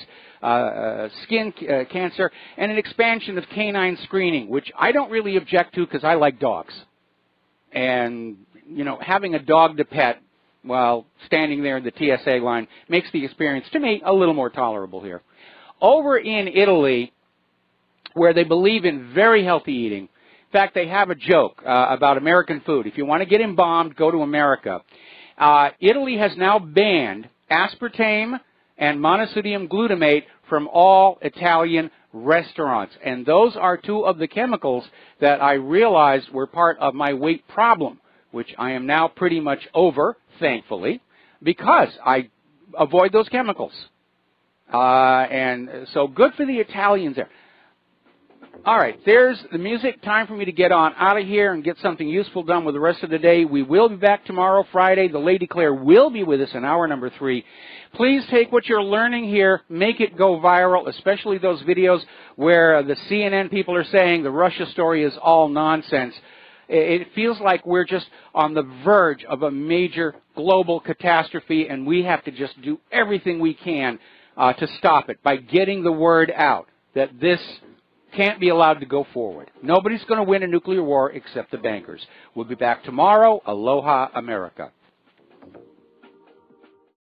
skin cancer, and an expansion of canine screening, which I don't really object to because I like dogs. And, you know, having a dog to pet while standing there in the TSA line makes the experience, to me, a little more tolerable here. Over in Italy, where they believe in very healthy eating. In fact, they have a joke about American food. If you want to get embalmed, go to America. Italy has now banned aspartame and monosodium glutamate from all Italian restaurants. And those are two of the chemicals that I realized were part of my weight problem, which I am now pretty much over, thankfully, because I avoid those chemicals. And so good for the Italians there. All right, there's the music. Time for me to get on out of here and get something useful done with the rest of the day. We will be back tomorrow, Friday. The Lady Claire will be with us in hour number 3. Please take what you're learning here, make it go viral, especially those videos where the CNN people are saying the Russia story is all nonsense. It feels like we're just on the verge of a major global catastrophe, and we have to just do everything we can to stop it by getting the word out that this can't be allowed to go forward. Nobody's going to win a nuclear war except the bankers. We'll be back tomorrow. Aloha, America.